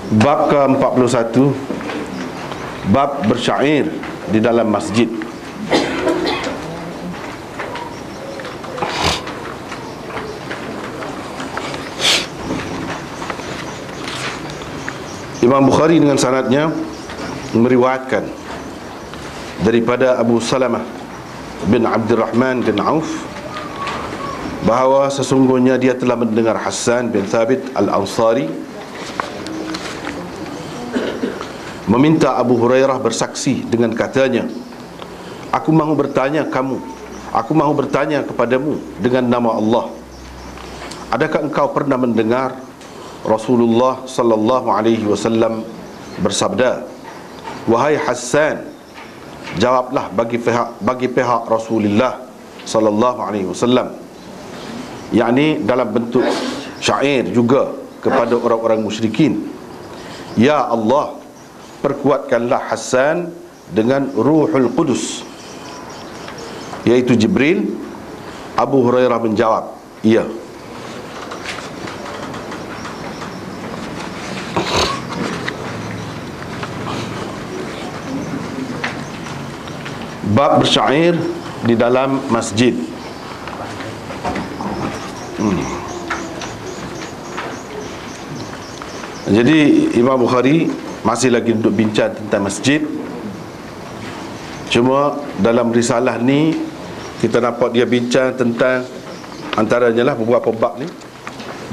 Bab ke-41, bab bersyair di dalam masjid. Imam Bukhari dengan sanadnya meriwayatkan daripada Abu Salamah bin Abdurrahman bin Auf bahawa sesungguhnya dia telah mendengar Hassan bin Thabit Al-Ansari meminta Abu Hurairah bersaksi dengan katanya, aku mahu bertanya kepadamu dengan nama Allah, adakah engkau pernah mendengar Rasulullah sallallahu alaihi wasallam bersabda, wahai Hassan, jawablah bagi pihak Rasulullah sallallahu alaihi wasallam, yakni dalam bentuk syair juga kepada orang-orang musyrikin, ya Allah, perkuatkanlah Hassan dengan Ruhul Qudus, yaitu Jibril. Abu Hurairah menjawab, iya. Bab bersyair di dalam masjid. Jadi Imam Bukhari masih lagi duduk bincang tentang masjid. Cuma dalam risalah ni kita nampak dia bincang tentang, antaranya lah beberapa bab ni,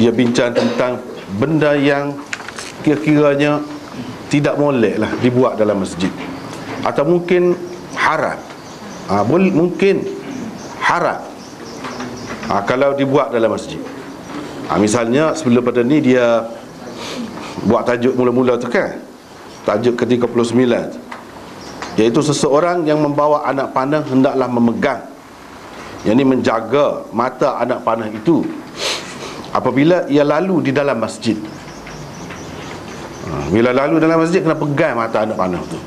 dia bincang tentang benda yang kira-kiranya tidak molek lah dibuat dalam masjid, atau mungkin haram. Mungkin haram kalau dibuat dalam masjid. Misalnya sebelum pada ni dia buat tajuk mula-mula tu kan, tajuk ke-39, iaitu seseorang yang membawa anak panah hendaklah memegang, yakni menjaga mata anak panah itu apabila ia lalu di dalam masjid. Bila lalu dalam masjid kena pegang mata anak panah tu.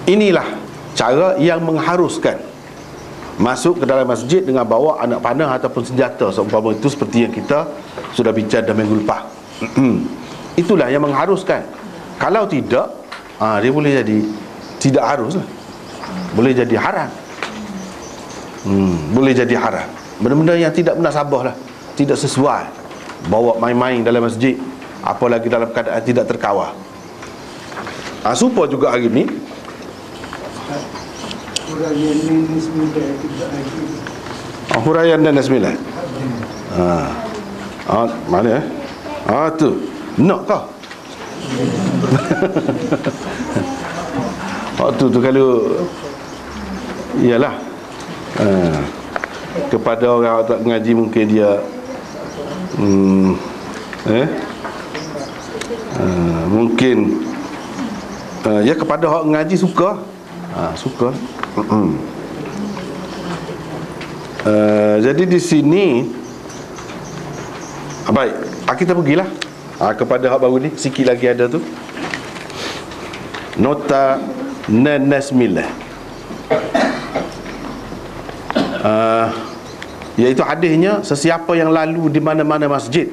Inilah cara yang mengharuskan masuk ke dalam masjid dengan bawa anak panah ataupun senjata seumpama itu, seperti yang kita sudah bincang dalam minggu lepas. Itulah yang mengharuskan. Kalau tidak, dia boleh jadi tidak harus lah, boleh jadi haram. Boleh jadi haram. Benda-benda yang tidak munasabah lah, tidak sesuai, bawa main-main dalam masjid, apalagi dalam keadaan tidak terkawal. Supaya juga hari ni huraian dan Bismillah. Mana tu nak kau waktu tu kalau iyalah kepada orang tak mengaji mungkin dia mungkin ya kepada orang mengaji suka suka. Jadi di sini baik, kita pergilah kepada hak baru ni. Sikit lagi ada tu nota 9, iaitu hadisnya, sesiapa yang lalu di mana-mana masjid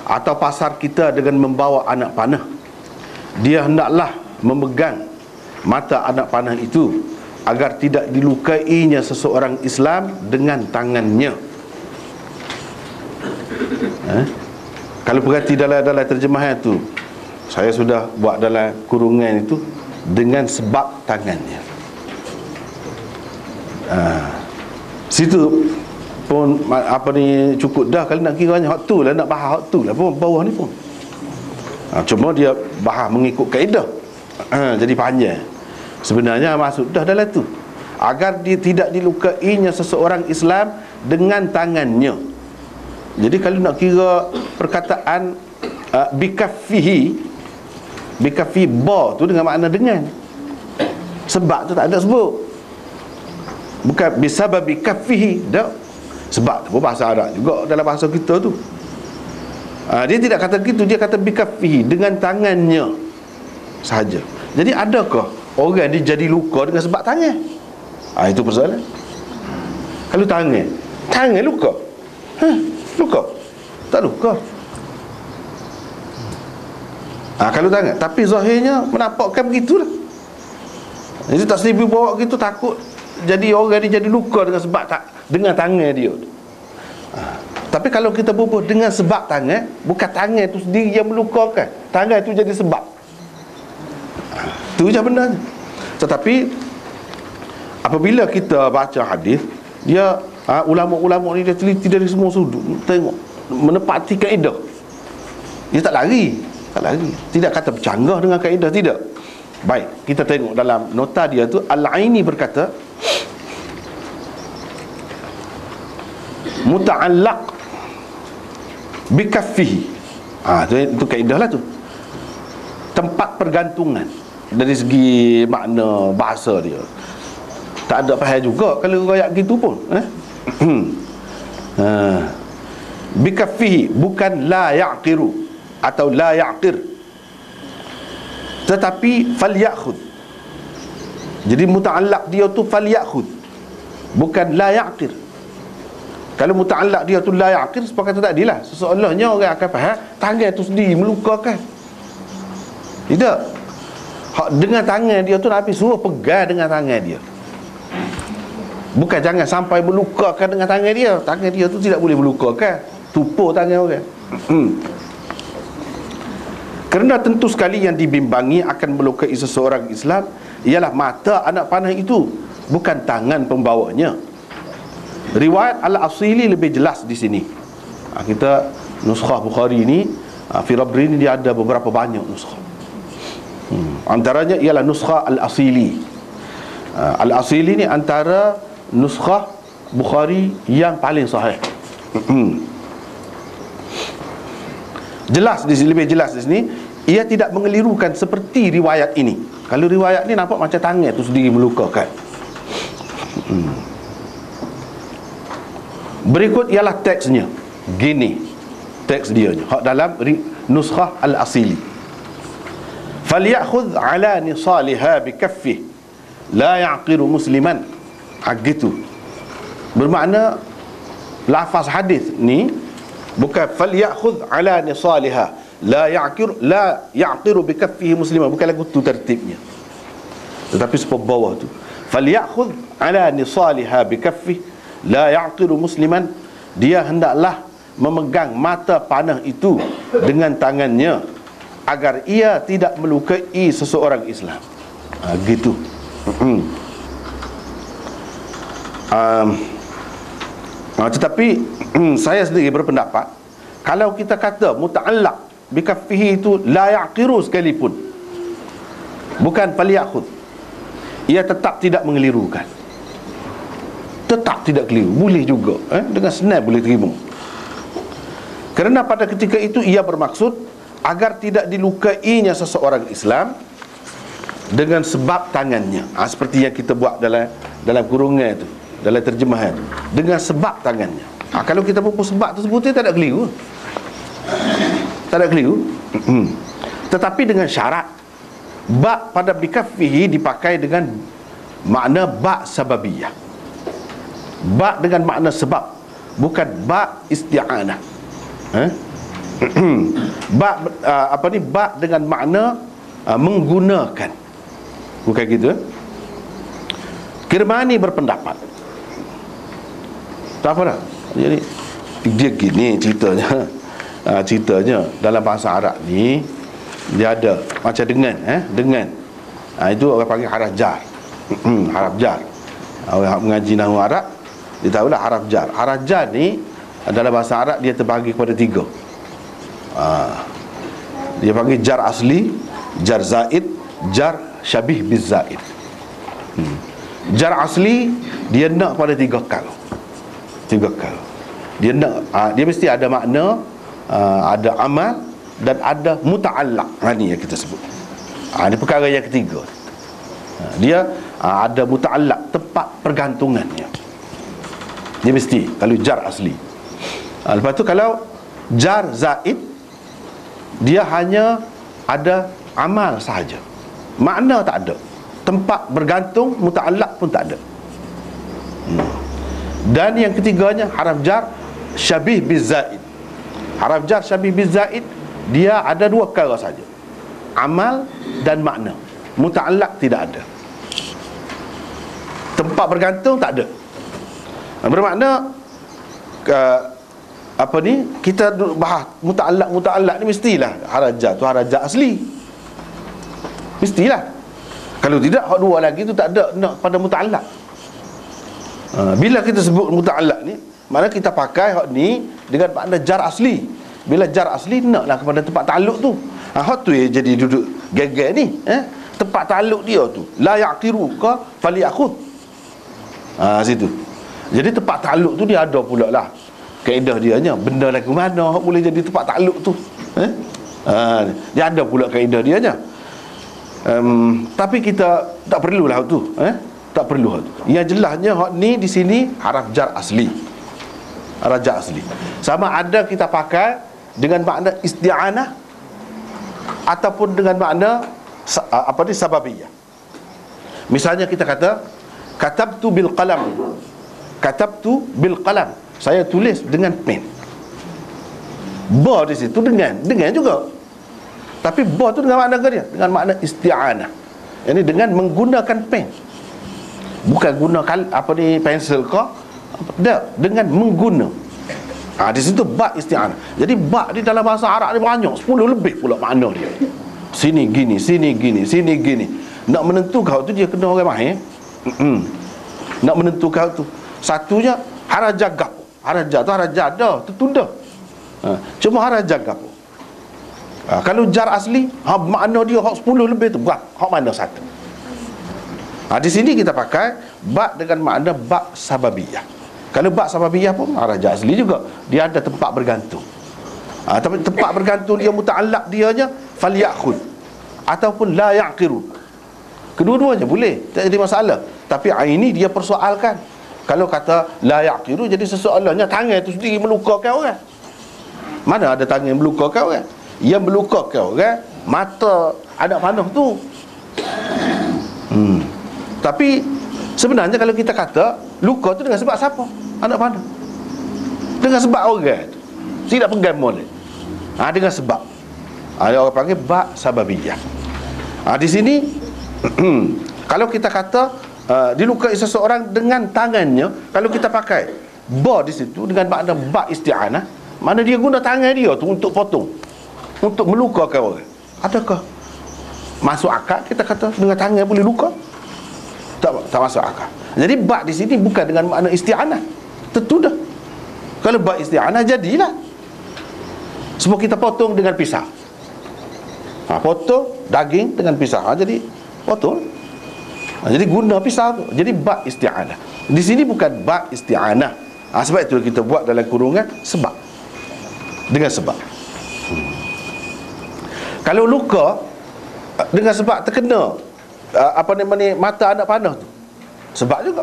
atau pasar kita dengan membawa anak panah, dia hendaklah memegang mata anak panah itu agar tidak dilukainya seseorang Islam dengan tangannya. Kalau perhati dalam terjemahan tu, saya sudah buat dalam kurungan itu dengan sebab tangannya. Situ pun cukup dah. Kalau nak kiranya hak tu lah, nak bahas hak tu lah pun bawah ni pun cuma dia bahas mengikut kaedah. Jadi panjang. Sebenarnya maksud dah dalam tu, agar dia tidak dilukainya seseorang Islam dengan tangannya. Jadi kalau nak kira perkataan bikaffihi ba tu dengan makna dengan, sebab tu tak ada sebut. Bukan bisababi kaffihi, dak. Sebab tu bahasa Arab juga dalam bahasa kita tu. Dia tidak kata gitu, dia kata bikaffihi, dengan tangannya sahaja. Jadi adakah orang dia jadi luka dengan sebab tangan? Itu persoalan. Kalau tangan luka, luka? Tak luka. Kalau tangan, tapi zahirnya menampakkan begitulah. Jadi tak seribu bawa gitu, takut jadi orang dia jadi luka dengan sebab tak dengan tangan dia. Tapi kalau kita bubuh dengan sebab tangan, bukan tangan itu sendiri yang melukakan, tangan itu jadi sebab. Itu je benarnya. Tetapi apabila kita baca hadis, dia ulama-ulama ni dia teliti dari semua sudut, tengok, menepati kaedah. Dia tak lari, tidak kata bercanggah dengan kaedah, tidak. Baik, kita tengok dalam nota dia tu, Al-Aini berkata, muta'allaq bikaffihi. Itu kaedah lah tu. Tempat pergantungan dari segi makna bahasa dia. Tak ada faham juga kalau royak gitu pun, bikaffihi, bukan la ya'qiru atau la ya'qir, tetapi falyakhud. Jadi muta'allaq dia tu falyakhud, bukan la ya'qir. Kalau muta'allaq dia tu la ya'qir, sepakat tadi lah, seseolahnya orang akan faham tangan tu sendiri melukakan. Tidak. Dengan tangan dia tu Nabi suruh pegang dengan tangan dia, bukan jangan sampai melukakan dengan tangan dia. Tangan dia tu tidak boleh melukakan, tupur tangan orang. Kerana tentu sekali yang dibimbangi akan melukai seseorang Islam ialah mata anak panah itu, bukan tangan pembawanya. Riwayat Al-Asili lebih jelas di sini. Kita nuskhah Bukhari ni, Firabri ni dia ada beberapa banyak nuskhah. Antaranya ialah nuskhah Al-Asili. Al-Asili ni antara nuskhah Bukhari yang paling sahih. Jelas di sini, lebih jelas di sini, ia tidak mengelirukan seperti riwayat ini. Kalau riwayat ni nampak macam tangan tu sendiri melukakan. Berikut ialah teksnya. Gini teks dia nya, hak dalam nuskhah Al-Asili. Falyakhudh ala nisaliha bikaffih la ya'qiru musliman. Gitu. Bermakna lafaz hadis ni bukan falyakhudh ala nisaliha la ya'qiru bikaffihi musliman, bukan lagu tu tertibnya, tetapi sebab bawah tu falyakhudh ala nisaliha bikaffih la ya'qiru musliman. Dia hendaklah memegang mata panah itu dengan tangannya agar ia tidak melukai seseorang Islam. Gitu. Tetapi saya sendiri berpendapat, kalau kita kata muta'allaq bikaffihi itu la ya'qiru sekalipun, bukan falyakhud, ia tetap tidak mengelirukan, tetap tidak keliru, boleh juga, dengan senang boleh terima. Kerana pada ketika itu ia bermaksud agar tidak dilukainya seseorang Islam dengan sebab tangannya. Seperti yang kita buat dalam kurungan itu, dalam terjemahan, dengan sebab tangannya. Kalau kita pupus sebab tersebut, dia tak ada keliru, tak ada keliru. Tetapi dengan syarat ba pada bikaffihi dipakai dengan makna ba sababiyah, ba dengan makna sebab, bukan ba isti'anah. Ba ba dengan makna menggunakan, bukan gitu. Kirmani berpendapat, tak apa dah. Jadi dia gini ceritanya. Ceritanya dalam bahasa Arab ni dia ada macam dengan itu orang panggil haraf jar. Haraf jar. Orang mengaji nahwu Arab dia tahulah haraf jar. Haraf jar ni dalam bahasa Arab dia terbagi kepada 3. Dia panggil jar asli, jar zaid, jar syabih biz zaid. Jar asli dia nak pada 3 kal. 3 kal. Dia nak dia mesti ada makna, ada amal dan ada muta'allaq. Ni yang kita sebut. Ini perkara yang ketiga. Dia ada muta'allaq, tempat pergantungannya. Dia mesti kalau jar asli. Lepas tu kalau jar zaid, dia hanya ada amal sahaja, makna tak ada, tempat bergantung muta'allaq pun tak ada. Dan yang ketiganya haraf jar syabih biz zaid. Haraf jar syabih biz zaid dia ada 2 perkara saja. amal dan makna. Muta'allaq tidak ada. Tempat bergantung tak ada. Bermakna kita bahas muta'allaq ni mestilah harajat tu harajat asli. Mestilah. Kalau tidak, hak dua lagi tu tak ada nak pada muta'allaq. Bila kita sebut muta'allaq ni, mana kita pakai hak ni dengan makna jar asli. Bila jar asli naklah kepada tempat ta'alluq tu. Hak tu jadi duduk geger ni, tempat ta'alluq dia tu la yaqiru ka falyakhudh. Situ. Jadi tempat ta'alluq tu dia ada pula lah kaedah dia nya. Benda lagu mana hak boleh jadi tempat ta'alluq tu? Dia ada pula kaedah dia nya. Tapi kita tak perlulah tu, tak perlu hak tu. Yang jelasnya hak ni di sini haraf jar asli. Haraf jar asli. Sama ada kita pakai dengan makna isti'anah ataupun dengan makna sababiyah. Misalnya kita kata katabtu bil qalam. Katabtu bil qalam. Saya tulis dengan pen. Ba di situ dengan juga. Tapi ba tu dengan makna dia? Dengan makna isti'anah. Ini dengan menggunakan pen. Bukan guna pensel ke? Tak, dengan mengguna. Di situ ba isti'anah. Jadi ba di dalam bahasa Arab ni banyak, 10 lebih pula makna dia. Sini gini, sini gini, sini gini. Nak menentukan tu dia kena orang mahir. Nak menentukan tu. Satunya harajat gap. Harajat tu harajat dah, tertunda. Cuma harajat gap. Kalau jar asli, makna dia hak 10 lebih tu, hak mana satu? Di sini kita pakai ba dengan makna ba sababiyah. Kalau ba sababiyah pun harajat asli juga. Dia ada tempat bergantung. Tapi tempat bergantung dia muta'allaq dianya falyakhudh ataupun la yaqiru. Kedua-duanya boleh, tak jadi masalah. Tapi ini dia persoalkan. Kalau kata la yaqiru, jadi sesoalannya tangan itu sendiri melukakan orang. Mana ada tangan yang melukakan orang? Yang melukakan orang mata anak panah tu. Tapi sebenarnya kalau kita kata luka tu dengan sebab siapa? Anak panah. Dengan sebab orang tu. Tidak pegang molek. Dengan sebab. Ada orang panggil ba sababiyah. Di sini kalau kita kata dilukai seseorang dengan tangannya, kalau kita pakai ba di situ dengan makna ba isti'anah, mana dia guna tangan dia tu untuk potong, untuk melukakan orang. Adakah masuk akal kita kata dengan tangan boleh luka? Tak masuk akal. Jadi ba di sini bukan dengan makna isti'anah. Tentu dah. Kalau ba isti'anah jadilah. Sebab kita potong dengan pisau. Potong daging dengan pisau. Jadi potong. Jadi guna pisau tu. Jadi ba isti'anah. Di sini bukan ba isti'anah. Sebab itu kita buat dalam kurungan sebab. Dengan sebab. Kalau luka dengan sebab terkena mata anak panah tu, sebab juga.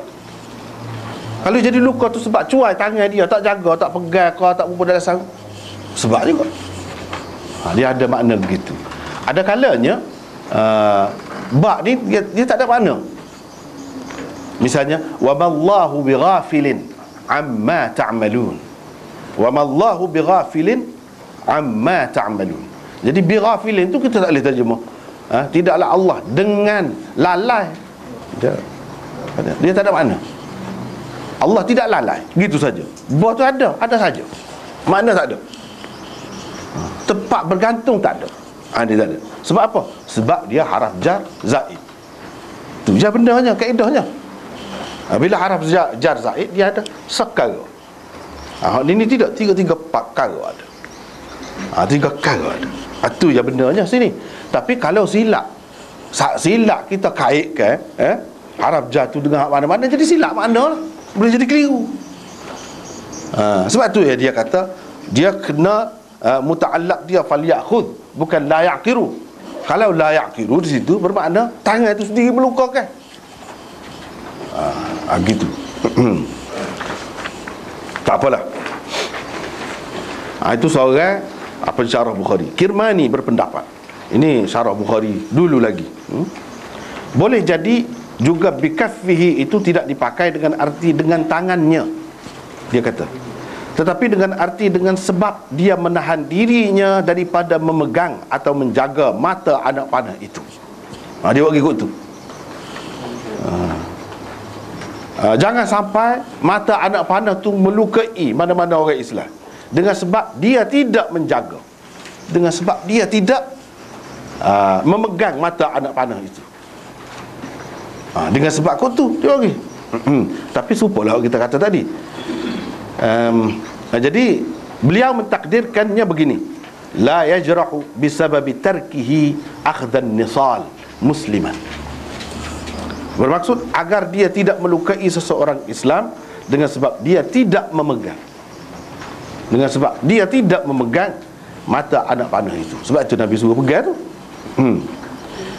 Kalau jadi luka tu sebab cuai tangan dia, tak jaga, tak pegang ke, tak berapa dalam sarung, sebab juga. Dia ada makna begitu. Ada kalanya ba ni dia tak ada makna. Misalnya wa mallahu bighafilin amma ta'malun. Wa mallahu bighafilin amma ta'malun. Jadi bighafilin tu kita tak boleh terjemah. Tidaklah Allah dengan lalai. Dia tak ada makna. Allah tidak lalai, gitu saja. Ba tu ada saja. Makna tak ada. Tempat bergantung tak ada. Dia tak ada. Sebab apa? Sebab dia haraf jar zaid. Tu je bendanya, kaedahnya. Bila haraf jar zaid, dia ada sekara. Ini tidak 3-4 kara ada. 3 kara ada. Itu je bendanya sini. Tapi kalau silap kita kaitkan haraf jar tu dengan mana-mana, jadi silap makna lah. Boleh jadi keliru. Sebab tu ya dia kata dia kena muta'allaq dia falyakhudh, bukan la yaqiru. Kalau la yaqiru di situ bermakna tangan itu sendiri melukakan. Gitu. Tak apalah. Itu seorang pensyarah Bukhari. Kirmani berpendapat. Ini syarah Bukhari dulu lagi. Boleh jadi juga bikaffihi itu tidak dipakai dengan arti dengan tangannya. Dia kata tetapi dengan arti dengan sebab dia menahan dirinya daripada memegang atau menjaga mata anak panah itu. Dia buat ikut tu. Jangan sampai mata anak panah tu melukai mana-mana orang Islam dengan sebab dia tidak menjaga, dengan sebab dia tidak memegang mata anak panah itu. Dengan sebab kau tu dia bagi. Tapi serupalah kita kata tadi. Jadi beliau mentakdirkannya begini: la yajrahu bisababi tarkihi akhdhan nisal musliman. Bermaksud agar dia tidak melukai seseorang Islam dengan sebab dia tidak memegang, dengan sebab dia tidak memegang mata anak panah itu. Sebab itu Nabi suruh pegang tu.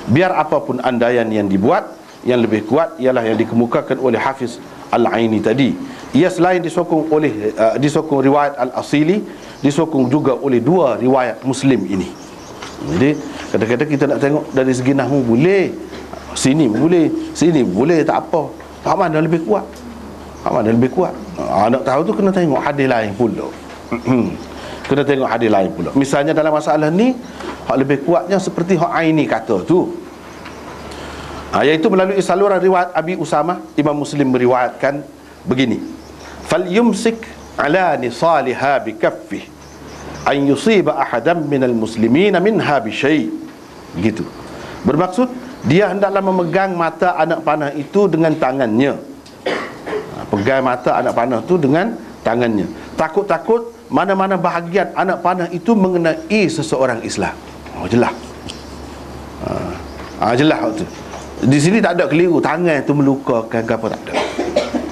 Biar apapun andaian yang dibuat, yang lebih kuat ialah yang dikemukakan oleh Hafiz Al-Aini tadi. Ia selain disokong oleh disokong riwayat Al-Asili, disokong juga oleh dua riwayat Muslim ini. Jadi kadang-kadang kita nak tengok dari segi nahwu boleh, sini boleh, sini boleh, tak apa. Hak mana lebih kuat? Hak mana lebih kuat? Nak tahu tu kena tengok hadis lain pula. Kena tengok hadis lain pula. Misalnya dalam masalah ni, hak lebih kuatnya seperti hak Aini kata tu, iaitu melalui saluran riwayat Abi Usamah. Imam Muslim meriwayatkan begini: fal yumsik ala nisaliha bi kaffih an yusiba ahadan minal muslimin minha bi syai'. Gitu. Bermaksud dia hendaklah memegang mata anak panah itu dengan tangannya. Pegang mata anak panah itu dengan tangannya. Takut-takut mana-mana bahagian anak panah itu mengenai seseorang Islam. Jelas. Jelas waktu. Di sini tak ada keliru tangan itu melukakan ke apa, tak ada.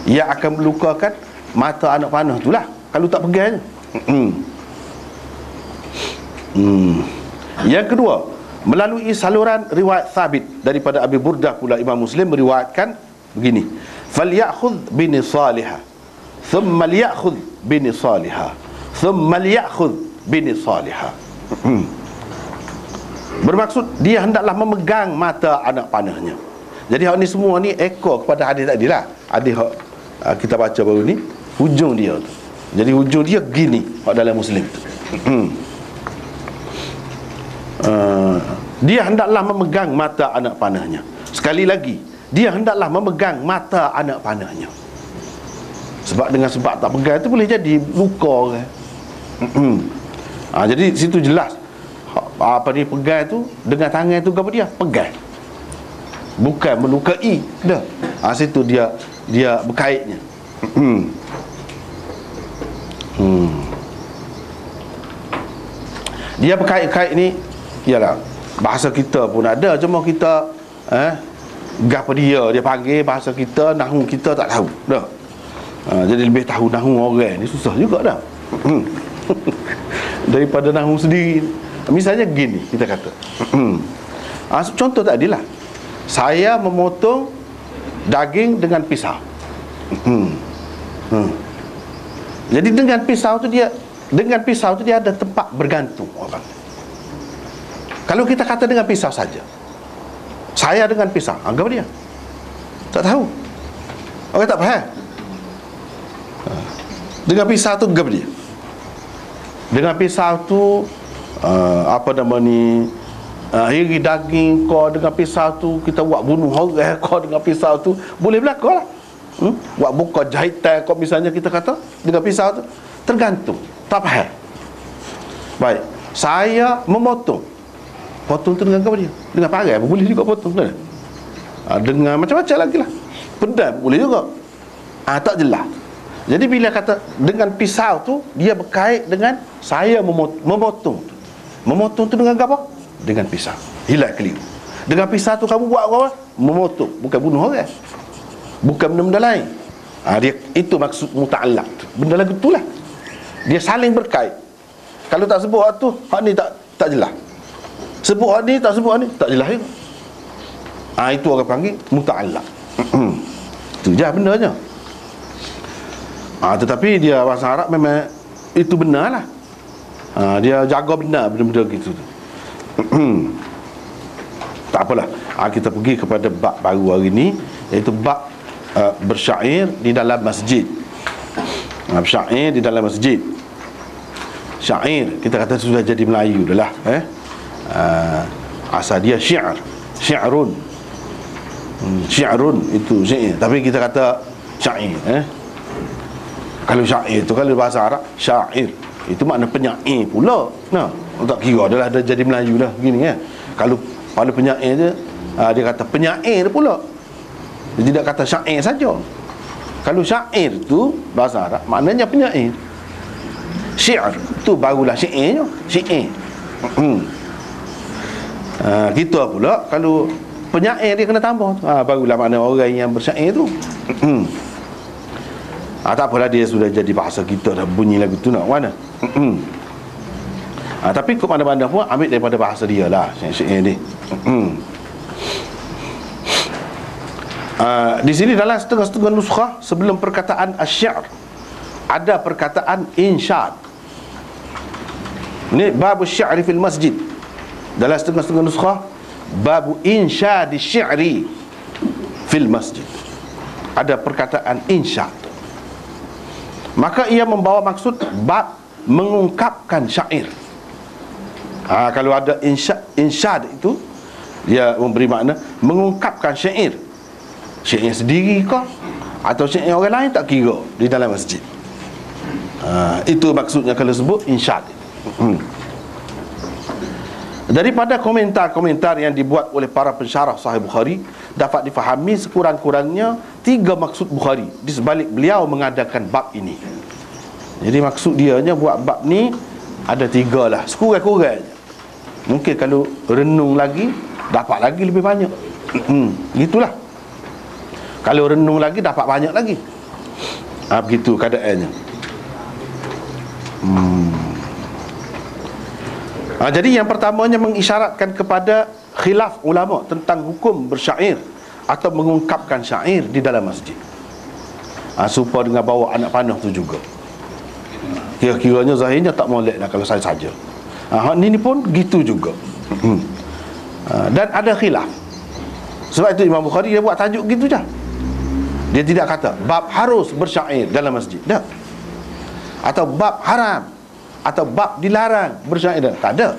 Ia akan melukakan mata anak panah itulah kalau tak pegangnya. Yang kedua, melalui saluran riwayat Thabit daripada Abi Burdah pula, Imam Muslim meriwayatkan begini: falyakhudh binisaliha thumma liyakhudh binisaliha thumma liyakhudh binisaliha. Bermaksud dia hendaklah memegang mata anak panahnya. Jadi hak ni semua ni ekor kepada hadis tadi lah. Hadis hak kita baca baru ni, hujung dia tu. Jadi hujung dia gini hak dalam Muslim tu. Dia hendaklah memegang mata anak panahnya. Sekali lagi, dia hendaklah memegang mata anak panahnya. Sebab dengan sebab tak pegang tu boleh jadi luka orang. Jadi situ jelas apa ni pegang tu dengan tangan tu, apa dia pegang, bukan melukai dah. Situ dia berkaitnya. Dia berkait-kait ni ialah bahasa kita pun ada, cuma kita gapo dia panggil bahasa kita, nahwu kita tak tahu dah. Jadi lebih tahu nahwu orang ni susah juga dah. Daripada nahwu sendiri. Misalnya gini kita kata, contoh tadi lah, saya memotong daging dengan pisau. Jadi dengan pisau tu dia ada tempat bergantung orang. Kalau kita kata dengan pisau saja, saya dengan pisau, anggap dia tak tahu, orang tak faham. Dengan pisau tu anggap dia, dengan pisau tu apa nama ni, hiri daging kau dengan pisau tu, kita buat bunuh orang kau dengan pisau tu, boleh berlaku lah. Buat buka jahitan kau misalnya, kita kata dengan pisau tu, tergantung, tak faham. Baik, saya memotong, potong tu dengan apa dia? Dengan parai boleh juga potong kan? Dengan macam-macam lagi lah, pedang boleh juga. Tak jelas. Jadi bila kata dengan pisau tu, dia berkait dengan saya memotong tu. Memotong tu dengan apa? Dengan pisau. Hilang keliru. Dengan pisau tu kamu buat apa? Memotong, bukan bunuh orang, bukan benda-benda lain. Dia itu maksud muta'allaq tu. Benda lagu tu lah, dia saling berkait. Kalau tak sebut hak tu, hak ni tak jelas. Sebut hak ni, tak sebut hak ni, tak jelas juga. Itu orang panggil muta'allaq. Itu je bendanya. Tetapi dia bahasa Arab memang itu benar lah. Dia jaga benar benda-benda gitu tu. Tak apalah. Kita pergi kepada bab baru hari ni, iaitu bab bersyair di dalam masjid. Syair di dalam masjid. Syair kita kata sudah jadi Melayu dah lah, asal dia syiar, syiarun. Syiarun itu syair, tapi kita kata syair. Kalau syair itu kalau bahasa Arab syair itu makna penyair pula. Nah, tak kira adalah dah jadi Melayu dah gini ya. Kalau pada penyair je, dia kata penyair pula. Dia tidak kata syair saja. Kalau syair tu bahasa Arab maknanya penyair. Syiar tu barulah syairnya, syair. Kita pula kalau penyair dia kena tambah tu. Barulah makna orang yang bersyair tu. Tak apalah, dia sudah jadi bahasa kita dah, bunyi lagu tu nak mana. Tapi ke mana-mana pun ambil daripada bahasa dia lah syair ni. Di sini dalam setengah-setengah nuskah sebelum perkataan asy-syi'r ada perkataan insyad. Ini bab asy-syi'ri fil masjid. Dalam setengah-setengah nuskah bab insyad asy-syi'ri fil masjid. Ada perkataan insyad. Maka ia membawa maksud bab mengungkapkan syair. Kalau ada insyad itu dia memberi makna mengungkapkan syair. Syair sendiri ke atau syair orang lain tak kira di dalam masjid. Itu maksudnya kalau sebut insyad. Daripada komentar-komentar yang dibuat oleh para pensyarah Sahih Bukhari dapat difahami sekurang-kurangnya 3 maksud Bukhari di sebalik beliau mengadakan bab ini. Jadi maksud dia nya buat bab ni ada 3 lah, sekurang-kurangnya. Mungkin kalau renung lagi dapat lagi lebih banyak. Gitulah. Kalau renung lagi dapat banyak lagi. Begitu keadaannya. Jadi yang pertamanya mengisyaratkan kepada khilaf ulama tentang hukum bersyair atau mengungkapkan syair di dalam masjid. Serupa dengan bawa anak panah tu juga. Kira-kiranya zahirnya tak molek lah kalau saya saja. Ni pun gitu juga. Dan ada khilaf. Sebab itu Imam Bukhari dia buat tajuk gitu je. Dia tidak kata bab harus bersyair dalam masjid, tak. Atau bab haram, atau bab dilarang bersyair, tak ada.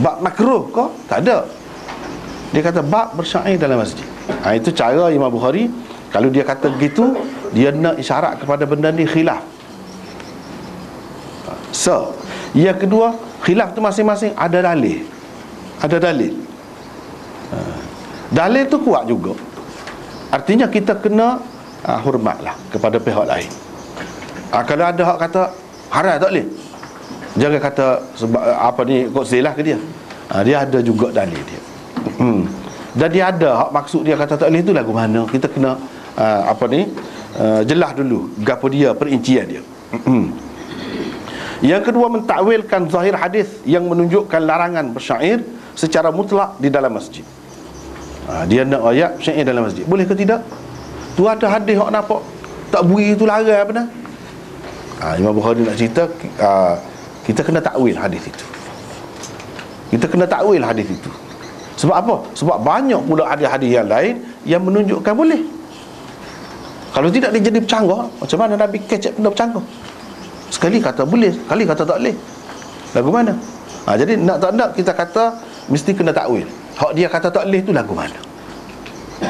Bab makruh ke? Tak ada. Dia kata bab bersyair dalam masjid. Itu cara Imam Bukhari. Kalau dia kata begitu, dia nak isyarat kepada benda ni khilaf. Yang kedua, khilaf tu masing-masing ada dalil. Ada dalil. Dalil tu kuat juga. Artinya kita kena hormatlah kepada pihak lain. Kalau ada hak kata haram tak boleh, jangan kata sebab apa ni kok silah ke dia. Dia ada juga dalil dia. Dan dia ada hak maksud dia kata tak boleh tu lagu mana. Kita kena jelas dulu gapo dia, perincian dia. Yang kedua, mentakwilkan zahir hadis yang menunjukkan larangan bersyair secara mutlak di dalam masjid. Dia nak ayat syair dalam masjid, boleh ke tidak? Tu ada hadis hak nampak tak bui itu larang benar. Imam Bukhari nak cerita, kita kena takwil hadis itu. Kita kena takwil hadis itu. Sebab apa? Sebab banyak pula hadis-hadis yang lain yang menunjukkan boleh. Kalau tidak dia jadi bercanggah. Macam mana Nabi kecek benda bercanggah? Sekali kata boleh, sekali kata tak boleh. Lagu mana? Jadi nak tak nak kita kata mesti kena takwil. Hak dia kata tak boleh tu lagu mana?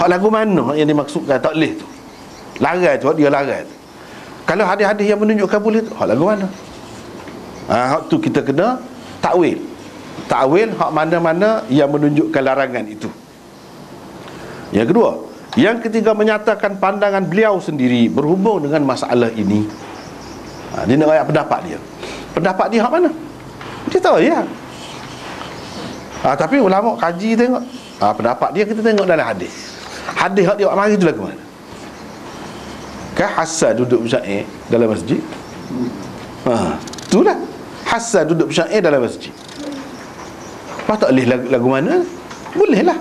Hak lagu mana yang dimaksudkan tak boleh tu? Larang tu, hak dia larang. Kalau hadis-hadis yang menunjukkan boleh tu, hak lagu mana? Hak tu kita kena takwil. Takwil hak mana-mana yang menunjukkan larangan itu. Yang kedua. Yang ketiga, menyatakan pandangan beliau sendiri berhubung dengan masalah ini. Dia nak ayat pendapat dia. Pendapat dia hak mana? Dia tahu ya. Tapi ulama kaji tengok. Pendapat dia kita tengok dalam hadis. Hadis hak dia mari tu lagu mana? Kan Hasan duduk bersyair dalam masjid. Itulah Hasan duduk bersyair dalam masjid. Apa tak boleh lagu mana? Boleh lah.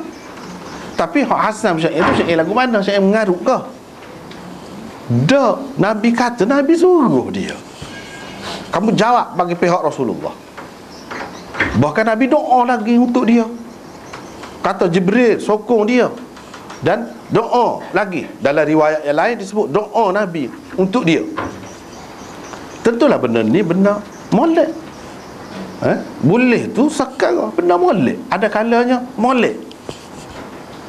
Tapi hak Hasan bersyair tu syair lagu mana? Syair mengarut ke? Tak. Nabi kata, Nabi suruh dia. Kamu jawab bagi pihak Rasulullah. Bahkan Nabi doa lagi untuk dia. Kata Jibril sokong dia. Dan doa lagi. Dalam riwayat yang lain disebut doa Nabi untuk dia. tentulah benda ni benda molek. Boleh tu sekarang benda molek, ada kalanya molek.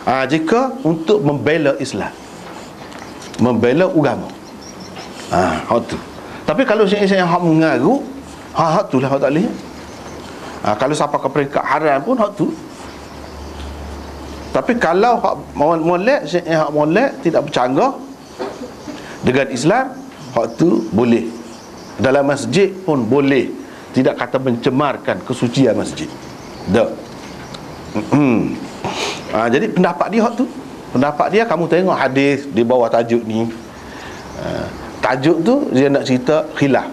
Jika untuk membela Islam, membela agama, hak tu. Tapi kalau saya hak mengaru, hak tu lah hak tak boleh. Kalau sampai ke peringkat haram pun hak tu. Tapi kalau hak molek, hak molek tidak bercanggah dengan Islam, hak tu boleh. Dalam masjid pun boleh, tidak kata mencemarkan kesucian masjid. Dak. Jadi pendapat dia hak tu. Pendapat dia, kamu tengok hadis di bawah tajuk ni. Tajuk tu dia nak cerita khilaf.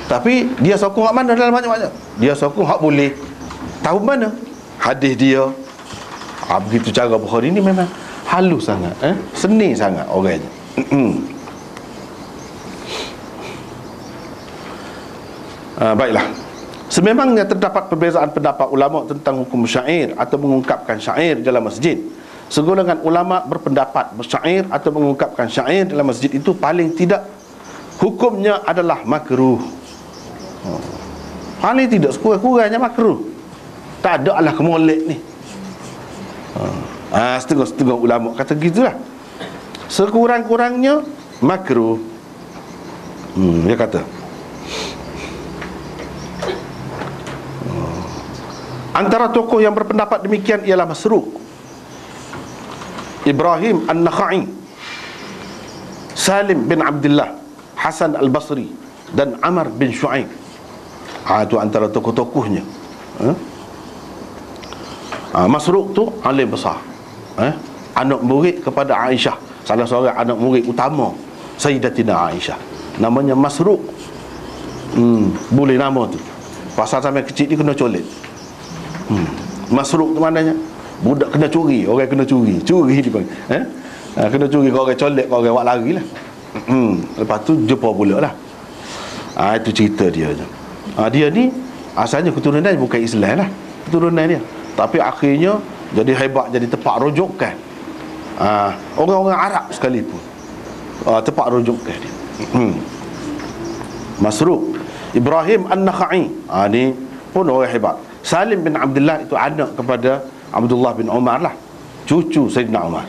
Tapi dia sokong hak mana dalam banyak-banyak? Dia sokong hak boleh. Tahu mana hadis dia? Begitu cara Bukhari ni memang halus sangat, seni sangat orangnya. Baiklah. Sememangnya terdapat perbezaan pendapat ulama tentang hukum syair atau mengungkapkan syair dalam masjid. Segolongan ulama berpendapat bersyair atau mengungkapkan syair dalam masjid itu paling tidak hukumnya adalah makruh. Paling tidak sekurang-kurangnya makruh. Tak ada lah kemolek ni. Setengah-setengah ulama kata gitulah. Sekurang-kurangnya makruh. Dia kata antara tokoh yang berpendapat demikian ialah Masruq, Ibrahim An-Nakhai, Salim bin Abdullah, Hasan Al-Basri dan Amr bin Shu'aib. Itu antara tokoh-tokohnya. Masruq tu alim besar, anak murid kepada Aisyah, salah seorang anak murid utama Sayyidatina Aisyah. Namanya Masruq. Boleh nama tu, pasal sampai kecil dia kena colet. Masruq tu maknanya budak kena curi, orang kena curi dipanggil. Kena curi, kau orang colek, kau orang buat lari lah. Lepas tu jumpa pula lah. Itu cerita dia je. Dia ni asalnya keturunan dia bukan Islam lah, keturunan dia, tapi akhirnya jadi hebat, jadi tempat rujukan orang-orang Arab sekalipun. Tempat rujukan dia. Masruq Ibrahim An-Nakhai, ni pun orang hebat. Salim bin Abdullah itu anak kepada Abdullah bin Umar lah, cucu Sayyidina Umar.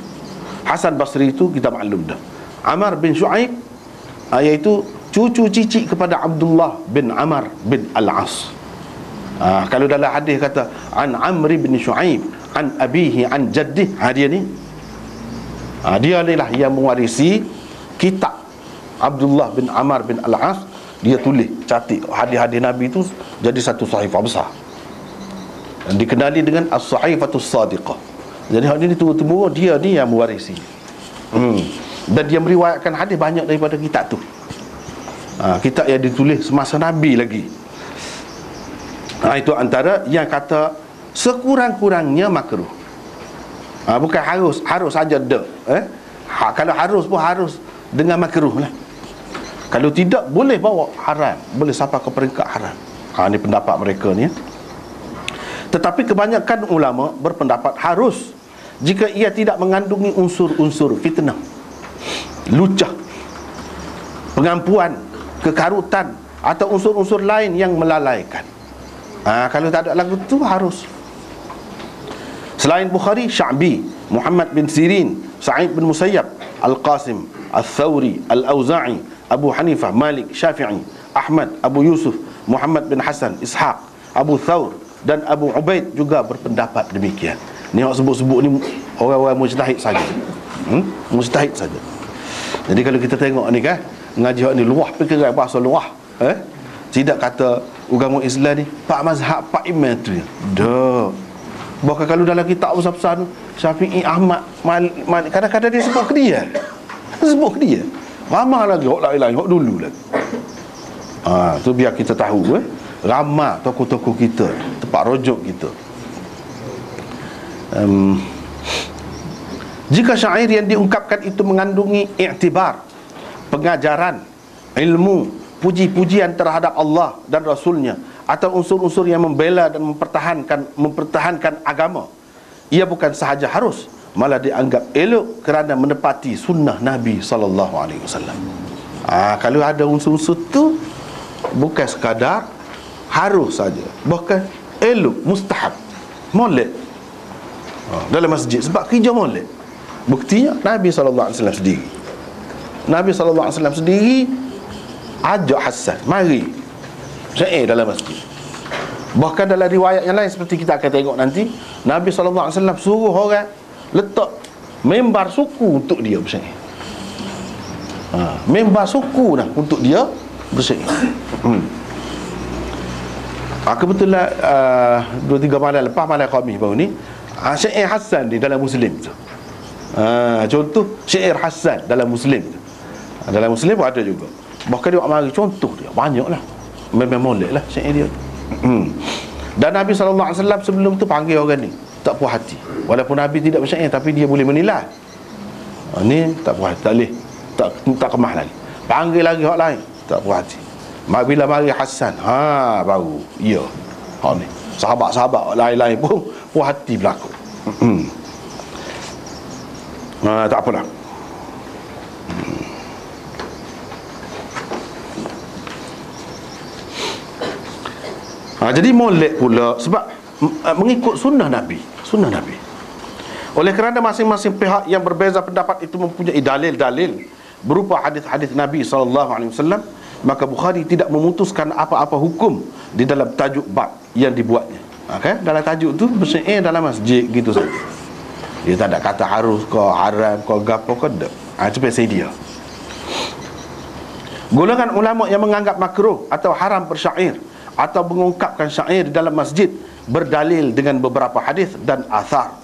Hasan Basri itu kita maklum dah. Amr bin Shu'aib iaitu cucu cicit kepada Abdullah bin Amr bin Al-As. Kalau dalam hadis kata an Amr bin Shu'aib an abihi an jaddih, dia ni dia ni lah yang mewarisi kitab Abdullah bin Amr bin Al-As. Dia tulis, catik hadis-hadis Nabi itu jadi satu sahifah besar, dikenali dengan As-Sahifatus Sadiqah. Jadi hak ni turun-temurun dia ni yang mewarisi. Dan dia meriwayatkan hadis banyak daripada kitab tu. Kitab yang ditulis semasa Nabi lagi. Itu antara yang kata sekurang-kurangnya makruh. Bukan harus saja dak. Kalau harus pun harus dengan makruh lah. Kalau tidak boleh bawa haram, boleh sampai ke peringkat haram. Ini pendapat mereka ni. Tetapi kebanyakan ulama berpendapat harus jika ia tidak mengandungi unsur-unsur fitnah, lucah, pengampuan, kekarutan atau unsur-unsur lain yang melalaikan. Kalau tak ada lagu tu harus. Selain Bukhari, Sya'bi, Muhammad bin Sirin, Sa'id bin Musayyab, Al-Qasim, Al-Thawri, Al-Auza'i, Abu Hanifah, Malik, Syafi'i, Ahmad, Abu Yusuf, Muhammad bin Hasan, Ishaq, Abu Thawr dan Abu Ubaid juga berpendapat demikian. Ni orang sebut-sebut ni orang-orang mujtahid saja. Mujtahid saja. Jadi kalau kita tengok ni kan, ngaji hak ni luah fikiran, bahasa luah. Tidak kata agama Islam ni pak mazhab, pak imam tu je. Dak. Bahkan kalau dalam kitab besar-besar tu Syafi'i, Ahmad, Malik, kadang-kadang dia sebut ke dia. Sebut ke dia. Ramah lagi hak lain-lain, hak dulu lagi. Tu biar kita tahu ramah tokoh-tokoh kita, tempat rujuk kita. Jika syair yang diungkapkan itu mengandungi iktibar, pengajaran, ilmu, puji-pujian terhadap Allah dan Rasulnya, atau unsur-unsur yang membela dan mempertahankan agama, ia bukan sahaja harus, malah dianggap elok kerana menepati sunnah Nabi SAW. Kalau ada unsur-unsur tu bukan sekadar harus saja, bahkan elok, mustahab, molek dalam masjid sebab kerja molek. Buktinya Nabi SAW sendiri, Nabi SAW sendiri ajak Hasan mari syair dalam masjid. Bahkan dalam riwayat yang lain seperti kita akan tengok nanti, Nabi SAW suruh orang letak membar suku untuk dia bersyair. Membar suku dah untuk dia bersyair. Kebetulan 2-3 malam lepas, malam Khamis baru ni, syair Hasan di dalam Muslim tu. Contoh syair Hasan dalam Muslim tu. Dalam Muslim pun ada juga. Bahkan dia mari contoh dia banyak lah, memang molek lah syair dia. Dan Nabi SAW sebelum tu panggil orang ni tak puas hati, walaupun Nabi tidak bersyair tapi dia boleh menilai. Ni tak puas hati, tak boleh, tak kemah lagi. Panggil lagi orang lain, tak puas hati. Bila mari Hasan, baru ya, ni sahabat-sahabat lain-lain pun puas hati berlaku. Tak apalah. Jadi molek pula sebab mengikut sunnah Nabi. Sunnah Nabi. Oleh kerana masing-masing pihak yang berbeza pendapat itu mempunyai dalil-dalil berupa hadis-hadis Nabi SAW, maka Bukhari tidak memutuskan apa-apa hukum di dalam tajuk bab yang dibuatnya. Dalam tajuk tu bersyair dalam masjid gitu saja. Dia tak ada kata harus ke haram ke gapo ke tak. Itu biasa dia. Golongan ulama yang menganggap makruh atau haram bersyair atau mengungkapkan syair di dalam masjid berdalil dengan beberapa hadis dan athar.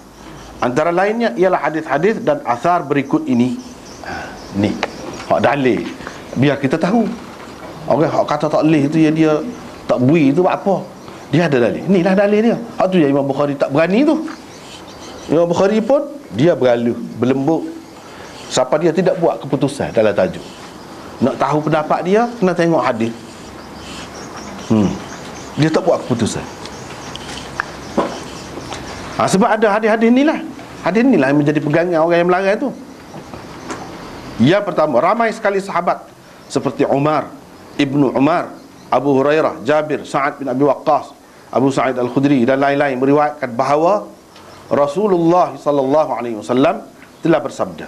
Antara lainnya ialah hadis-hadis dan athar berikut ini. Ni hak dalil biar kita tahu. Orang hak kata tak boleh tu, yang dia tak bui tu buat apa? Dia ada dalil. Inilah dalil dia. Hak tu yang Imam Bukhari tak berani tu. Imam Bukhari pun dia berlalu, berlembut. Siapa dia tidak buat keputusan dalam tajuk. Nak tahu pendapat dia, kena tengok hadis. Dia tak buat keputusan. Sebab ada hadis-hadis inilah. Hadis inilah yang menjadi pegangan orang yang melanggar tu. Yang pertama, ramai sekali sahabat seperti Umar, Ibnu Umar, Abu Hurairah, Jabir, Sa'ad bin Abi Waqqas, Abu Sa'id Al-Khudri dan lain-lain meriwayatkan bahawa Rasulullah SAW telah bersabda,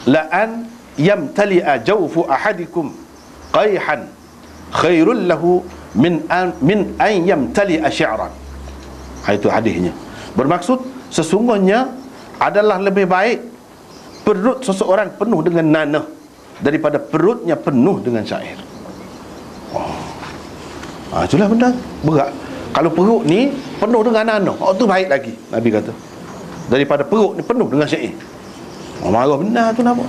la'an yamtali'a jawfu ahadikum qayhan khairul lahu min an yamtali'a syi'ran. Itu hadisnya. Bermaksud sesungguhnya adalah lebih baik perut seseorang penuh dengan nanah daripada perutnya penuh dengan syair. Itulah benda berat. Kalau perut ni penuh dengan nanah, tu baik lagi, Nabi kata, daripada perut ni penuh dengan syair. Marah benar tu nampak.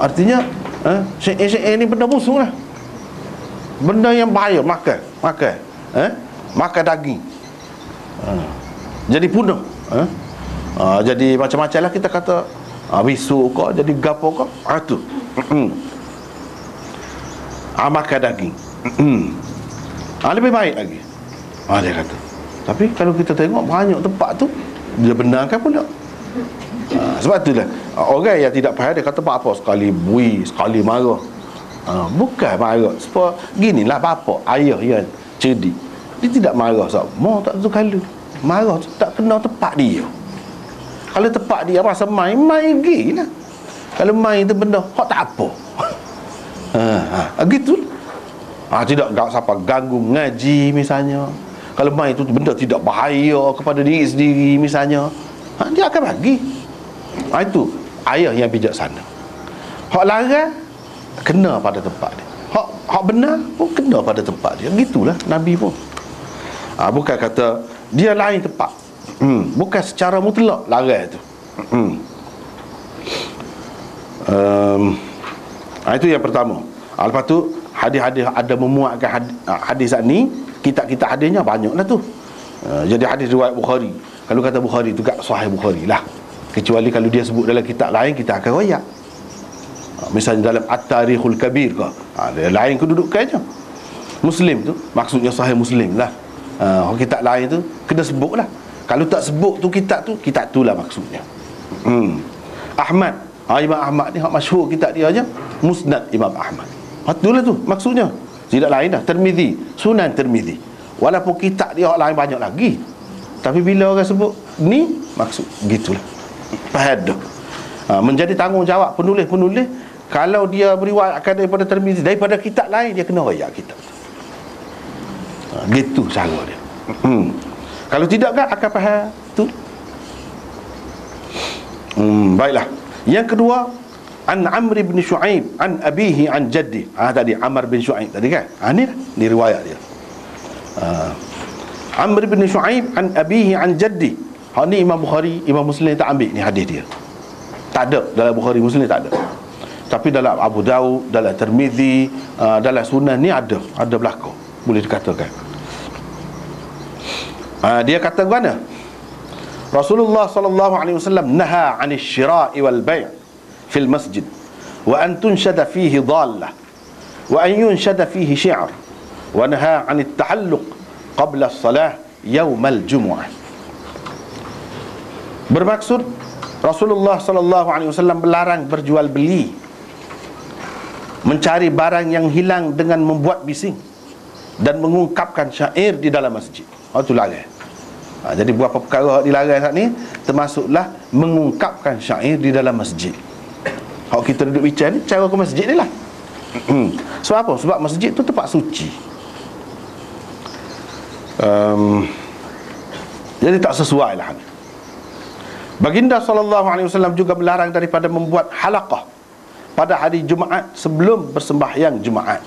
Artinya syair-syair ni benda musuh lah, benda yang bahaya. Makan daging, jadi punah, jadi macam-macam lah kita kata, bisu kau jadi gapo kau, tu makan daging. Lebih baik lagi, dia kata. Tapi kalau kita tengok banyak tempat tu dia benarkan pula. Sebab itulah orang yang tidak faham dia kata apa sekali bui, sekali marah. Bukan marah sebab ginilah bapa ayah yang cerdik, dia tidak marah sebab mau tak tu kala marah tu tak kena tepat dia. Kalau tepat dia masa main gila. Kalau main tu benda hak tak apa. Gitu. Tidak siapa ganggu ngaji misalnya. Kalau main itu benda tidak bahaya kepada diri sendiri misalnya, dia akan bagi. Itu ayah yang bijaksana. Hak larang kena pada tempat dia. Hak benar pun kena pada tempat dia. Gitulah Nabi pun. Bukan kata dia lain tempat. Bukan secara mutlak larang itu. Itu yang pertama. Lepas tu hadis-hadis ada memuatkan hadis ni, kitab-kitab hadisnya banyaklah tu. Jadi hadis riwayat Bukhari, kalau kata Bukhari tu kat Sahih Bukhari lah, kecuali kalau dia sebut dalam kitab lain kita akan royak. Misalnya dalam At-Tarikhul Kabir ke, dia lain kedudukannya. Muslim tu maksudnya Sahih Muslim lah. Kitab lain tu kena sebut lah. Kalau tak sebut tu kitab tu lah maksudnya. Ahmad, Imam Ahmad ni hak masyhur kitab dia aja. Musnad Imam Ahmad. Itulah tu maksudnya. Tidak lain dah, Tirmizi, Sunan Tirmizi. Walaupun kitab dia orang lain banyak lagi, tapi bila orang sebut ni, maksud gitulah. Faham dah. Menjadi tanggungjawab penulis-penulis, kalau dia meriwayatkan daripada Tirmizi, daripada kitab lain, dia kena royak kitab tu. Gitu cara dia. Kalau tidak kan akan faham tu. Baiklah. Yang kedua, an Amr bin Shu'aib an abihi an jaddi. Tadi Amr bin Shu'aib tadi kan. Ni lah, ni riwayat dia. Amr bin Shu'aib an abihi an jaddi. Ni Imam Bukhari, Imam Muslim tak ambil ni hadis dia. Tak ada dalam Bukhari, Muslim tak ada. Tapi dalam Abu Daud, dalam Tirmizi, dalam Sunan ni ada berlaku, boleh dikatakan. Dia kata mana? Rasulullah sallallahu alaihi wasallam naha 'anil syira'i wal bai' fil masjid wa an tunshada fihi dhallah wa an yunshada fihi syi'r wa naha 'anil tahalluq qabla as-salah yaumal jumu'ah. Bermaksud Rasulullah sallallahu alaihi wasallam melarang berjual beli, mencari barang yang hilang dengan membuat bising, dan mengungkapkan syair di dalam masjid. Itu larang. Jadi beberapa perkara dilarang saat ni termasuklah mengungkapkan syair di dalam masjid. Kalau kita duduk bincang ni, cara ke masjid ni lah. Sebab apa? Sebab masjid tu tempat suci. Jadi tak sesuai lah. Baginda SAW juga melarang daripada membuat halaqah pada hari Jumaat sebelum bersembahyang Jumaat.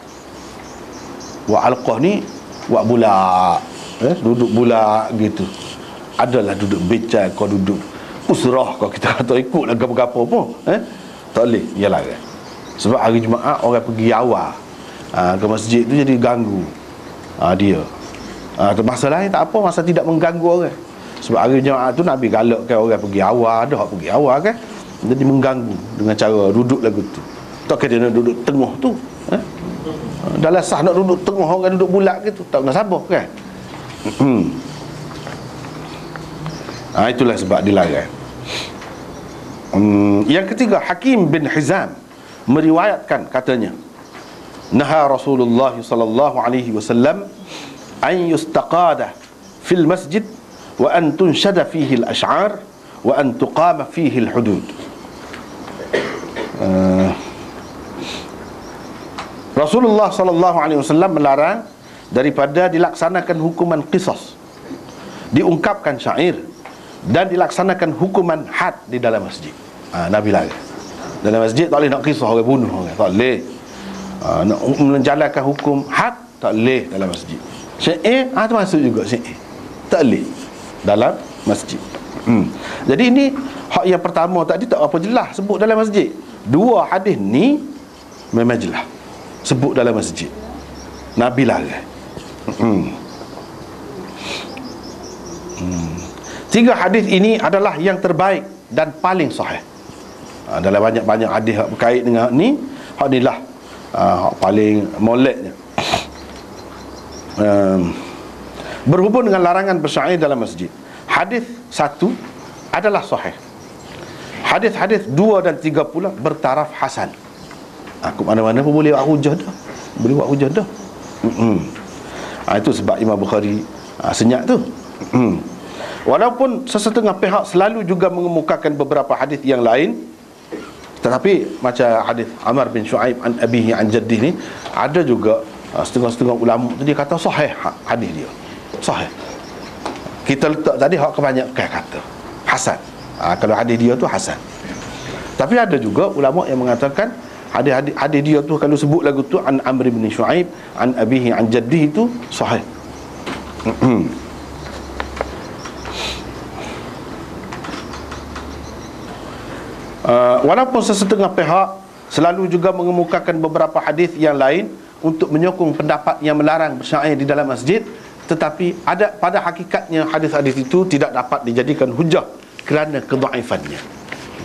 Buat halaqah ni buat bulak, duduk bulak gitu. Adalah duduk bincang, kau duduk usrah, kau kita kata ikut lah gapo-gapo pun, tak boleh, dia larang. Sebab hari Jumaat orang pergi awal ke masjid tu, jadi ganggu dia. Masa lain tak apa, masa tidak mengganggu orang. Sebab hari Jumaat tu Nabi galakkan orang pergi awal, ada orang pergi awal kan, jadi mengganggu dengan cara duduk lagu tu. Tak kira dia nak duduk tengah tu, dalam sah nak duduk tengah, orang duduk bulat gitu, tak kena sabar kan. Itulah sebab dilarang. Yang ketiga, Hakim bin Hizam meriwayatkan katanya, naha Rasulullah sallallahu alaihi wasallam an yustaqada fil masjid wa an tunshada fihi al-ash'ar wa an tuqama fihi al-hudud. Rasulullah sallallahu alaihi wasallam melarang daripada dilaksanakan hukuman qisas, diungkapkan syair, dan dilaksanakan hukuman had di dalam masjid. Nabi larang. Dalam masjid tak boleh nak kisah orang, bunuh orang, tak boleh. Nak menjalankan hukum had tak boleh dalam masjid. Syair termasuk juga syair, tak boleh dalam masjid. Jadi ini hak yang pertama tadi tak apa jelas sebut dalam masjid. Dua hadis ni memang jelas sebut dalam masjid. Nabi larang. Tiga hadis ini adalah yang terbaik dan paling sahih. Dalam banyak-banyak hadis yang berkait dengan ni, hak inilah hak paling moleknya. Berhubung dengan larangan bersyair dalam masjid, hadis 1 adalah sahih. Hadis-hadis 2 dan 3 pula bertaraf hasan. Aku mana-mana pun boleh buat hujah dah. Boleh buat hujah dah. Itu sebab Imam Bukhari senyap tu. Walaupun sesetengah pihak selalu juga mengemukakan beberapa hadis yang lain, tetapi macam hadis Amr bin Shu'aib an abihi an jaddi ni, ada juga setengah-setengah ulama tu dia kata sahih hadis dia. Sahih. Kita letak tadi hak kebanyakan kata hasan. Kalau hadis dia tu hasan. Tapi ada juga ulama yang mengatakan hadis dia tu kalau sebut lagu tu an Amr bin Shu'aib an abihi an jaddi itu sahih. Walaupun sesetengah pihak selalu juga mengemukakan beberapa hadis yang lain untuk menyokong pendapat yang melarang bersyair di dalam masjid, tetapi ada pada hakikatnya hadis-hadis itu tidak dapat dijadikan hujah kerana kedhaifannya.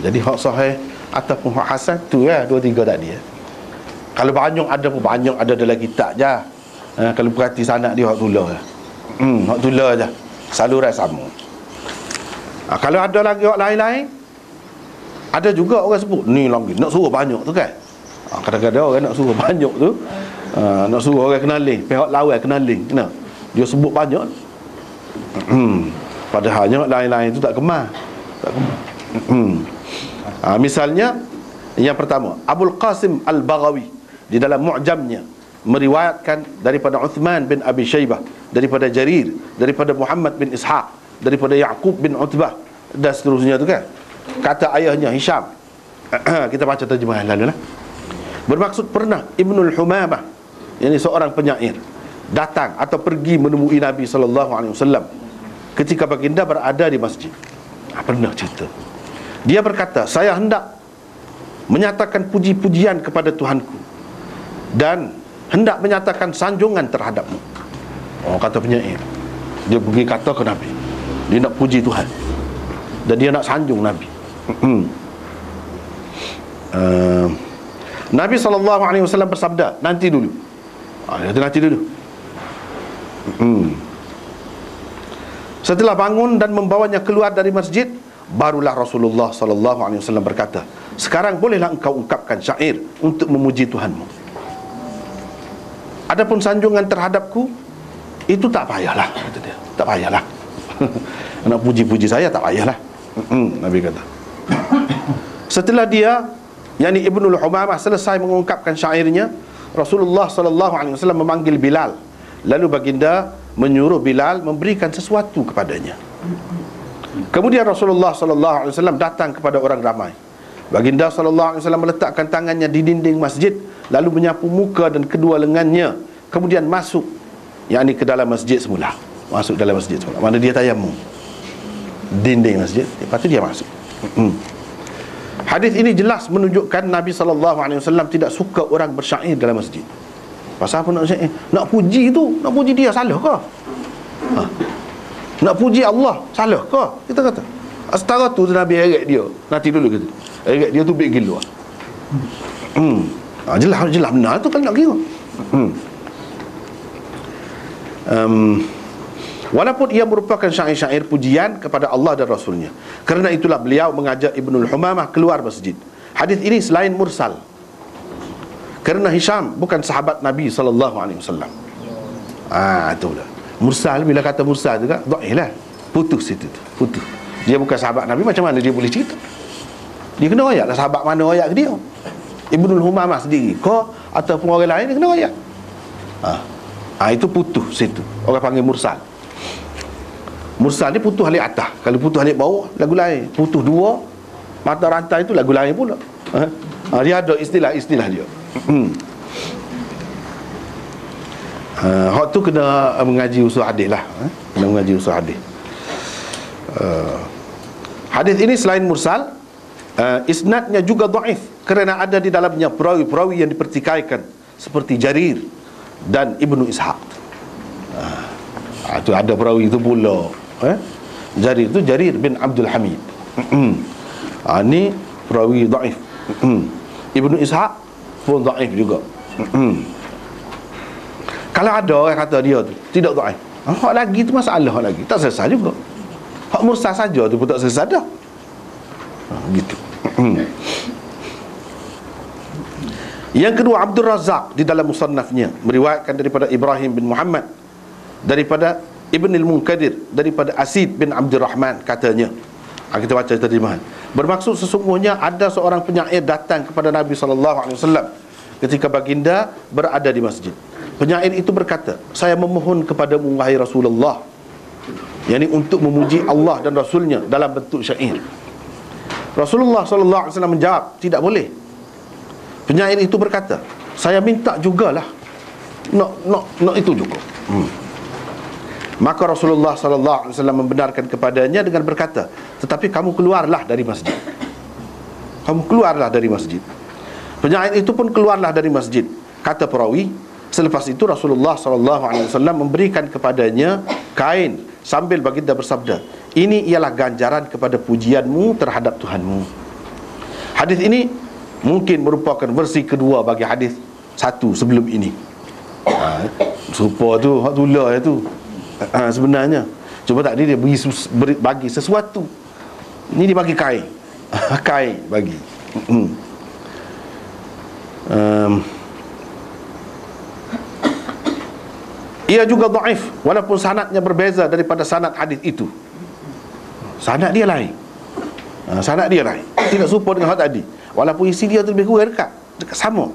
Jadi hak sahih ataupun hak hasan tu ya, 2-3 tadi ya. Kalau banyak ada pun banyak ada dalam kitab je. Kalau perhati sanad dia hak tulah je. Hak tulah je. Saluran sama. Kalau ada lagi hak lain-lain, ada juga orang sebut ni lagi nak suruh banyak tu kan. Kadang-kadang orang nak suruh banyak tu, nak suruh orang kenaling, pihak lawan kenaling, kena dia sebut banyak. Padahalnya lain-lain itu tak kemar. Misalnya yang pertama, Abul Qasim Al-Baghawi di dalam Mu'jamnya meriwayatkan daripada Uthman bin Abi Shaybah, daripada Jarir, daripada Muhammad bin Ishaq, daripada Ya'qub bin Utbah dan seterusnya tu kan. Kata ayahnya Hisham, kita baca terjemahan lalu lah. Bermaksud pernah Ibnul Humamah, yang seorang penyair, datang atau pergi menemui Nabi SAW ketika baginda berada di masjid. Pernah cerita. Dia berkata, saya hendak menyatakan puji-pujian kepada Tuhanku dan hendak menyatakan sanjungan terhadapmu. Kata penyair, dia pergi kata ke Nabi, dia nak puji Tuhan dan dia nak sanjung Nabi. Nabi SAW bersabda, nanti dulu. Nanti dulu. Setelah bangun dan membawanya keluar dari masjid, barulah Rasulullah SAW berkata, sekarang bolehlah engkau ungkapkan syair untuk memuji Tuhanmu. Adapun sanjungan terhadapku, itu tak payahlah, kata dia. Tak payahlah. Nak puji-puji saya tak payahlah. Nabi kata. Setelah dia, yakni Ibnul Humamah, selesai mengungkapkan syairnya, Rasulullah SAW memanggil Bilal. Lalu baginda menyuruh Bilal memberikan sesuatu kepadanya. Kemudian Rasulullah SAW datang kepada orang ramai. Baginda SAW meletakkan tangannya di dinding masjid, lalu menyapu muka dan kedua lengannya, kemudian masuk, yakni ke dalam masjid semula. Masuk dalam masjid semula. Mana dia tayamum dinding masjid, lepas tu dia masuk. Hadis ini jelas menunjukkan Nabi SAW tidak suka orang bersyair dalam masjid. Pasal apa nak syair? Nak puji tu, nak puji dia, salah ke? Nak puji Allah, salah ke? Kita kata setara tu Nabi heret dia. Nanti dulu kata, heret dia tu big gila. Jelas benar tu kalau nak kira. Walaupun ia merupakan syair-syair pujian kepada Allah dan Rasulnya. Kerana itulah beliau mengajak Ibnul Humamah keluar masjid. Hadis ini selain mursal, kerana Hisham bukan sahabat Nabi SAW. Itulah mursal. Bila kata mursal tu kan dhaif lah, putus itu tu, putus. Dia bukan sahabat Nabi, macam mana dia boleh cerita? Dia kena royak lah, sahabat mana royak ke dia? Ibnul Humamah sendiri kau ataupun orang lain dia kena royak. Itu putus situ, orang panggil mursal. Mursal ni putus alik atas. Kalau putus alik bawah, lagu lain. Putus dua mata rantai itu lagu lain pula. Dia ada istilah-istilah dia. Hak tu kena mengaji usul hadis lah. Kena mengaji usul hadis. Hadis ini selain mursal, isnadnya juga dhaif, kerana ada di dalamnya perawi-perawi yang dipertikaikan seperti Jarir dan Ibnu Ishaq. Itu ada perawi itu pula. Jarir itu Jarir bin Abdul Hamid. Ini perawi dhaif. Ibnu Ishaq pun dhaif juga. Kalau ada orang kata dia tu tidak dhaif, hak lagi tu masalah, hak lagi tak selesai juga. Hak mursal saja tu pun tak selesai dah. Gitu. Yang kedua, Abdul Razak di dalam musannafnya meriwayatkan daripada Ibrahim bin Muhammad, daripada Ibn al-Munkadir, daripada Asid bin Abdul Rahman, katanya, kita baca terjemahan. Bermaksud sesungguhnya ada seorang penyair datang kepada Nabi SAW ketika baginda berada di masjid. Penyair itu berkata, saya memohon kepadamu wahai Rasulullah, yakni untuk memuji Allah dan Rasulnya dalam bentuk syair. Rasulullah SAW menjawab, tidak boleh. Penyair itu berkata, saya minta jugalah, nak itu juga. Maka Rasulullah SAW membenarkan kepadanya dengan berkata, tetapi kamu keluarlah dari masjid. Kamu keluarlah dari masjid. Penyair itu pun keluarlah dari masjid. Kata perawi, selepas itu Rasulullah SAW memberikan kepadanya kain sambil baginda bersabda, ini ialah ganjaran kepada pujianmu terhadap Tuhanmu. Hadis ini mungkin merupakan versi kedua bagi hadis satu sebelum ini. Serupa tu, hak tulah tu. Sebenarnya cuma tak dia bagi sesuatu. Ini dia bagi kain. Kain bagi. ia juga dhaif walaupun sanadnya berbeza daripada sanad hadis itu. Sanad dia lain. Sanad dia lain. Tidak serupa dengan hadis tadi. Walaupun isi dia tu lebih kurang dekat sama.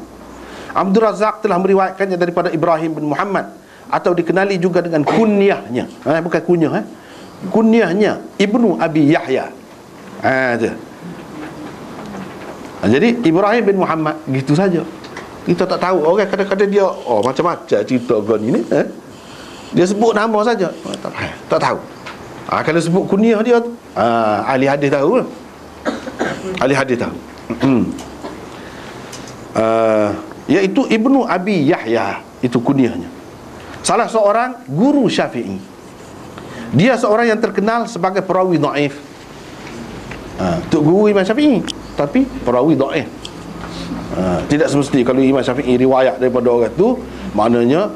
Abdul Razak telah meriwayatkannya daripada Ibrahim bin Muhammad, atau dikenali juga dengan kunyahnya. Bukan kunyah, kunyahnya Ibnu Abi Yahya. Tu. Jadi Ibrahim bin Muhammad gitu saja. Kita tak tahu. Orang kadang-kadang dia macam-macam cerita orang ni. Dia sebut nama saja. Tak tahu. Kalau sebut kunyah dia, ahli hadis tahu. Ahli hadis tahu. Iaitu Ibnu Abi Yahya, itu kunyahnya. Salah seorang guru Syafi'i. Dia seorang yang terkenal sebagai perawi dhaif. Tok guru Imam Syafi'i, tapi perawi dhaif. Tidak semesti kalau Imam Syafi'i riwayat daripada orang tu, maknanya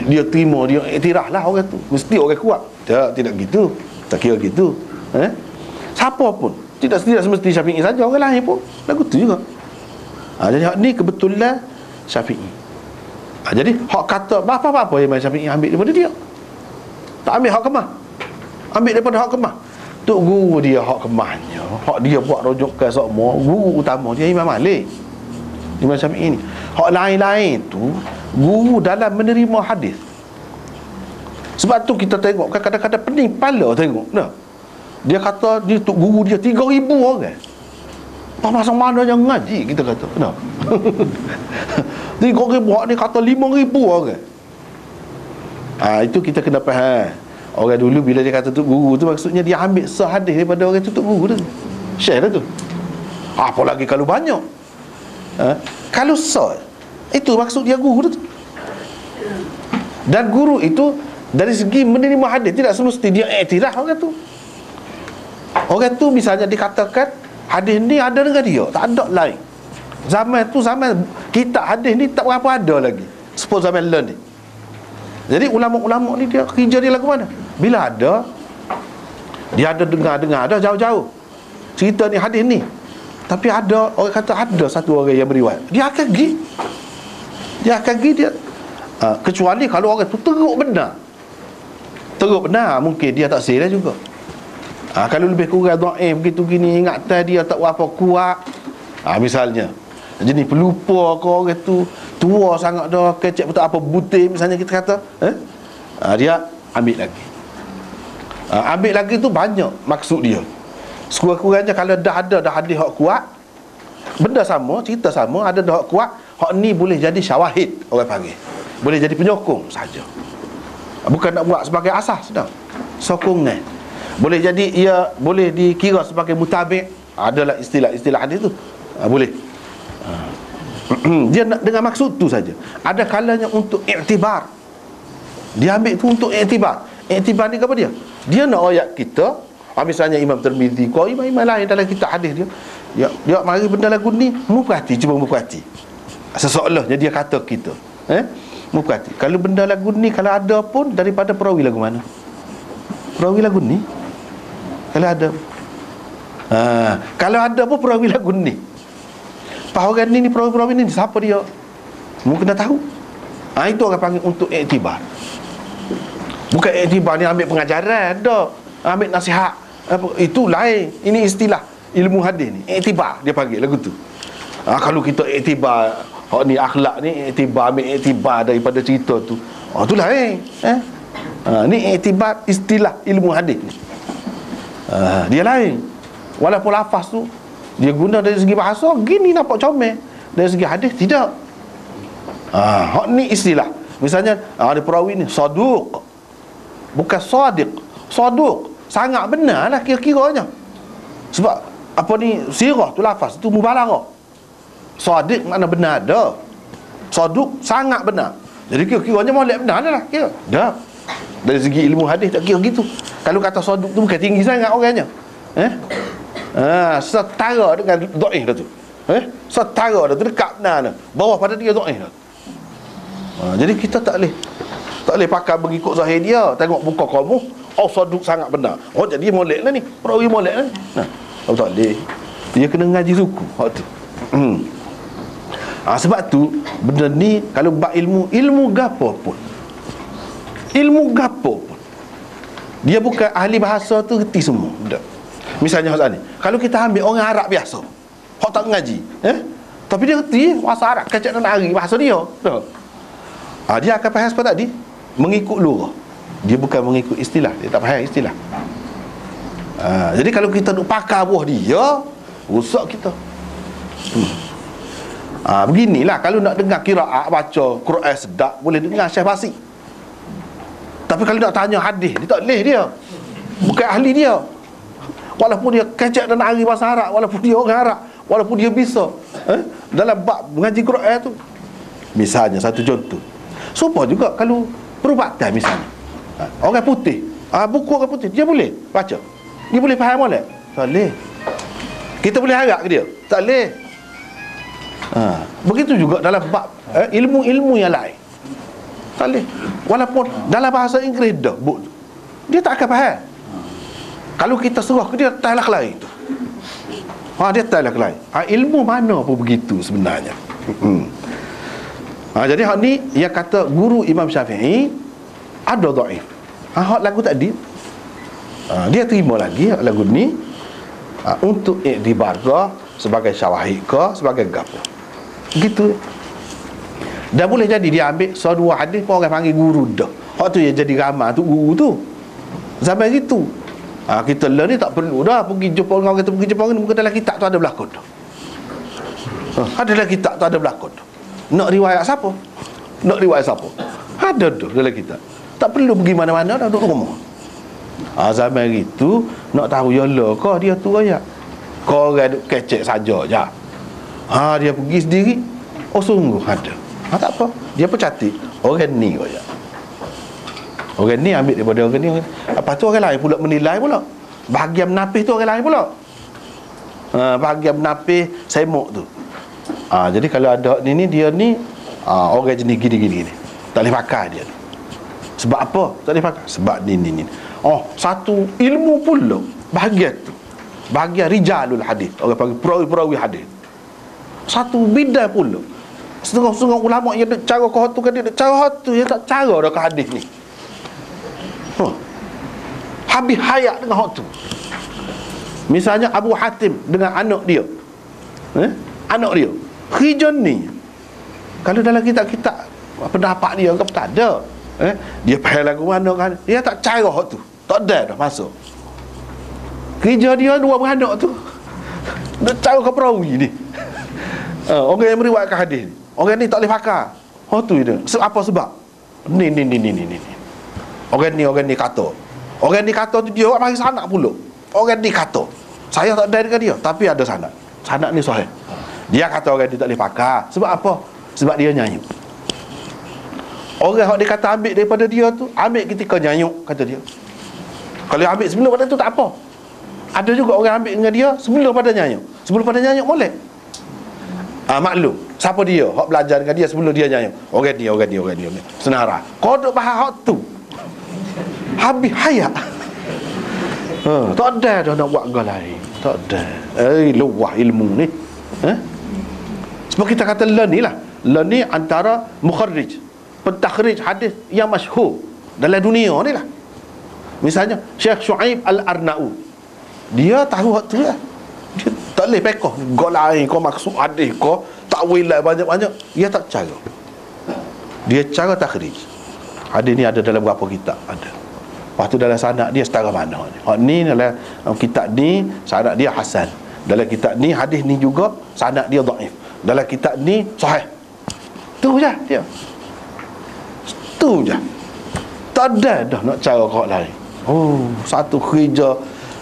dia terima, dia iktiraf lah orang tu, mesti orang kuat. Tidak gitu. Tak kira gitu. Siapa pun, tidak semesti Syafi'i saja, orang lain pun lagu tu juga. Jadi hak ni kebetulan Syafi'i. Jadi hak kata apa-apa Imam Syafi'i ambil daripada dia. Tak ambil hak kemah. Ambil daripada hak kemah. Tok guru dia hak kemahnya. Hak dia buat rujukan semua. Guru utama dia Imam Malik, Imam Syafi'i ni. Hak lain-lain tu guru dalam menerima hadis. Sebab tu kita tengok kadang-kadang pening kepala tengok. Dia kata dia tok guru dia 3,000 orang. Pasal mana yang ngaji kita kata. Kenapa? 3,000 orang ni kata 5,000 orang. Itu kita kena faham. Orang dulu bila dia kata tok guru tu, maksudnya dia ambil sehadis daripada orang tu tok guru tu. Share lah tu. Apalagi kalau banyak. Kalau itu maksud dia guru tu. Dan guru itu dari segi menerima hadis, tidak semesti dia iktiraf orang tu. Orang tu misalnya dikatakan hadis ni ada dengan dia, tak ada lain. Zaman tu zaman kitab hadis ni tak berapa ada lagi sepuluh zaman lain ni. Jadi ulama-ulama ni dia kerja dia lagu mana? Bila ada, dia ada dengar-dengar, ada jauh-jauh cerita ni hadis ni, tapi ada orang kata ada satu orang yang beriwayat, dia akan pergi dia kecuali kalau orang tu teruk benar, mungkin dia tak serius juga. Kalau lebih kurang dhaif begitu gini, ingatan dia tak berapa kuat, misalnya jenis pelupa ke, orang tu tua sangat dah, kecek betul apa butir misalnya kita kata, dia ambil lagi tu banyak maksud dia. Sekurang-kurangnya kalau dah ada hadis hak kuat, benda sama, cerita sama, ada dah hak kuat, hak ni boleh jadi syawahid, orang panggil, boleh jadi penyokong saja, bukan nak buat sebagai asas dah, sokongan. Boleh jadi ia boleh dikira sebagai mutabi', adalah istilah hadis tu, boleh. Dia nak dengan maksud tu saja. Ada kalanya untuk iktibar, dia ambil tu untuk iktibar. Iktibar ni apa dia? Dia nak ayat kita, misalnya Imam Tirmizi kau imam lain dalam kitab hadis dia mari benda lagu ni, cuba perhati. Seseolahnya dia kata kita perhati. Kalau benda lagu ni kalau ada pun daripada perawi lagu mana? Perawi lagu ni. Kalau ada kalau ada pun perawi lagu ni. Orang ni perawi-perawi ni siapa dia? Mungkin dah tahu. Itu orang panggil untuk iktibar. Bukan iktibar ni ambil pengajaran dah, ambil nasihat itu lain. Ini istilah ilmu hadis ni, iktibar dia panggil lagu tu. Kalau kita iktibar hak ni akhlak ni, iktibar ambil iktibar daripada cerita tu, tu lain. Ni iktibar istilah ilmu hadis ni, dia lain. Walaupun lafaz tu dia guna dari segi bahasa gini nampak comel, dari segi hadis tidak. Hak ni istilah. Misalnya ada perawi ni saduq, bukan sadiq. Saduq sangat benar lah kira-kiranya. Sebab apa ni, sirah tu lafaz tu mubalaghah. Sadiq makna benar dah, saduq sangat benar. Jadi kira-kiranya molek benar lah kira. Dah. Dari segi ilmu hadis tak kira gitu. Kalau kata saduq tu bukan tinggi sangat orangnya. Setara dengan dhaif dah tu. Setara dah tu, dekat benar dah, bawah pada dia dhaif dah. Jadi kita tak boleh pakai mengikut zahir dia. Tengok muka kamu, saduq sangat benar, jadi molek lah ni, perawi molek lah ni. Tak boleh. Dia kena ngaji suku hak tu. Sebab tu benda ni kalau bab ilmu gapo pun, ilmu gapo pun, dia bukan ahli bahasa tu reti semua. Tak. Misalnya Ustaz ni, kalau kita ambil orang Arab biasa, hok tak ngaji, tapi dia reti bahasa Arab, kacak dan hari bahasa dia. Tak. Dia akan faham seperti tadi, mengikut lurah. Dia bukan mengikut istilah, dia tak faham istilah. Jadi kalau kita duk pakar buah dia, rusak kita. Beginilah kalau nak dengar qiraat, baca Quran sedap, boleh dengar Syekh Basri. Tapi kalau nak tanya hadis, dia tak boleh dia. Bukan ahli dia. Walaupun dia kecek dan hari bahasa Arab, walaupun dia orang Arab, walaupun dia bisa dalam bab mengaji Quran tu. Misalnya satu contoh, supaya juga kalau perubatan misalnya, orang putih, buku orang putih, dia boleh baca, dia boleh faham boleh? Tak boleh. Kita boleh harap ke dia? Tak boleh. Begitu juga dalam bab ilmu-ilmu yang lain, tak boleh. Walaupun dalam bahasa Inggeris dah, dia tak akan faham. Kalau kita suruh ke dia, tak lah lain tu. Dia tak lah lain. Ilmu mana pun begitu sebenarnya. Jadi hak ni yang kata guru Imam Syafi'i ada dhaif. Hak lagu tadi dia terima lagi hak lagu ni untuk iktibar ke, sebagai syawahid ke, sebagai gapo. Gitu. Dah boleh jadi dia ambil dua hadis pun orang panggil guru dah. Hak tu yang jadi ramai tu guru tu. Zaman gitu. Kita learn ni tak perlu dah pergi jumpa orang kata pergi jumpa orang, mungkin dalam kitab tu ada berlakon tu. Ada dalam kitab tu ada berlakon tu. Nak riwayat siapa? Nak riwayat siapa? Ada tu dalam kitab. Tak perlu pergi mana-mana dah, duduk rumah. Zaman itu nak tahu yalah kau dia tu ayat. Kau orang duk kecek saja je. Dia pergi sendiri. Oh sungguh ada. Tak apa. Dia pun catik. Orang ni kau ya. Orang ni ambil daripada orang ni. Lepas tu orang lain pula menilai pula. Bahagian menapis tu orang lain pula. Bahagian menapis semok tu. Jadi kalau ada ni dia ni orang jenis gini. Tak boleh pakai dia. Sebab apa? Tak boleh pakai. Sebab ni. Satu ilmu pula bahagian tu. Bahagian rijalul hadis. Orang panggil perawi-perawi hadis. Satu bidang pula. Setengah-setengah ulama yang ada cara kau tu kan dia ada cara tu, dia tak cara dah ke hadis ni. Habis hayat dengan hak tu. Misalnya Abu Hatim dengan anak dia, anak dia Khijan ni, kalau dalam kitab-kitab pendapat dia ke tak ada, dia faham lagu mana kan, dia tak cara hak tu, tak ada dah masuk. Kerja dia dua beranak tu, dia cara ke perawi ni. Orang yang meriwayatkan hadis ni, orang ni tak boleh pakai hak tu dia. Apa sebab? Ni. Orang ni kata. Orang ni kata tu dia orang panggil sanak pula. Orang ni kata. Saya tak ada dengan dia, tapi ada sanak. Sanak ni sahih. Dia kata orang ni tak boleh pakai. Sebab apa? Sebab dia nyanyuk. Orang yang dia kata ambil daripada dia tu, ambil ketika nyanyuk, kata dia. Kalau ambil sebelum pada tu tak apa. Ada juga orang ambil dengan dia sebelum pada nyanyuk. Sebelum pada nyanyuk boleh. Maklum. Siapa dia? Hak belajar dengan dia sebelum dia nyanyuk. Orang ni. Senara. Kau duk faham hak tu. Habis hayat. Tak ada dah nak buat gol lain. Tak ada. Luah ilmu ni. Sebab kita kata learn ni lah. Learn ni antara mukharrij, pentakhrij hadis yang masyhur dalam dunia ni lah. Misalnya Syekh Shu'aib Al-Arnaud, dia tahu hak tu lah. Dia tak boleh pekoh gol lain kau maksud hadis kau takwilah banyak-banyak. Dia tak cara. Dia cara takhrij. Hadis ni ada dalam berapa kitab? Ada. Lepas tu dalam sanad dia setara mana ni. Ni dalam kitab ni sanad dia hasan. Dalam kitab ni hadis ni juga sanad dia dhaif. Dalam kitab ni sahih. Tu je dia. Tu je. Tak ada dah nak cara kau lain. Satu kerja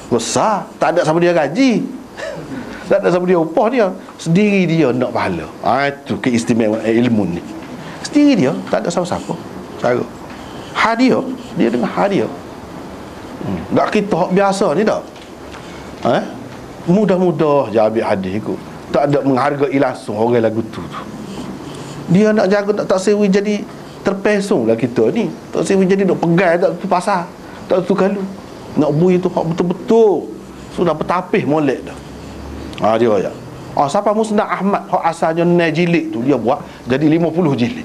besar, tak ada siapa dia gaji. Tak ada siapa dia upah dia. Sendiri dia nak pahala. Itu keistimewaan ilmu ni. Sendiri dia, tak ada siapa-siapa. Cara hadiah, dia dengan hadiah. Tak kita hak biasa ni dah. Mudah-mudah je ambil hadis ikut. Tak ada menghargai langsung orang lagu tu. Dia nak jaga tak sewi jadi terpesong lah kita ni. Tak sewi jadi nak pegang tak tu pasar. Tak tu kalau nak bui tu hak betul-betul sudah bertapis molek dah. Dia kaya. Siapa Musnad Ahmad hak asalnya 9 jilid tu, dia buat jadi 50 jilid.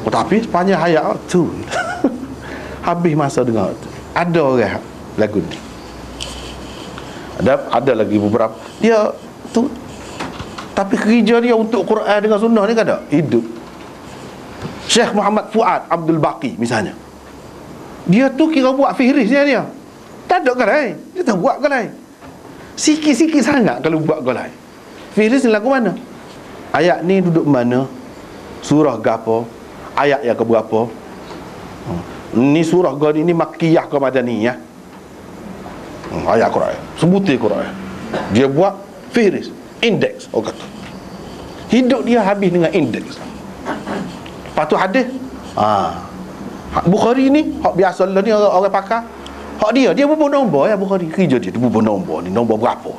Tapi sepanjang hayat tu habis masa dengar tu. Ada orang lagu ni. Ada lagi beberapa dia tu, tapi kerja dia untuk Quran dengan sunnah ni kan tak hidup. Syekh Muhammad Fuad Abdul Baqi misalnya, dia tu kira buat fihris dia. Tak ada galai, dia tak buat galai. Sikit-sikit sangat kalau buat galai. Fihris ni lagu mana, ayat ni duduk mana, surah gapo, ayat yang keberapa, ni surah gani ni Makkiyah ke Madaniyah, ayat Quran, sebutir Quran. Dia buat fihris, indeks, orang kata. Hidup dia habis dengan indeks. Lepas tu hadis, Bukhari ni hak biasa lah ni, orang pakar. Hak dia bubuh nombor ya Bukhari. Kerja dia bubuh nombor ni, nombor berapa.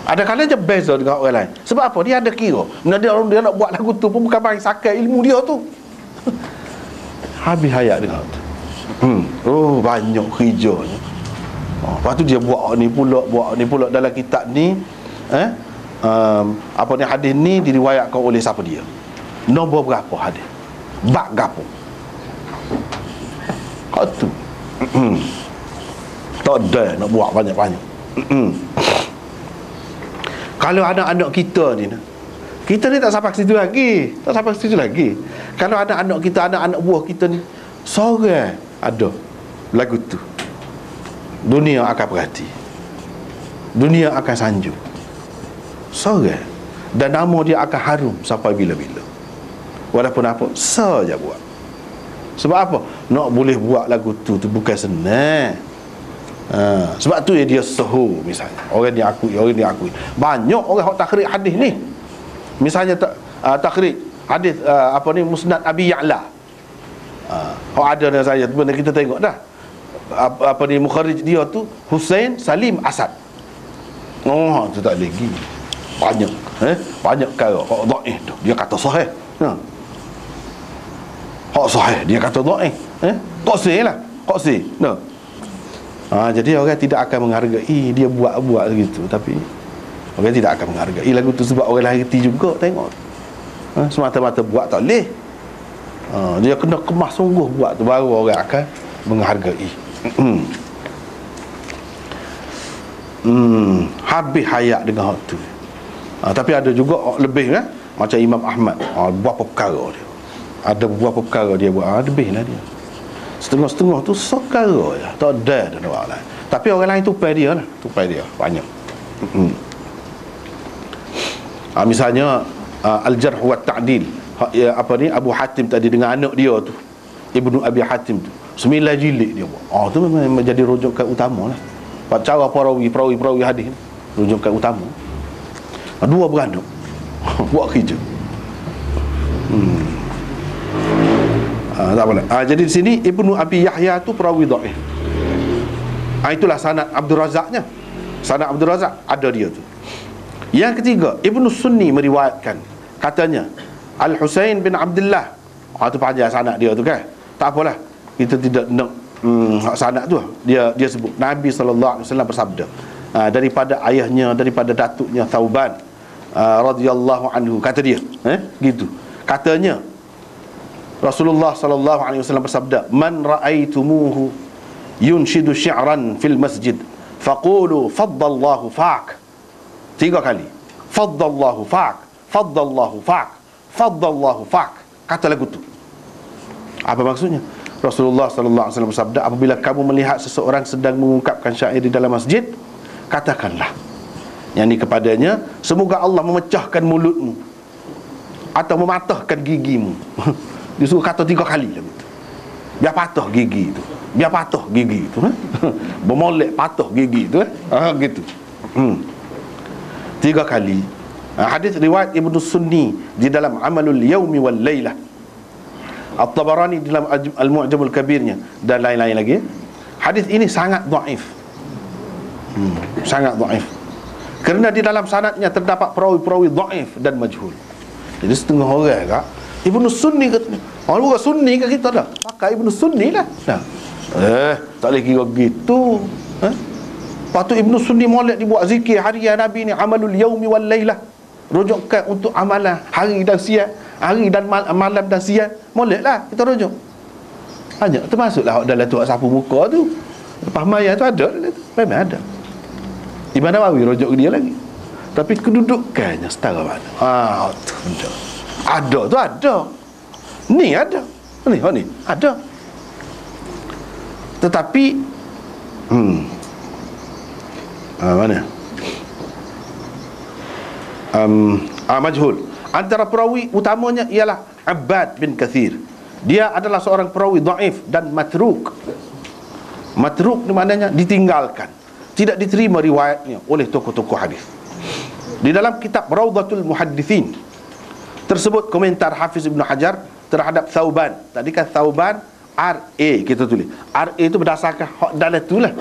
Ada kalanya beza dengan orang lain. Sebab apa? Dia ada kira. Dia nak buat lagu tu pun bukan bagi sakai ilmu dia tu. Habis hayat dengan tu. Banyak kerjanya. Lepas tu dia buat ni pula dalam kitab ni. Hadis ni diriwayatkan oleh siapa dia? Nombor berapa hadis? Bab gapo? Kau tu. Tak ada nak buat banyak-banyak. Kalau anak-anak kita ni tak sampai ke situ lagi. Kalau anak-anak kita, anak-anak buah kita ni seorang ada lagu tu, dunia akan perhati, dunia akan sanjung seorang, dan nama dia akan harum sampai bila-bila. Walaupun apa saja buat. Sebab apa? Nak boleh buat lagu tu bukan senang. Sebab tu dia suhu misalnya. Orang dia akui. Banyak orang hak takhrij hadis ni. Misalnya takhrij hadis Musnad Abi Ya'la. Hak ada dengan saya, benda kita tengok dah. Mukharrij dia tu Husain Salim Asad. Tu tak lagi. Banyak banyak perkara hak dhaif tu dia kata sahih. Hak sahih dia kata dhaif. Qasim lah, qasim. Jadi orang tidak akan menghargai dia buat begitu, tapi orang tidak akan menghargai lagu tu sebab orang lain reti juga tengok. Semata-mata buat tak leh. Dia kena kemas sungguh buat tu baru orang akan menghargai. Habis hayat dengan hak tu. Tapi ada juga lebih macam Imam Ahmad, berapa perkara dia. Ada beberapa perkara dia buat, lebih lah dia. Setengah-setengah tu sekara je, tak ada orang lain. Tapi orang lain tupai dia banyak. Misalnya Al-Jarh wa Ta'dil, Abu Hatim tadi dengan anak dia tu, Ibnu Abi Hatim tu, 9 jilid dia buat. Tu memang menjadi rujukan utama lah. Cara perawi hadis ni rujukan utama. 2 beranak buat kerja. Tak boleh. Jadi di sini Ibnu Abi Yahya tu perawi dhaif. Itulah sanad Abdul Razaknya. Sanad Abdul Razak ada dia tu. Yang ketiga, Ibnu Sunni meriwayatkan, katanya Al-Husain bin Abdullah. Tu panjang sanad dia tu kan. Tak apalah, kita tidak nak sanad tu. Dia sebut Nabi sallallahu alaihi wasallam bersabda, daripada ayahnya, daripada datuknya Thauban radhiyallahu anhu, kata dia gitu. Katanya Rasulullah sallallahu alaihi wasallam bersabda, "Man ra'aitumuhu yunshidu syi'ran fil masjid faqulu faddallahu fa'ak." 3 kali. Faddallahu fa'ak, faddallahu fa'ak, faddallahu fa'ak. Kata lagu tu. Apa maksudnya? Rasulullah sallallahu alaihi wasallam bersabda, apabila kamu melihat seseorang sedang mengungkapkan syair di dalam masjid, katakanlah, yakni kepadanya, semoga Allah memecahkan mulutmu atau mematahkan gigimu. Dia suruh kata 3 kali lah gitu. Biar patah gigi tu. Bermolek patah gigi tu gitu. 3 kali. Hadis riwayat Ibnu Sunni di dalam Amalul Yaumi wal Lailah, At-Tabarani di dalam Al-Mu'jamul Kabirnya, dan lain-lain lagi. Hadis ini sangat dhaif. Sangat dhaif. Kerana di dalam sanadnya terdapat perawi-perawi dhaif dan majhul. Jadi setengah orang kak Ibnu Sunni kata, orang bukan Sunni kat kita dah, pakai Ibnu Sunni lah. Tak boleh kira gitu. Lepas tu Ibnu Sunni molek dibuat zikir harian Nabi ni, amalul yaumi wal lailah, rujukkan untuk amalan hari dan siang, hari dan malam dan siang. Moleklah kita rujuk. Banyak termasuklah dalam tu sapu muka tu. Lepas maya tu ada dalam tu. Memang ada. Imam Nawawi rujuk dia lagi. Tapi kedudukannya setara mana? Tu benda. Ada tu ada. Ni ada. Ni ada. Tetapi mana? Majhul. Antara perawi utamanya ialah Abbad bin Kathir. Dia adalah seorang perawi dhaif dan matruk. Matruk ni maknanya ditinggalkan, tidak diterima riwayatnya oleh tokoh-tokoh hadis. Di dalam kitab Rawdatul Muhaddithin tersebut komentar Hafiz Ibn Hajar terhadap Thauban. Tadi kan Thauban RA kita tulis. RA itu berdasarkan hak dalam itulah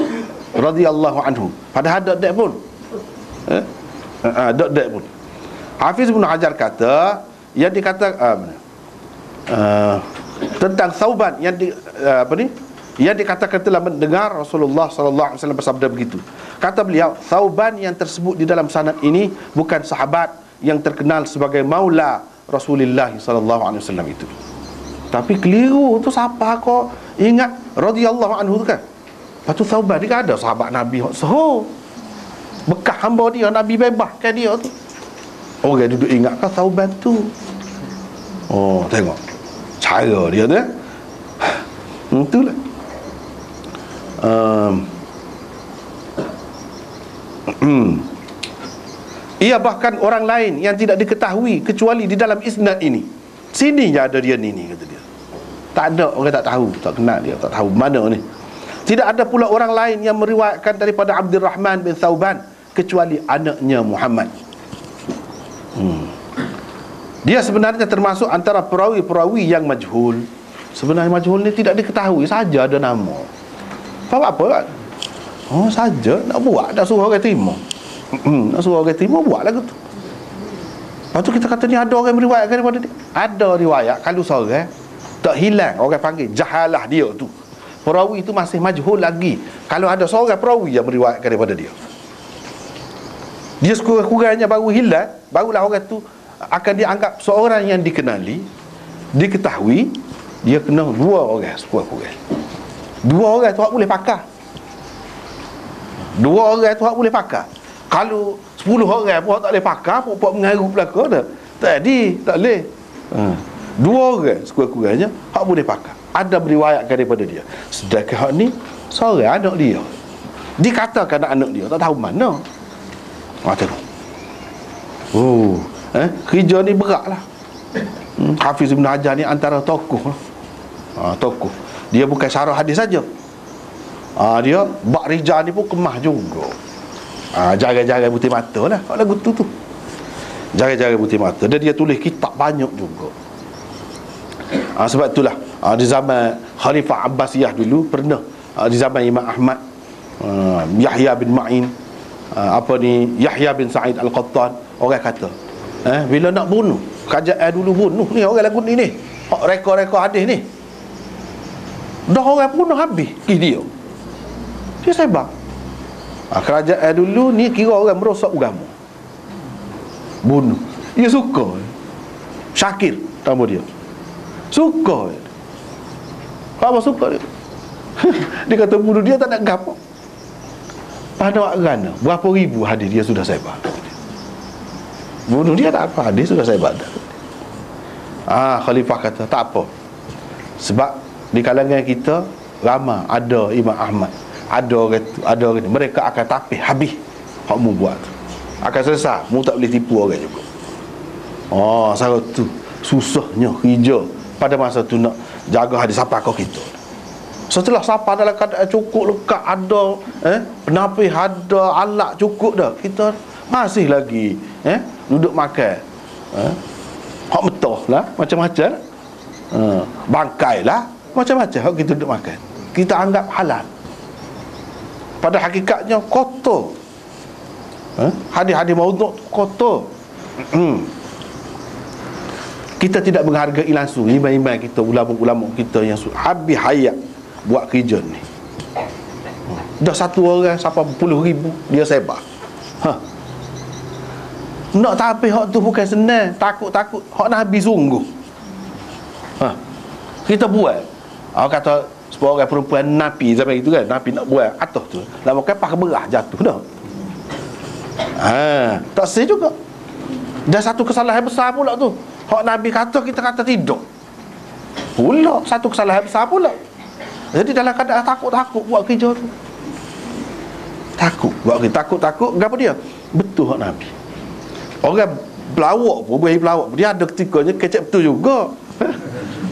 radhiyallahu anhu. Padahal dek pun dek pun. Hafiz Ibn Hajar kata yang dikata tentang Thauban yang yang dikatakan telah mendengar Rasulullah sallallahu alaihi wasallam bersabda begitu. Kata beliau, Thauban yang tersebut di dalam sanad ini bukan sahabat yang terkenal sebagai maula Rasulullah sallallahu alaihi wasallam itu. Tapi keliru tu, siapa kau ingat radhiyallahu anhu tu kan? Lepas tu Thauban dia ada sahabat Nabi bekas hamba dia, Nabi bebaskan dia tu. Orang duduk ingatkan Thauban tu. Tengok cara dia tu. Itulah. Ia bahkan orang lain yang tidak diketahui kecuali di dalam isnad ini. Sini je ada dia ni kata dia. Tak ada orang tak tahu, tak kenal dia, tak tahu mana ni. Tidak ada pula orang lain yang meriwayatkan daripada Abdurrahman bin Thauban kecuali anaknya Muhammad. Dia sebenarnya termasuk antara perawi-perawi yang majhul. Sebenarnya majhul ni tidak diketahui, saja ada nama. Apa kan? Saja nak buat, nak suruh orang terima. Nak suruh orang terima, buat lagu tu. Lepas tu kita kata ni ada orang meriwayatkan daripada dia. Ada riwayat, kalau seorang tak hilang, orang panggil jahalah dia tu, perawi itu masih majhul lagi. Kalau ada seorang perawi yang meriwayatkan daripada dia, dia sekurang-kurangnya baru hilang, barulah orang tu akan dianggap seorang yang dikenali, diketahui. Dia kena dua orang sekurang-kurang. Dua orang tu tak boleh pakar. Dua orang tu tak boleh pakar. Kalau 10 orang pun tak boleh pakar, pun mengaruh belakang dah. Tadi tak boleh. Dua orang sekurang-kurangnya hak boleh pakar. Ada beriwayatkan daripada dia. Sedangkan hak ni seorang anak dia. Dikatakan anak dia, tak tahu mana. Tengok. Kerja ni beratlah. Hafiz Ibn Hajar ni antara tokoh lah. Tokoh. Dia bukan syarah hadis saja. Dia bak rijal ni pun kemah juga. Jaga-jaga putih mata lah lagu tu. Jaga-jaga putih mata. Dan dia tulis kitab banyak juga. Sebab itulah di zaman Khalifah Abbasiyah dulu pernah, di zaman Imam Ahmad, Yahya bin Ma'in, Yahya bin Sa'id Al-Qattan, orang kata bila nak bunuh, kerajaan dulu bunuh ni orang lagu ni rekod-rekod hadis ni, dah orang bunuh habis dia sebar. Kerajaan dulu ni kira orang merosak agama, bunuh. Dia suka Syakir nama dia, suka. Apa suka dia? Dia kata bunuh dia tak nak gapo. Pada waktu kerana berapa ribu hadis dia sudah sebar. Bunuh dia tak apa, hadis sudah sebar. Khalifah kata tak apa, sebab di kalangan kita ramai ada Imam Ahmad, ada orang tu, mereka akan tapih habis hak mu buat tu, akan selesai, mu tak boleh tipu orang juga. Sebab tu susahnya kerja pada masa tu nak jaga hadis siapa kau kita. Setelah siapa dalam keadaan cukup lekat, ada penapih, ada alat cukup dah, kita masih lagi duduk makan hak metah lah, macam-macam bangkai lah, macam-macam hak kita duduk makan, kita anggap halal, pada hakikatnya kotor. Hadis-hadis maudhu' kotor. Kita tidak menghargai langsung imam-imam kita, ulama-ulama kita yang habis hayat buat kerja ni. Dah satu orang sampai puluh ribu dia sebar. Nak tapi hak tu bukan senang. Takut-takut hak Nabi sungguh. Kita buat. Kata sepuluh orang perempuan Nabi zaman itu kan, Nabi nak buat atas tu. Lama kapal berah jatuh dah. Tak sah juga. Dah satu kesalahan besar pula tu. Hak Nabi kata kita kata tidak. Pula satu kesalahan besar pula. Jadi dalam keadaan takut-takut buat kerja tu. Takut. Kenapa dia? Betul hak Nabi. Orang pelawak pun, beri pelawak pun, dia ada ketikanya kecek betul juga.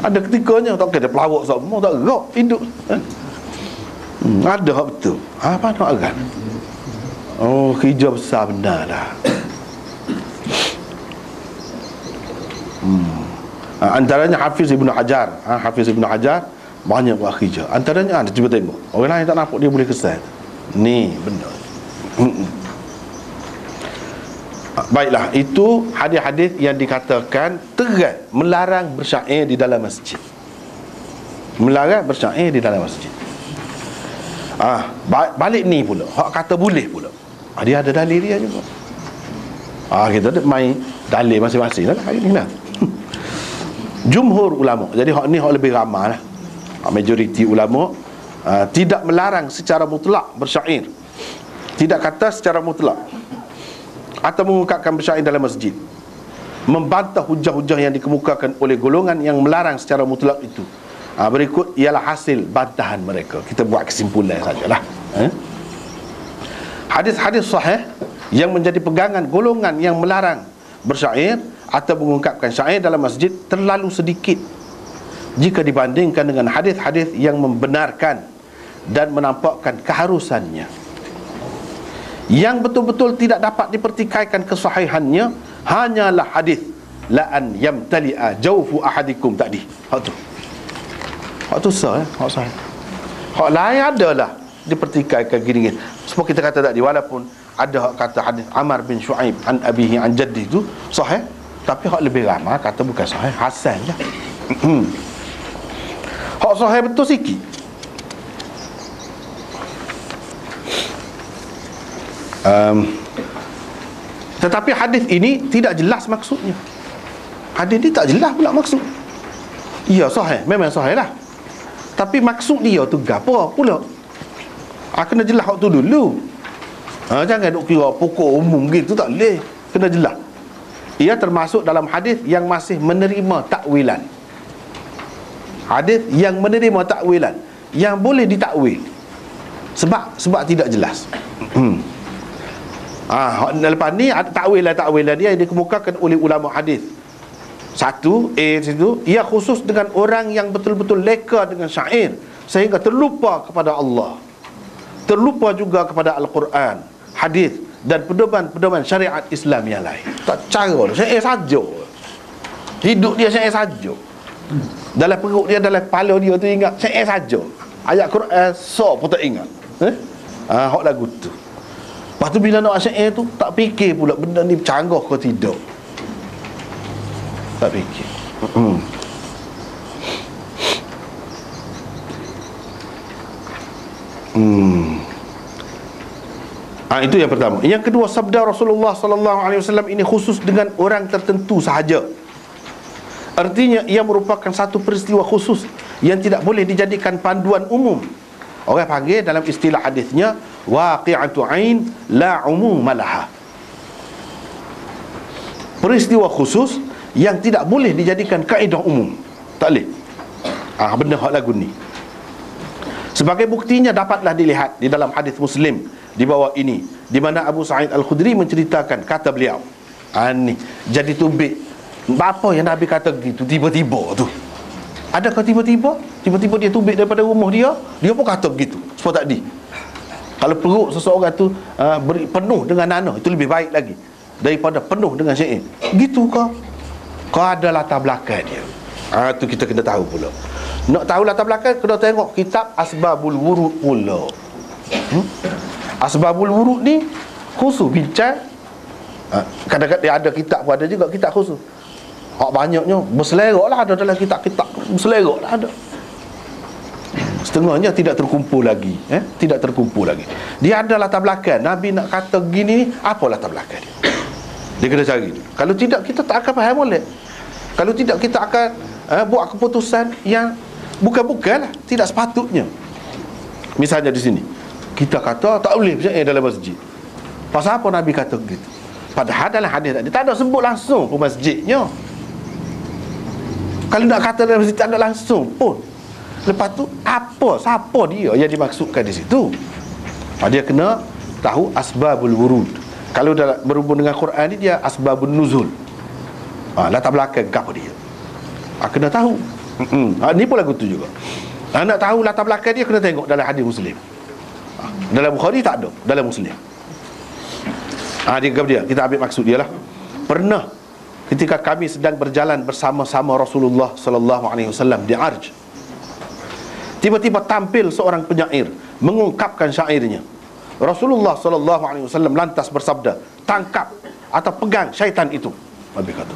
Ada ketikanya tak kena pelawak semua, tak gerak hidup. Ada hak betul. Apa nak agan? Oh, kerja besar benar dah. Antaranya Hafiz Ibn Hajar. Hafiz Ibn Hajar banyak buat kerja. Antaranya cuba tengok. Orang lain tak nampak dia boleh kesan. Ni benda. Baiklah, itu hadis-hadis yang dikatakan tegas melarang bersyair di dalam masjid. Melarang bersyair di dalam masjid. Balik ni pula, hak kata boleh pula. Dia ada dalil dia juga. Kita ada main dalil masing-masing lah hari ni lah. Jumhur ulama. Jadi hak ni hak lebih ramai lah. Majoriti ulama tidak melarang secara mutlak bersyair. Tidak kata secara mutlak atau mengungkapkan bersyair dalam masjid. Membantah hujah-hujah yang dikemukakan oleh golongan yang melarang secara mutlak itu. Berikut ialah hasil bantahan mereka. Kita buat kesimpulan sajalah. Hadis-hadis sahih yang menjadi pegangan golongan yang melarang bersyair atau mengungkapkan syair dalam masjid terlalu sedikit jika dibandingkan dengan hadis-hadis yang membenarkan dan menampakkan keharusannya. Yang betul-betul tidak dapat dipertikaikan kesahihannya hanyalah hadis la an yamtali'a jawfu ahadikum tadi. Hak tu sah, hak sahih. Hak lain adalah dipertikaikan gini. Seperti kita kata tadi, walaupun ada hak kata hadis Amar bin Shu'aib an abihi an jaddi itu sahih, tapi hak lebih ramai kata bukan sahih, hasan je. Hak sahih betul sikit. Tetapi hadis ini tidak jelas maksudnya. Hadis ini tak jelas pula maksud. Ya sahih, memang sahih lah. Tapi maksud dia tu gapo pula? Kena jelas hak tu dulu. Jangan duk kira pokok umum gitu, tak boleh. Kena jelas. Ia termasuk dalam hadis yang masih menerima takwilan. Hadis yang menerima takwilan, yang boleh ditakwil. Sebab tidak jelas. Lepas ni takwilan dia yang dikemukakan oleh ulama hadis. Satu, situ, ia khusus dengan orang yang betul-betul leka dengan syair sehingga terlupa kepada Allah, terlupa juga kepada Al-Quran, hadis dan pedoman-pedoman syariat Islam yang lain. Tak cara syair saja. Hidup dia syair saja. Dalam perut dia, dalam kepala dia tu ingat syair saja. Ayat Quran pun tak ingat. Hak lagu tu. Lepas tu bila nak syair tu tak fikir pula benda ni canggah ke tidak. Tak fikir. Itu yang pertama. Yang kedua, sabda Rasulullah sallallahu alaihi wasallam ini khusus dengan orang tertentu sahaja. Artinya ia merupakan satu peristiwa khusus yang tidak boleh dijadikan panduan umum. Orang panggil dalam istilah hadisnya waqi'atu ain la umumalaha. Peristiwa khusus yang tidak boleh dijadikan kaedah umum. Tak boleh. Benda hak lagu ni. Sebagai buktinya dapatlah dilihat di dalam hadis Muslim di bawah ini, di mana Abu Sa'id Al-Khudri menceritakan, kata beliau, ni jadi tubik. Apa yang Nabi kata gitu tiba-tiba tu? Adakah tiba-tiba dia tubik daripada rumah dia pun kata begitu. Sebab tadi kalau perut seseorang tu penuh dengan nanah, itu lebih baik lagi daripada penuh dengan syair. Gitu ke? Kau ada latar belakang dia. Tu kita kena tahu pula. Nak tahu latar belakang, kena tengok kitab Asbabul Wurud pula. Asbabul Wurud ni khusus bincang. Kadang-kadang dia ada kitab pun ada juga kitab khusus. Banyaknya berselerak lah ada dalam kitab-kitab. Berselerak lah ada. setengahnya tidak terkumpul lagi, tidak terkumpul lagi. Dia ada latar belakang. Nabi nak kata gini, apa latar belakang dia? Dia kena cari dulu. Kalau tidak, kita tak akan faham boleh. Kalau tidak, kita akan buat keputusan yang bukan-bukanlah, tidak sepatutnya. Misalnya di sini kita kata tak boleh bersyai dalam masjid. Pasal apa Nabi kata begitu? Padahal dalam hadis tadi tak ada sebut langsung pun masjidnya. Kalau nak kata dalam masjid tak ada langsung pun. Lepas tu apa, siapa dia yang dimaksudkan di situ? Dia kena tahu asbabul wurud. Kalau dalam berhubung dengan Quran ni, dia asbabun nuzul. Latar belakang apa dia? Kena tahu. Ni pun lagu tu juga. Nak tahu latar belakang dia, kena tengok dalam hadis Muslim. Dalam Bukhari tak ada, dalam Muslim. Dia kata dia, kita ambil maksud dia lah. Pernah ketika kami sedang berjalan bersama-sama Rasulullah sallallahu alaihi wasallam di Arj, tiba-tiba tampil seorang penyair mengungkapkan syairnya. Rasulullah sallallahu alaihi wasallam lantas bersabda, tangkap atau pegang syaitan itu. Nabi kata,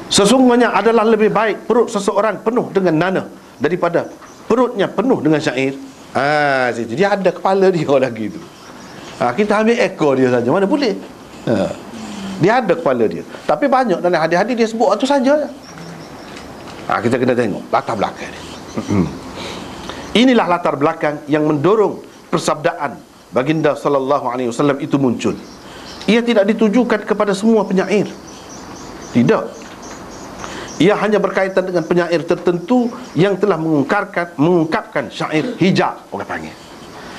sesungguhnya adalah lebih baik perut seseorang penuh dengan nanah daripada perutnya penuh dengan syair. Situ dia ada kepala dia lagi tu. Kita ambil ekor dia saja, mana boleh. Dia ada kepala dia. Tapi banyak dalam hadis-hadis dia sebut itu saja. Kita kena tengok latar belakang dia. Inilah latar belakang yang mendorong persabdaan baginda sallallahu alaihi wasallam itu muncul. Ia tidak ditujukan kepada semua penyair. Tidak. Ia hanya berkaitan dengan penyair tertentu yang telah mengungkapkan syair hijab, orang panggil,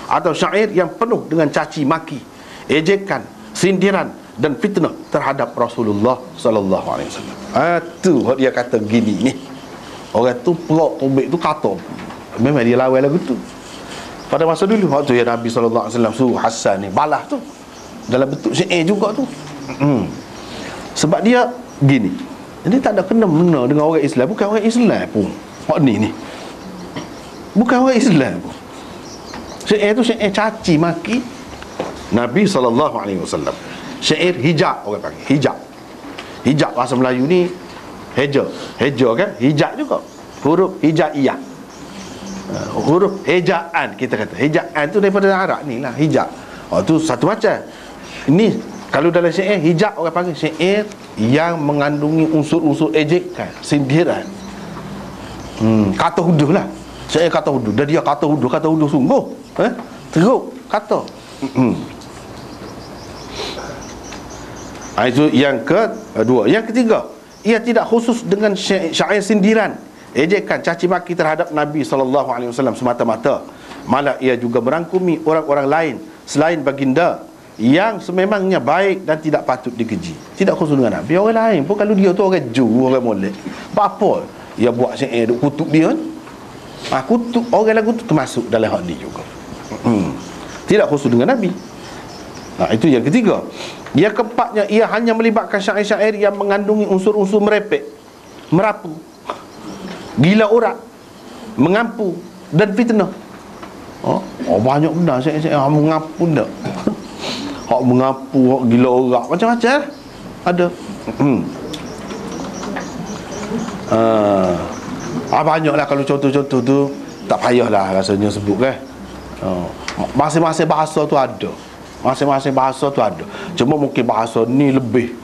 atau syair yang penuh dengan caci maki, ejekan, sindiran dan fitnah terhadap Rasulullah sallallahu alaihi wasallam. Tu dia kata gini ni. Orang tu perok tobek tu kata memang dia lawan lagu tu. Pada masa dulu waktu ya Nabi sallallahu alaihi wasallam suruh Hasan ni balas tu dalam bentuk syair juga tu. Sebab dia gini. Ini tak ada kena-mena dengan orang Islam. Bukan orang Islam pun hak ni bukan orang Islam pun. Syair tu syair caci maki Nabi sallallahu alaihi wasallam. Syair hijab, orang panggil hijab. Hijab bahasa Melayu ni heja kan, hijab juga. Huruf hijaiyah. Huruf hejaan kita kata. Hejaan tu daripada Arab ni lah, hijab. Tu satu macam. Ini kalau dalam syair hijab, orang panggil syair yang mengandungi unsur-unsur ejekan, sindiran. Kata huduh lah. Syair kata huduh. Dan dia kata huduh sungguh. Teruk kata. Itu yang kedua. Yang ketiga, ia tidak khusus dengan syair sindiran, ejekan, caci maki terhadap Nabi SAW semata-mata. Malah ia juga merangkumi orang-orang lain selain baginda yang sememangnya baik dan tidak patut dikeji. Tidak khusus dengan Nabi, orang lain pun kalau dia tu orang Ju, orang molek, apa dia buat syair duk kutuk dia kan? Kutuk orang lagu tu termasuk dalam hak ni juga. Tidak khusus dengan Nabi. Itu yang ketiga. Yang keempatnya, ia hanya melibatkan syair-syair yang mengandungi unsur-unsur merepek, merapu, gila orak, mengampu dan fitnah. Banyak benar syair-syair yang mengampu dah. Hak mengapu, hak gila orak, macam-macam ada. Banyaklah kalau contoh-contoh tu tak payahlah rasanya sebut kan. Masing-masing bahasa tu ada. Masing-masing bahasa tu ada. Cuma mungkin bahasa ni lebih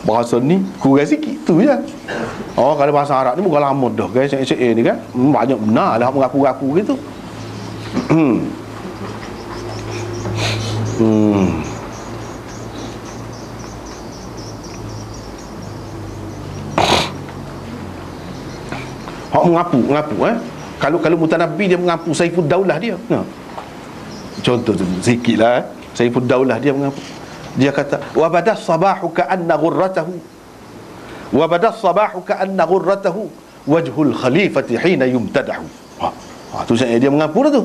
bahasa ni kurang sikit tu je. Kalau bahasa Arab ni bukan lama dah kan, syair-syair ni kan banyak benar lah mengapu-ngapu gitu. Hak mengapu Kalau Mutanabbi dia mengapu Saifud Daulah dia. Contoh tu sikitlah. Saifud Daulah dia mengapu. Dia kata wa badas sabahu ka'anna ghurratahu wajhul khalifati hina yumtadahu. Tu syair dia mengapu dah tu.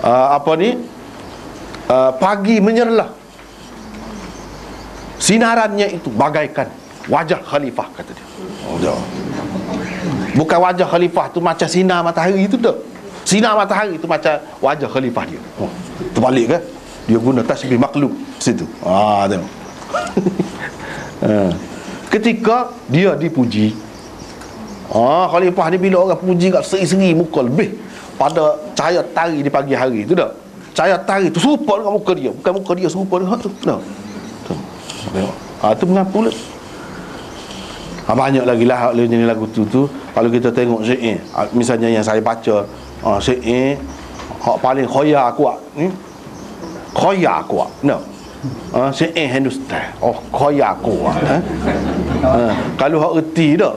Apa dia? Pagi menyerlah, sinarannya itu bagaikan wajah khalifah, kata dia. Bukan wajah khalifah tu macam sinar matahari itu tak. Sinar matahari itu macam wajah khalifah dia. Terbalik kan? dia guna tasbih makhluk situ. Tengok. Ketika dia dipuji, khalifah ni bila orang puji kat seri-seri muka lebih pada cahaya tari di pagi hari tu dah. Cahaya tari tu serupa dengan muka dia, bukan muka dia serupa dengan tu. Dah. Tu mengapa pula? Banyak lagi lah jenis lagu tu. Kalau kita tengok syair, misalnya yang saya baca, syair hak paling khoya kuat ni, khoya kuat. No. Syair Hindustan. Khoya kuat. Kalau hak reti dah.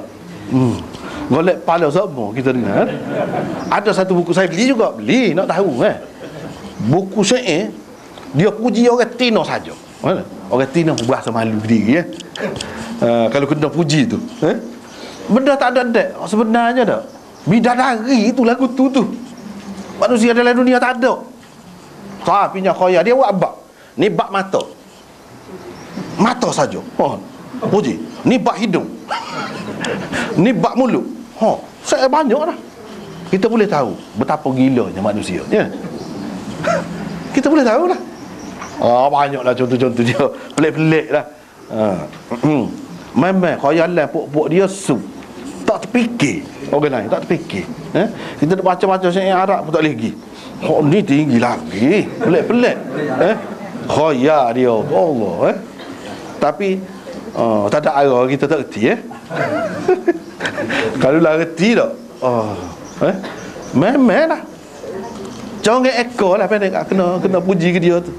Golek pala semua kita dengar. Ada satu buku saya beli juga, nak tahu buku syair dia puji orang Tino saja. Orang Tino berasa malu diri kalau kena puji tu. Benda tak ada dek sebenarnya dah. Bidadari itu lagu tu. Manusia dalam dunia tak ada. Tapinya khoya dia buat bak. Ni bak mata. Mata saja. Puji. Ni bak hidung. Ni bak mulut. Saya banyak dah. Kita boleh tahu betapa gilanya manusia. Kita boleh tahu lah. Banyaklah contoh-contoh dia. Pelik-pelik lah. Memang khayalan pok-pok dia tak terfikir. Orang lain tak terfikir. Kita nak baca-baca syair Arab pun tak boleh pergi. Ni tinggi lagi. Pelik-pelik. Khayal dia. Allah. Tapi tak ada arah kita tak reti. Kalau lah reti tak. Memang lah. Jangan ekor lah pendek kena puji ke dia tu.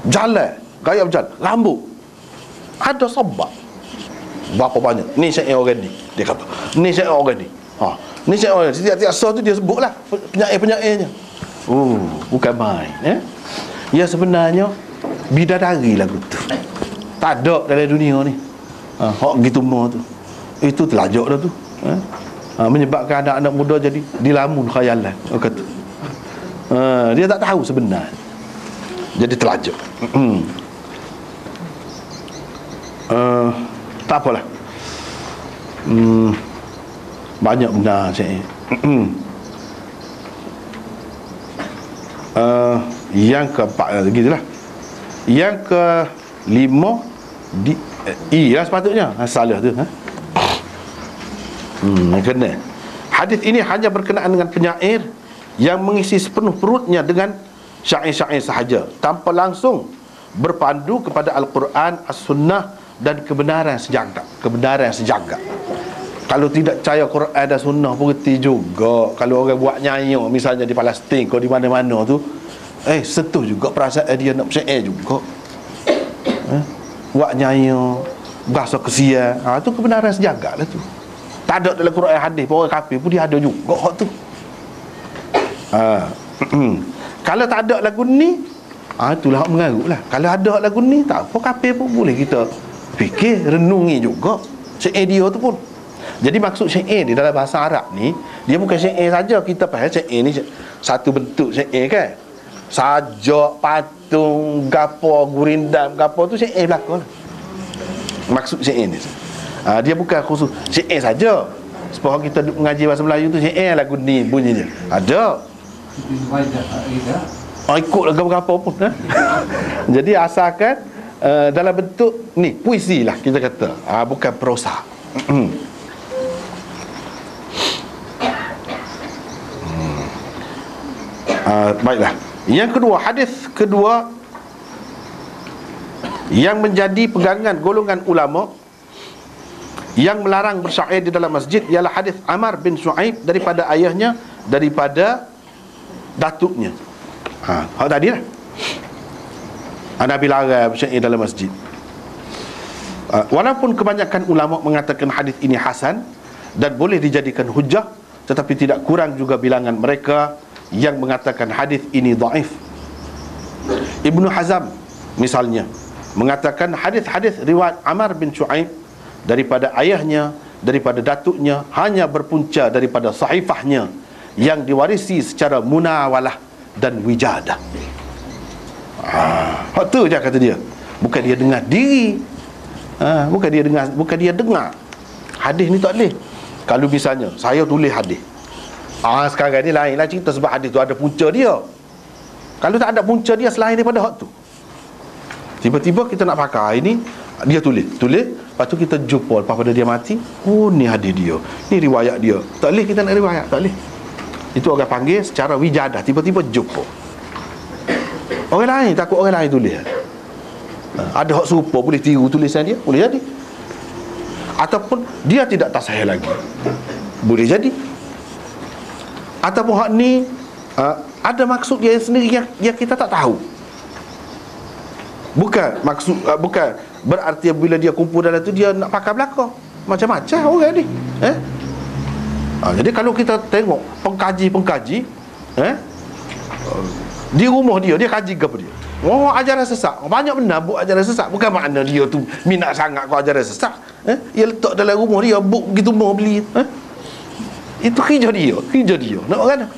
Jalan, gaya berjalan, rambut. Ada sebab. Berapa banyak? Ni syair orang ni, dia kata. Ni syair orang ni. Ni syair orang ni. Setiap syair tu dia sebutlah penyair-penyairnya. Bukan main. Ya sebenarnya bidadari lagu tu. Tak ada dalam dunia ni. Hak gitu semua tu. Itu telajak dah tu. Menyebabkan anak-anak muda jadi dilamun khayalan. Kata. Dia tak tahu sebenarnya. Jadi telajak. Tak apalah. Banyak benda saya. Yang keempat gitulah. Yang kelima lah sepatutnya. Salah tu. Kena. Hadis ini hanya berkenaan dengan penyair yang mengisi sepenuh perutnya dengan syair-syair sahaja, tanpa langsung berpandu kepada Al-Quran, As-Sunnah dan kebenaran sejagat. Kalau tidak percaya Quran dan Sunnah pun reti juga. Kalau orang buat nyanyi misalnya di Palestin atau di mana-mana tu, sentuh juga perasaan dia nak syair juga. Buat nyanyi bahasa kesian, tu kebenaran sejagat lah tu. Tak ada dalam Quran hadis pun orang kafir pun dia ada juga hak tu. Kalau tak ada lagu ni, itulah hak mengarut lah. Kalau ada lagu ni, tak apa kafir pun boleh kita fikir, renungi juga syair dia tu pun. Jadi maksud syair di dalam bahasa Arab ni, dia bukan syair saja. Kita faham syair ni satu bentuk syair kan. Sajak, patung, gapo, gurindam, gapo tu syair belaka lah. Maksud syair ni dia bukan khusus syair saja. Sebab kita mengaji bahasa Melayu tu syair lagu ni bunyinya. Ada. Ikut lagu-lagu pun. Jadi asalkan dalam bentuk ni puisi lah kita kata. Bukan prosa. Baiklah. Yang kedua, hadis kedua yang menjadi pegangan golongan ulama yang melarang bersyair di dalam masjid ialah hadis Amar bin Shu'aib daripada ayahnya, daripada datuknya. Hak tadi lah. Nabi larang bersyair dalam masjid. Walaupun kebanyakan ulama mengatakan hadis ini hasan dan boleh dijadikan hujah, tetapi tidak kurang juga bilangan mereka yang mengatakan hadis ini dhaif. Ibnu Hazm misalnya mengatakan hadis-hadis riwayat Amar bin Shu'aib daripada ayahnya, daripada datuknya, hanya berpunca daripada sahifahnya yang diwarisi secara munawalah dan wijadah. Hak tu je kata dia. Bukan dia dengar diri. Bukan dia dengar. Hadis ni tak boleh. Kalau misalnya saya tulis hadis, sekarang ni lain lah cerita, sebab hadis tu ada punca dia. Kalau tak ada punca dia selain daripada hak tu, Tiba-tiba kita nak pakai ini, dia tulis, lepas tu kita jumpa lepas pada dia mati, oh ni hadis dia, ni riwayat dia. Tak boleh kita nak riwayat, tak boleh. Itu orang panggil secara wijadah, tiba-tiba jumpa. Orang lain takut orang lain tulis. Ada hak serupa, boleh tiru tulisan dia, boleh jadi. Ataupun dia tidak tasahih lagi, boleh jadi. Ataupun hak ni ada maksud dia sendiri yang kita tak tahu. Bukan maksud, bukan berarti bila dia kumpul dalam tu dia nak pakai belakang. Macam-macam orang ni. Jadi kalau kita tengok pengkaji di rumah dia kaji ke apa dia? Oh, ajaran sesat. Banyak benar buat ajaran sesat. Bukan makna dia tu minat sangat kau ajaran sesat. Dia letak dalam rumah dia, buk begitu mau beli. Itu kerja dia. Nak orang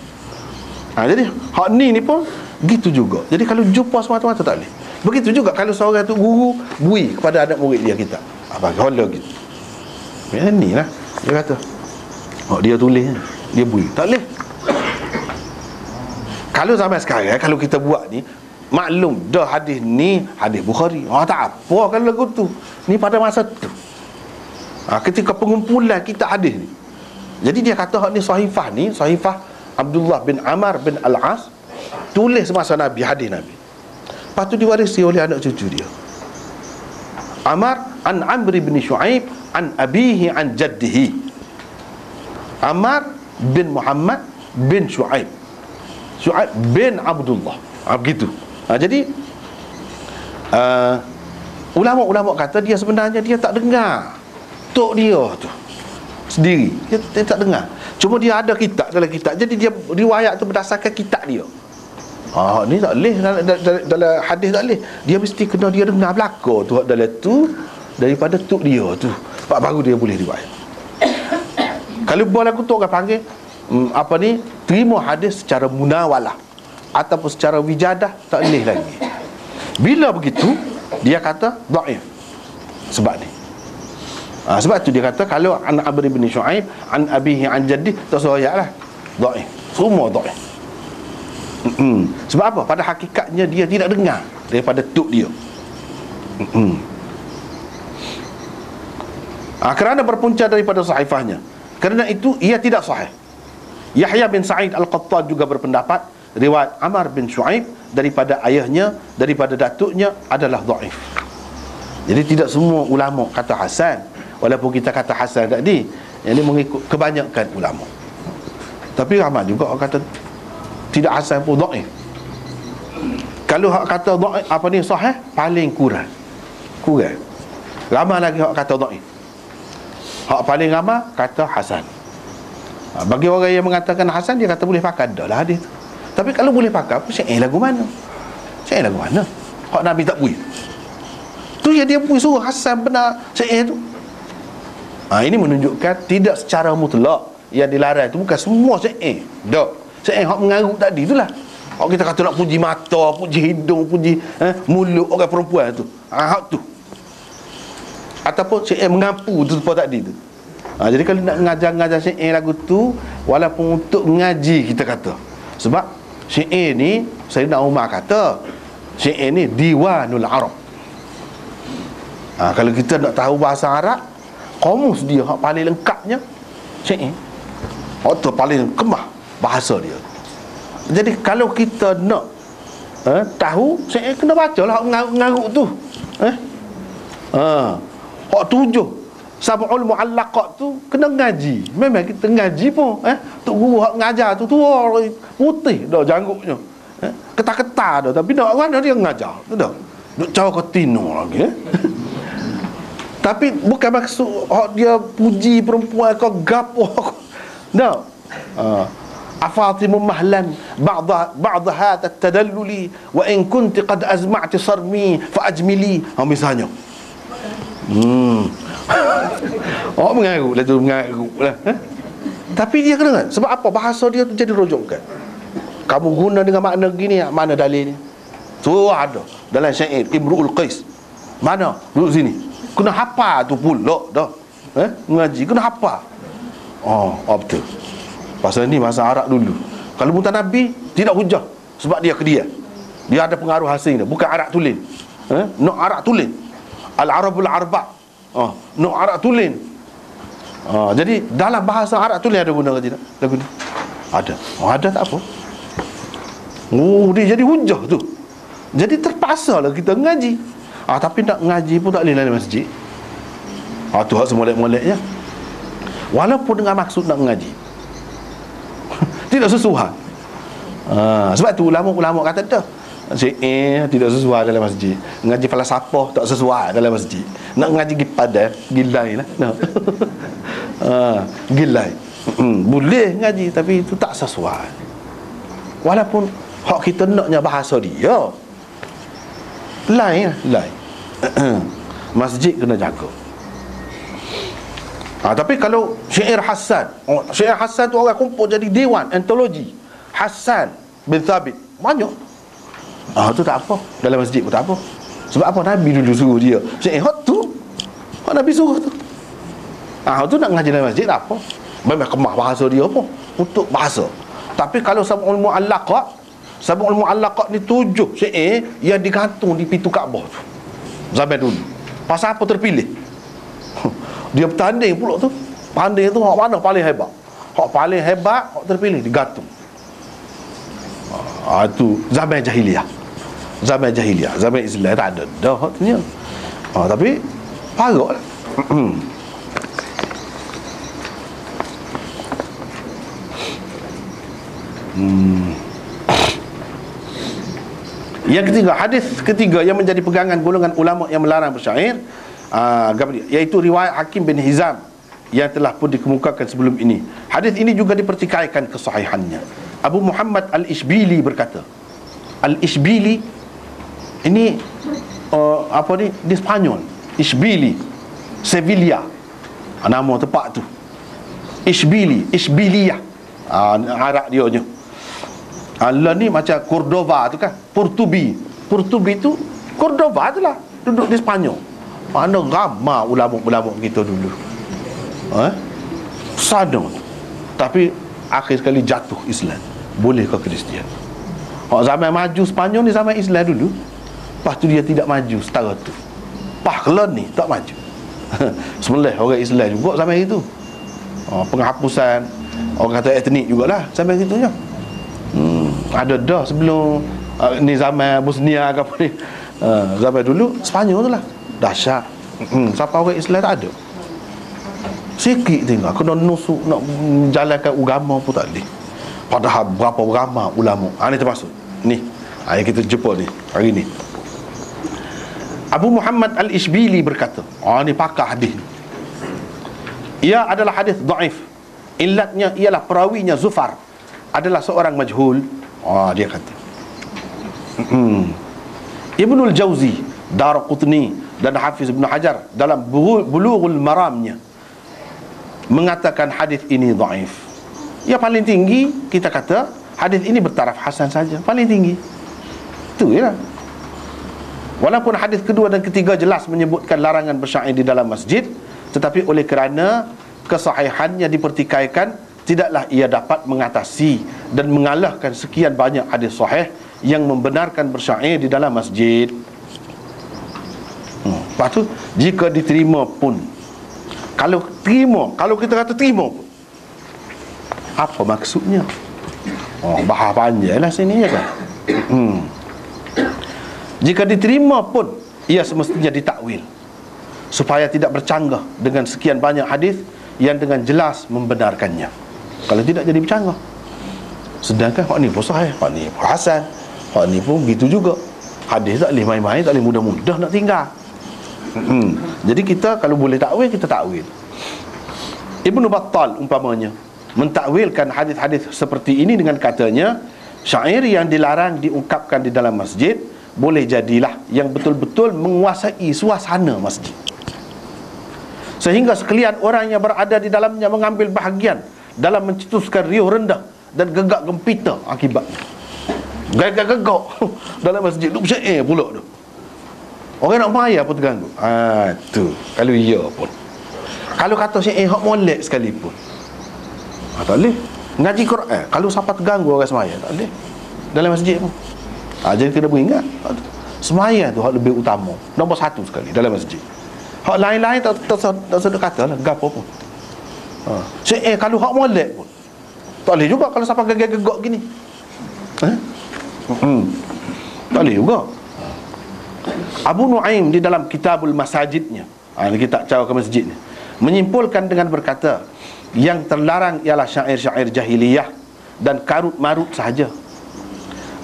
jadi hak ni pun gitu juga. Jadi kalau jumpa semata-mata tak boleh. Begitu juga kalau seorang tu guru bui kepada anak murid dia kita. Bagi hola gitu. Ni lah dia kata. Dia tulis, dia bui. Tak boleh. Kalau zaman sekarang, kalau kita buat ni, maklum dah hadis ni hadis Bukhari. Tak apa kalau lagu tu. Ni pada masa tu. Ketika pengumpulan kita hadis ni. Jadi dia kata hak ni sahifah Abdullah bin Amr bin Al-As, tulis semasa Nabi, hadis Nabi. Lepas tu diwarisi oleh anak cucu dia. Amr an Amr bin Shu'aib an abihi an jaddihi. Amr bin Muhammad bin Shu'aib bin Abdullah. Begitu. Jadi ulama-ulama kata dia sebenarnya dia tak dengar tok dia tu sendiri. Dia tak dengar. Cuma dia ada kitab dalam kitab. Jadi dia riwayat tu berdasarkan kitab dia. Ni tak boleh dalam hadis tak boleh. Dia mesti kena dia dengar belaka tu dalam tu daripada tok dia tu. Baru dia boleh riwayat. Kalau buat lagu tu orang panggil terima hadis secara munawalah ataupun secara wijadah, tak boleh lagi. Bila begitu dia kata dhaif. Sebab ni sebab tu dia kata kalau an Amr bin Shu'aib an abihi an jaddi, tak soyak lah, dhaif. Semua dhaif. Sebab apa? Pada hakikatnya dia tidak dengar daripada tok dia. Kerana berpunca daripada sahifahnya. Kerana itu ia tidak sahih. Yahya bin Sa'id Al-Qattan juga berpendapat riwayat Amr bin Shu'aib daripada ayahnya, daripada datuknya adalah dhaif. Jadi tidak semua ulama kata hasan. Walaupun kita kata hasan tadi, yang ini mengikut kebanyakan ulama. Tapi ramai juga orang kata tidak hasan pun dhaif. Kalau hak kata dhaif sahih, paling kurang. Ramai lagi hak kata dhaif. Hak paling ramai kata hasan. Bagi orang yang mengatakan hasan, dia kata boleh pakai dah lah hadis tu. Tapi kalau boleh pakai, syair lagu mana? Hak Nabi tak boleh. Tu yang dia boleh suruh hasan benar syair tu. Ini menunjukkan tidak secara mutlak yang dilarang itu bukan semua syair. Tak. Syair hak mengarut tadi itulah. Hak kita kata nak puji mata, puji hidung, puji mulut orang perempuan tu. Hak tu. Ataupun syair mengampu tu seperti tadi tu. Jadi kalau nak ngajar syair lagu tu, walaupun untuk ngaji kita kata. Sebab syair ni Sayyidina Umar kata syair ni diwanul Arab. Kalau kita nak tahu bahasa Arab, kamus dia hak paling lengkapnya syair. Hak tu paling kemah bahasa dia. Jadi kalau kita nak tahu syair, kena bacalah hak ngarut tu. Hak tujuh Sab'ul Mu'allaqat tu kena ngaji. Memang kita ngaji pun tok guru hak ngajar tu tua putih dah jangguknya. Ketar-ketar dah, tapi nak mana dia ngajar tu dah. Duk caw ketino lagi. Tapi bukan maksud hak dia puji perempuan kau gapo. Dah. Afatimu mahlan ba'd hadha at-tadalluli wa in kunti qad azma'ti sarmi fa ajmili. Misalnya. Mengarut lah. Tapi dia kena, sebab apa? Bahasa dia tu jadi rujukan. Kamu guna dengan makna gini, mana dalilnya? Tu ada dalam syair Imru'ul Qais. Mana? Duduk sini. Kena hafal tu pula dah. Mengaji kena hafal. Betul. Pasal ni bahasa Arab dulu. Kalau mutan Nabi tidak hujah sebab dia ke dia. Dia ada pengaruh asing dia, bukan Arab tulis. Nok arak tulen. Al-Arabul Arba'. Nok arak tulen. Jadi dalam bahasa Arab tulen ada guna ke tidak? Lagu ni ada. Ada tak apa. Dia jadi hujah tu. Jadi terpaksa lah kita ngaji. Tapi nak ngaji pun tak boleh dalam masjid. Tu hak semolek-moleknya. Walaupun dengan maksud nak ngaji. Tidak sesuai. Sebab tu ulama-ulama kata dah, tidak sesuai dalam masjid. Ngaji falsafah tak sesuai dalam masjid. Nak ngaji pergi padan, gilai lah. Gilai. Boleh ngaji tapi itu tak sesuai. Walaupun hak kita naknya bahasa dia lain. Masjid kena jaga. Tapi kalau syair Hasan, syair Hasan tu orang kumpul jadi dewan antologi Hasan bin Thabit, banyak. Tu tak apa. Dalam masjid pun tak apa. Sebab apa? Nabi dulu suruh dia syair hak tu. Hak Nabi suruh tu. Tu nak ngaji dalam masjid tak apa. Memang kemah bahasa dia apa? Untuk bahasa. Tapi kalau sab'ul mu'allaqat ni 7 syair yang digantung di pintu Kaabah tu. Zaman dulu. Pasal apa terpilih? Dia bertanding pula tu. Pandai tu hak mana paling hebat. Hak paling hebat, hak terpilih digantung. Tu zaman jahiliah. Zaman jahiliah, zaman Islam tak ada dah hak tu nya. Tapi parah lah. Yang ketiga, hadis ketiga yang menjadi pegangan golongan ulama yang melarang bersyair, iaitu riwayat Hakim bin Hizam yang telah pun dikemukakan sebelum ini. Hadis ini juga dipertikaikan kesahihannya. Abu Muhammad Al-Ishbili berkata, Al-Ishbili ini di Spanyol, Ishbili, Sevilla, nama tempat tu. Ishbili, Ishbiliyah, Arab dia nya. Allah ni macam Cordova tu kan, Portubi tu Cordova tu lah, duduk di Spanyol. Mana ramai ulama-ulama kita dulu sana. Tapi akhir sekali jatuh Islam, boleh ke Kristian. Zaman maju Spanyol ni zaman Islam dulu. Lepas tu dia tidak maju setara tu. Kelon ni tak maju. Sebelah orang Islam juga zaman itu. Penghapusan orang kata etnik jugalah sampai gitunya. Ada dah sebelum ni zaman Bosnia ke apa ni. Zaman dulu Sepanyol tu lah dahsyat. Siapa orang Islam tak ada. Sikit tinggal kena nusuk nak menjalankan agama pun tak boleh. Padahal berapa ramai ulama. Ni termasuk ni yang kita jumpa ni hari ni. Abu Muhammad Al-Ishbili berkata, ni pakar hadis. Ia adalah hadis dhaif. Illatnya ialah perawinya Zufar adalah seorang majhul. Dia kata. Ibnul Jauzi, Daraqutni dan Hafiz Ibn Hajar dalam Bulughul Maramnya mengatakan hadis ini dhaif. Yang paling tinggi kita kata hadis ini bertaraf hasan saja, paling tinggi. Itu ya. Walaupun hadis kedua dan ketiga jelas menyebutkan larangan bersyair di dalam masjid, tetapi oleh kerana kesahihannya dipertikaikan, tidaklah ia dapat mengatasi dan mengalahkan sekian banyak hadis sahih yang membenarkan bersyair di dalam masjid. Lepas tu, jika diterima pun, kalau kita kata terima pun, apa maksudnya? Bahas panjang lah sini ya kan. Jika diterima pun, ia semestinya ditakwil supaya tidak bercanggah dengan sekian banyak hadis yang dengan jelas membenarkannya. Kalau tidak jadi bercanggah. Sedangkan hak ni pun sahih, hak ni pun hasan, hak ni pun begitu juga. Hadis tak boleh main-main, tak boleh mudah-mudah nak tinggal. Jadi kita kalau boleh takwil, kita takwil. Ibnu Battal umpamanya mentakwilkan hadis-hadis seperti ini dengan katanya, syair yang dilarang diungkapkan di dalam masjid boleh jadilah yang betul-betul menguasai suasana masjid, sehingga sekalian orang yang berada di dalamnya mengambil bahagian dalam mencetuskan riuh rendah dan gegak gempita akibatnya. Gegak-gegak dalam masjid duk syair pula tu. Orang nak maya pun terganggu. Tu kalau iya pun. Kalau kata syair hak molek sekalipun, tak boleh. Ngaji Quran kalau siapa terganggu orang semaya, tak boleh dalam masjid pun. Jadi kena beringat. Sembahyang tu hak lebih utama, nombor satu sekali dalam masjid. Hak lain-lain tak sedek kata lah, gapo pun. Kalau hak molek pun tak boleh juga kalau siapa gegak gini. Tak boleh juga. Abu Nuaim di dalam Kitabul Masajidnya, ini kitab cara ke masjid ni, menyimpulkan dengan berkata, yang terlarang ialah syair-syair jahiliyah dan karut-marut sahaja.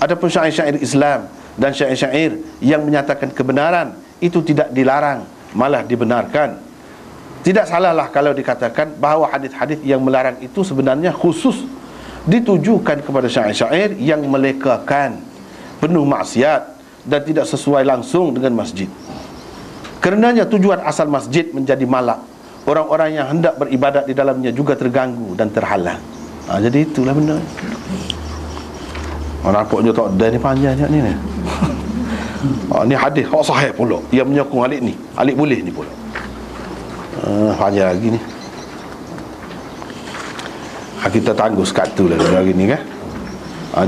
Adapun syair-syair Islam dan syair-syair yang menyatakan kebenaran, itu tidak dilarang, malah dibenarkan. Tidak salahlah kalau dikatakan bahawa hadis-hadis yang melarang itu sebenarnya khusus ditujukan kepada syair-syair yang melekakan, penuh maksiat dan tidak sesuai langsung dengan masjid. Karenanya tujuan asal masjid menjadi malak. Orang-orang yang hendak beribadat di dalamnya juga terganggu dan terhalang. Jadi itulah benda. Nampaknya tak ada ni panjangnya ni. Ni hadis hak sahih pula yang menyokong alik ni, alik boleh ni pula. Panjang lagi ni. Kita tangguh sekat tu lah hari ni kan.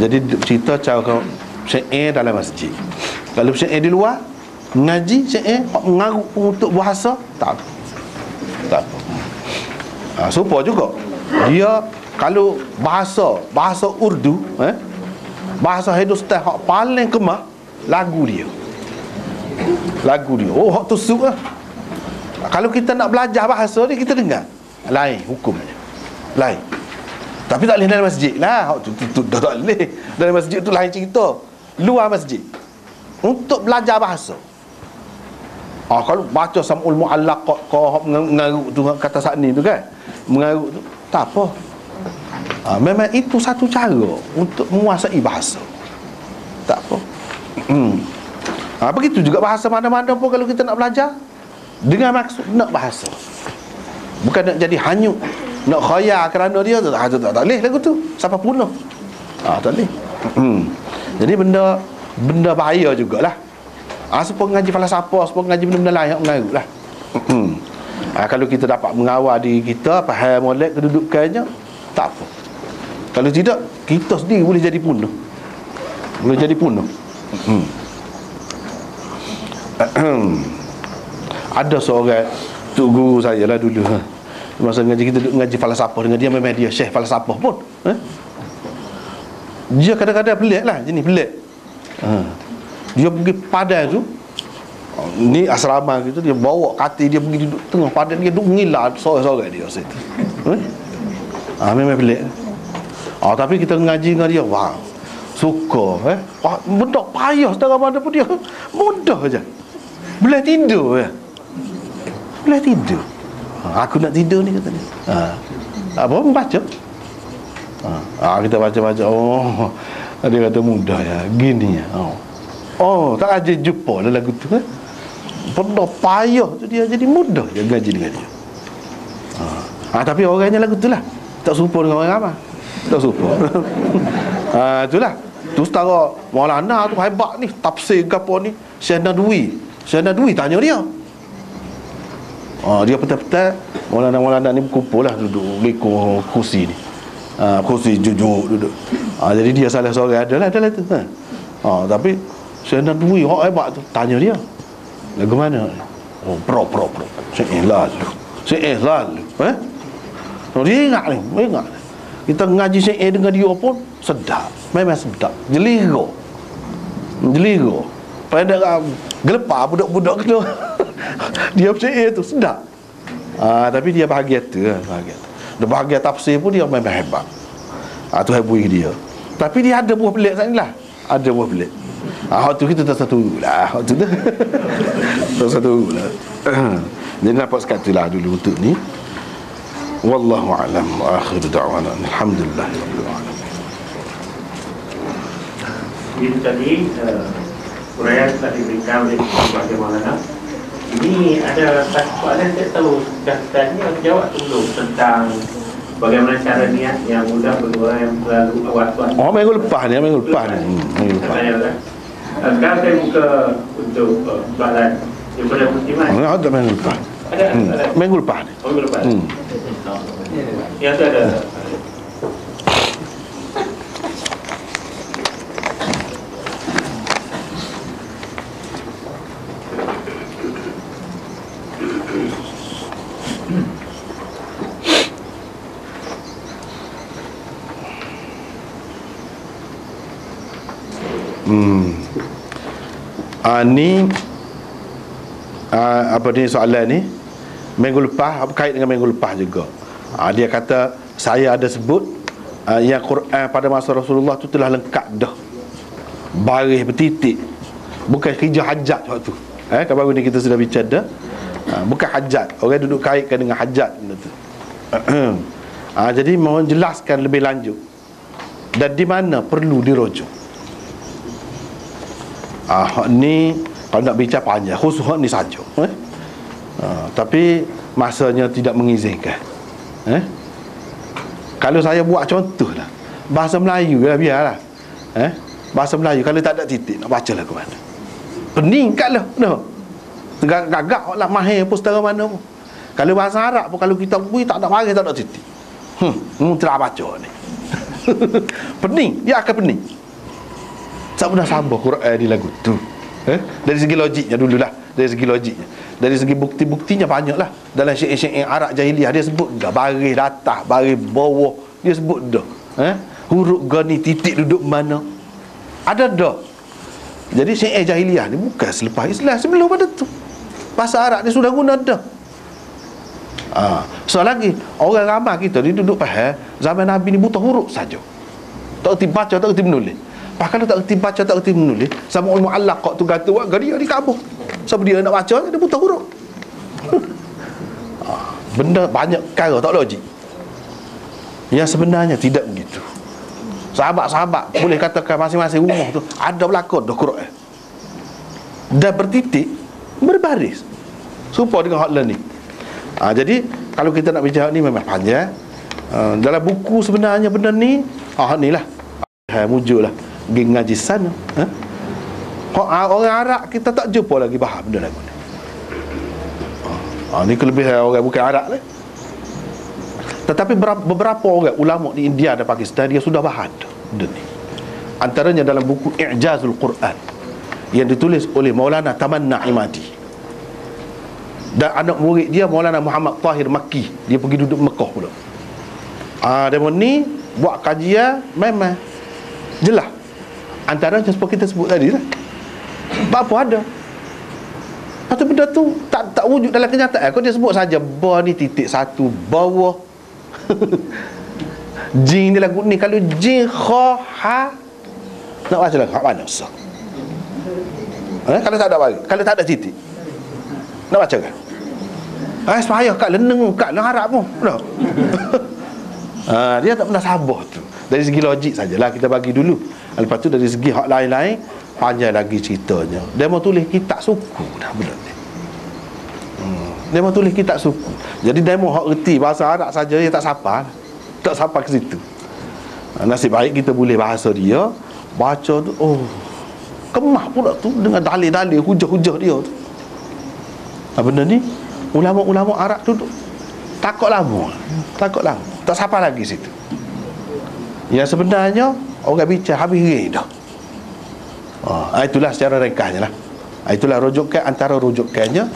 Jadi cerita cara syair dalam masjid. Kalau syair di luar, ngaji syair mengarut untuk bahasa, tak apa. Tak apa. Serupa juga. Dia kalau bahasa Urdu, bahasa Hindustan hak paling kemah, lagu dia. Oh, hak tusuk lah. Kalau kita nak belajar bahasa ni, kita dengar lain hukumnya, lain. Tapi tak boleh dalam masjid lah. Hak tu dah tak boleh. Dalam masjid tu lain cerita. Luar masjid untuk belajar bahasa. Kalau baca Sam'ul Mu'allaqat kau mengarut tu kata sakni tu kan, mengarut tu tak apa. Memang itu satu cara untuk menguasai bahasa. Tak apa. Begitu juga bahasa mana-mana pun kalau kita nak belajar dengan maksud nak bahasa, bukan nak jadi hanyut, nak khayal kerana dia tu tak boleh lagu tu siapa punah. Tak boleh. Jadi benda bahaya jugalah. Supaya ngaji falsafah, supaya ngaji benda-benda lain yang mengarut lah. Kalau kita dapat mengawal diri kita, faham molek kedudukannya, tak apa. Kalau tidak, kita sendiri boleh jadi punah. Ada seorang tok guru saya lah dulu, masa ngaji, kita duduk ngaji falsafah dengan dia, memang dia syekh falsafah pun. Dia kadang-kadang pelik lah, jenis pelik. Dia pergi padang tu, ni asrama gitu, dia bawa katil dia pergi duduk tengah padang, dia duduk ngilat sore-sore dia situ. Memang pelik. Tapi kita ngaji dengan dia, wah, suka. Benda payah setara mana pun dia mudah je. Boleh tidur ya. Boleh tidur. Aku nak tidur ni kata dia. Apa membaca? Kita baca-baca. Dia kata mudah ya, gini ya. Tak aja jumpa lah lagu tu. Benda payah tu dia jadi mudah je ngaji dengan dia. Tapi orangnya lagu tu lah, tak serupa dengan orang ramai. Tak serupa. Itulah. Tu setara Maulana tu hebat ni, tafsir ke apa ni, Syekh Nadwi tanya dia. Dia petang-petang Maulana ni berkumpul lah, duduk lekor kursi ni. Kursi jujur duduk. Jadi dia salah seorang adalah tu. Tapi Syekh Nadwi hak hebat tu, tanya dia, lagu mana? Pro. Syekh lalu. Dia ingat ni. Kita ngaji Syekh dengan dia pun sedap. Memang sedap. Jeligo. Pada gelepar budak-budak tu. Dia Syekh tu sedap. Tapi dia bahagia tu. Dia bahagia tafsir pun dia memang hebat. Tu hebui dia. Tapi dia ada buah pelik sana lah. Ada buah pelik. Waktu kita tak satu lah. Waktu tu tak satu lah. Jadi nampak sekali lah dulu untuk ni. Wallahu a'lam wa akhiru da'wana alhamdulillahirabbil alamin. Ini tadi uraian telah diberikan oleh Pak Maulana. Ini ada satu soalan saya tahu tadi aku jawab dulu tentang bagaimana cara niat yang mudah bagi orang yang selalu awal-awal. Minggu lepas ni. Sekarang saya buka untuk soalan daripada musliman. Ada minggu lepas. Minggu lepas ni. Minggu lepas. Yang tu ada. Ni apa ni soalan ni minggu lepas, berkait dengan minggu lepas juga. Dia kata saya ada sebut yang Quran pada masa Rasulullah tu telah lengkap dah, baris bertitik, bukan kerja hajat waktu. Kan baru ni kita sudah bincang dah. Bukan hajat, orang duduk kaitkan dengan hajat benda tu. Jadi mohon jelaskan lebih lanjut dan di mana perlu dirujuk. Ni kalau nak bincang panjang, khusus ni saja. Tapi masanya tidak mengizinkan. Kalau saya buat contoh lah, bahasa Melayu lah, biarlah. Bahasa Melayu kalau tak ada titik, nak baca lah ke mana? Pening kat lah. Gagak lah mahir pun setara mana pun. Kalau bahasa Arab pun, kalau kita bui tak ada baris, tak ada titik. Tidak baca ni. Pening, dia akan pening. Tak pernah sabar Quran di lagu tu. Dari segi logiknya dululah. Dari segi logiknya. Dari segi bukti-buktinya banyak lah. Dalam syair-syair Arab jahiliah dia sebut dah baris atas, baris bawah, dia sebut dah. Huruf gani titik duduk mana, ada dah. Jadi syair jahiliah ni bukan selepas Islam, sebelum pada tu bahasa Arab dia sudah guna dah. So lagi orang ramai kita dia duduk faham zaman Nabi ni buta huruf saja, tak erti baca, tak erti menulis. Kalau tak erti baca, tak erti menulis, sama ulama muallaq tu kata wah dia di kabur. Sebab dia nak baca, dia buta huruf. Benda banyak perkara tak logik. Yang sebenarnya tidak begitu. Sahabat-sahabat boleh katakan masing-masing rumah tu ada berlakon dah Quran dan bertitik, berbaris serupa dengan hotline ni. Jadi kalau kita nak bincang ni memang panjang. Dalam buku sebenarnya benda ni ni lah muncul lah pergi ngaji sana. Orang Arab kita tak jumpa lagi bahas benda lagu ni. Ni kelebihan orang bukan Arab lah. Tetapi beberapa orang ulama di India dan Pakistan dia sudah bahas benda ni. Antaranya dalam buku I'jazul Quran yang ditulis oleh Maulana Tamanna Imadi dan anak murid dia Maulana Muhammad Tahir Makki. Dia pergi duduk Mekah pula. Demo ni buat kajian memang jelas. Antaranya seperti kita sebut tadi lah. Apa ada. Lepas benda tu tak wujud dalam kenyataan. Kau dia sebut saja ba ni titik satu bawah. Jin dia lagu ni. Kalau jin kha ha nak baca lagu hak mana usah. Kalau tak ada bagi, kalau tak ada titik nak baca kan? Supaya kat leneng kat dalam Arab pun. Dia tak pernah sabar tu. Dari segi logik sajalah kita bagi dulu. Lepas tu dari segi hak lain-lain panjang lagi ceritanya. Dia mau tulis kitab suku dah benda ni. Dia mau tulis kitab suku. Jadi dia mau hak erti bahasa Arab saja dia tak sapa. Tak sapa ke situ. Nasib baik kita boleh bahasa dia, baca tu kemah pula tu dengan dalil-dalil hujah-hujah dia tu. Benda ni ulama-ulama Arab tu takut lama. Tak sapa lagi situ. Yang sebenarnya orang bincang habis ring dah. Itulah secara ringkasnya lah. Itulah rujukan, antara rujukannya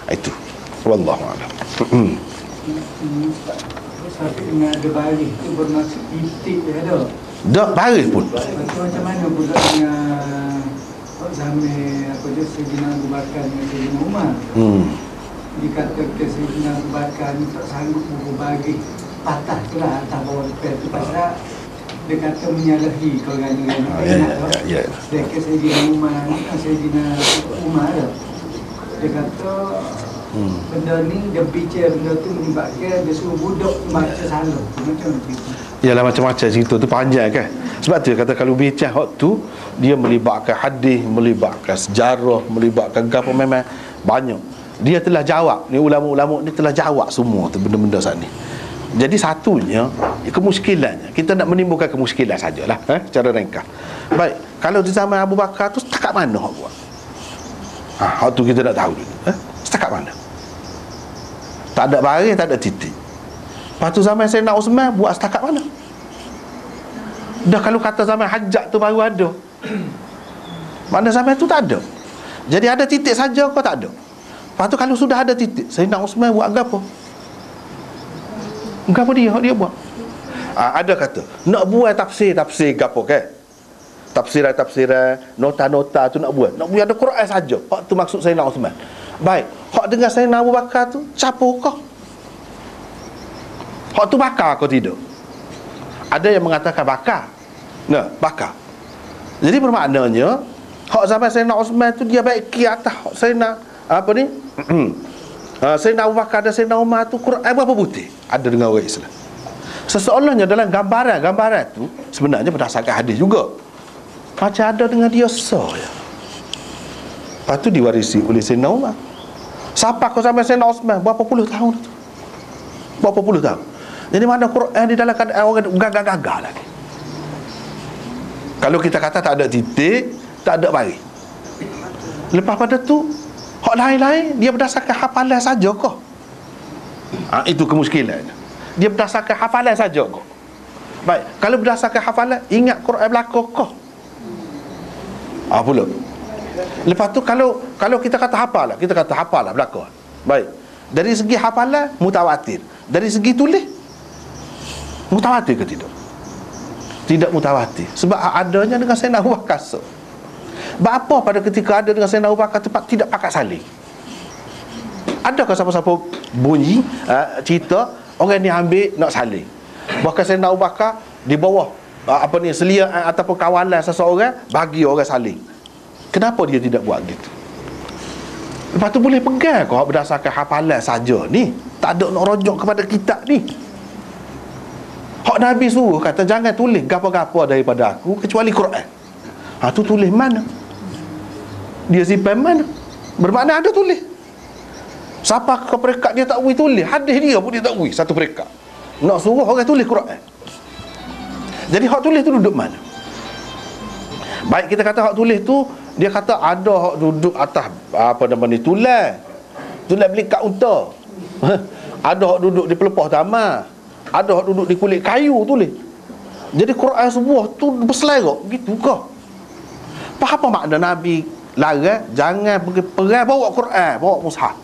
itu. Wallahu a'lam. Tapi dengan ada baris tu bermaksud titik dia ada. Tak baris pun. Macam mana pula dengan zaman apa dia Sayyidina Abu Bakar dengan Sayyidina Umar. Dikatakan Sayyidina Abu Bakar ni tak sanggup berbaris, patah tu lah atas bawah lepas tu pasal dia kata menyalahi kerana Ya. Sedangkan Sayyidina Umar ni Sayyidina Umar dia kata benda ni dia bicara benda tu menyebabkan dia suruh budak baca salah. Macam tu. Yalah macam-macam cerita tu panjang kan. Sebab tu dia kata kalau bincang hak tu dia melibatkan hadis, melibatkan sejarah, melibatkan gapo memang banyak. Dia telah jawab, ni ulama-ulama ni telah jawab semua tu benda-benda saat ni. Jadi satunya kemuskilannya, kita nak menimbulkan kemuskilan sajalah secara ringkas. Baik, kalau di zaman Abu Bakar tu setakat mana hak buat? Hak tu kita nak tahu dulu. Setakat mana? Tak ada baris, tak ada titik. Lepas tu zaman Sayyidina Osman buat setakat mana? Dah kalau kata zaman hajat tu baru ada. Mana zaman tu tak ada. Jadi ada titik saja kau tak ada. Lepas tu kalau sudah ada titik, Sayyidina Osman buat apa? Gapo dia buat? Ada kata nak buat tafsir gapo kan? tafsiran, nota-nota tu nak buat ada Quran saja. Hak tu maksud Sayyidina Uthman. Baik, hak dengan Sayyidina Abu Bakar tu capo kau? Hak tu bakar kau tidak? Ada yang mengatakan bakar. Nah, bakar. Jadi bermaknanya hak zaman Sayyidina Uthman tu dia baik ki atas hak Sayyidina apa ni? Sayyidina Abu Bakar dan Sayyidina Umar tu Quran berapa putih? Ada dengan orang Islam. Seseolahnya dalam gambaran tu sebenarnya berdasarkan hadis juga. Macam ada dengan dia ya. Lepas tu diwarisi oleh Sayyidina Umar. Siapa kau sampai Sayyidina Uthman berapa puluh tahun tu? Berapa puluh tahun. Jadi mana Quran di dalam keadaan orang gagal lagi. Kalau kita kata tak ada titik, tak ada baris. Lepas pada tu hak lain-lain dia berdasarkan hafalan saja kau. Itu kemuskilannya. Dia berdasarkan hafalan saja kau. Baik, kalau berdasarkan hafalan, ingat Quran belaka kau. Pula. Lepas tu kalau kita kata hafal lah belaka. Baik. Dari segi hafalan mutawatir. Dari segi tulis mutawatir ke tidak? Tidak mutawatir. Sebab adanya dengan Sayyidina Abu Bakar. Bapa pada ketika ada dengan Sayyidina Abu Bakar tempat tidak pakat salin. Adakah siapa-siapa bunyi cerita orang ni ambil nak salin? Bahkan Sayyidina Abu Bakar di bawah selia ataupun kawalan seseorang bagi orang salin. Kenapa dia tidak buat gitu? Lepas tu boleh pegang kau berdasarkan hafalan saja ni. Tak ada nak rojok kepada kitab ni. Hak Nabi suruh kata jangan tulis gapo-gapo daripada aku kecuali Quran. Tu tulis mana? Dia simpan mana? Bermakna ada tulis. Siapa ke perekat dia tak boleh tulis, hadis dia pun dia tak boleh satu perekat. Nak suruh orang tulis Quran. Jadi hak tulis tu duduk mana? Baik kita kata hak tulis tu, dia kata ada hak duduk atas tulis beli kat unta. Ada hak duduk di pelepah taman. Ada hak duduk di kulit kayu tulis. Jadi Quran sebuah tu berselerak gitu ke? Apa makna Nabi larang jangan pergi perang bawa Quran, bawa mushaf?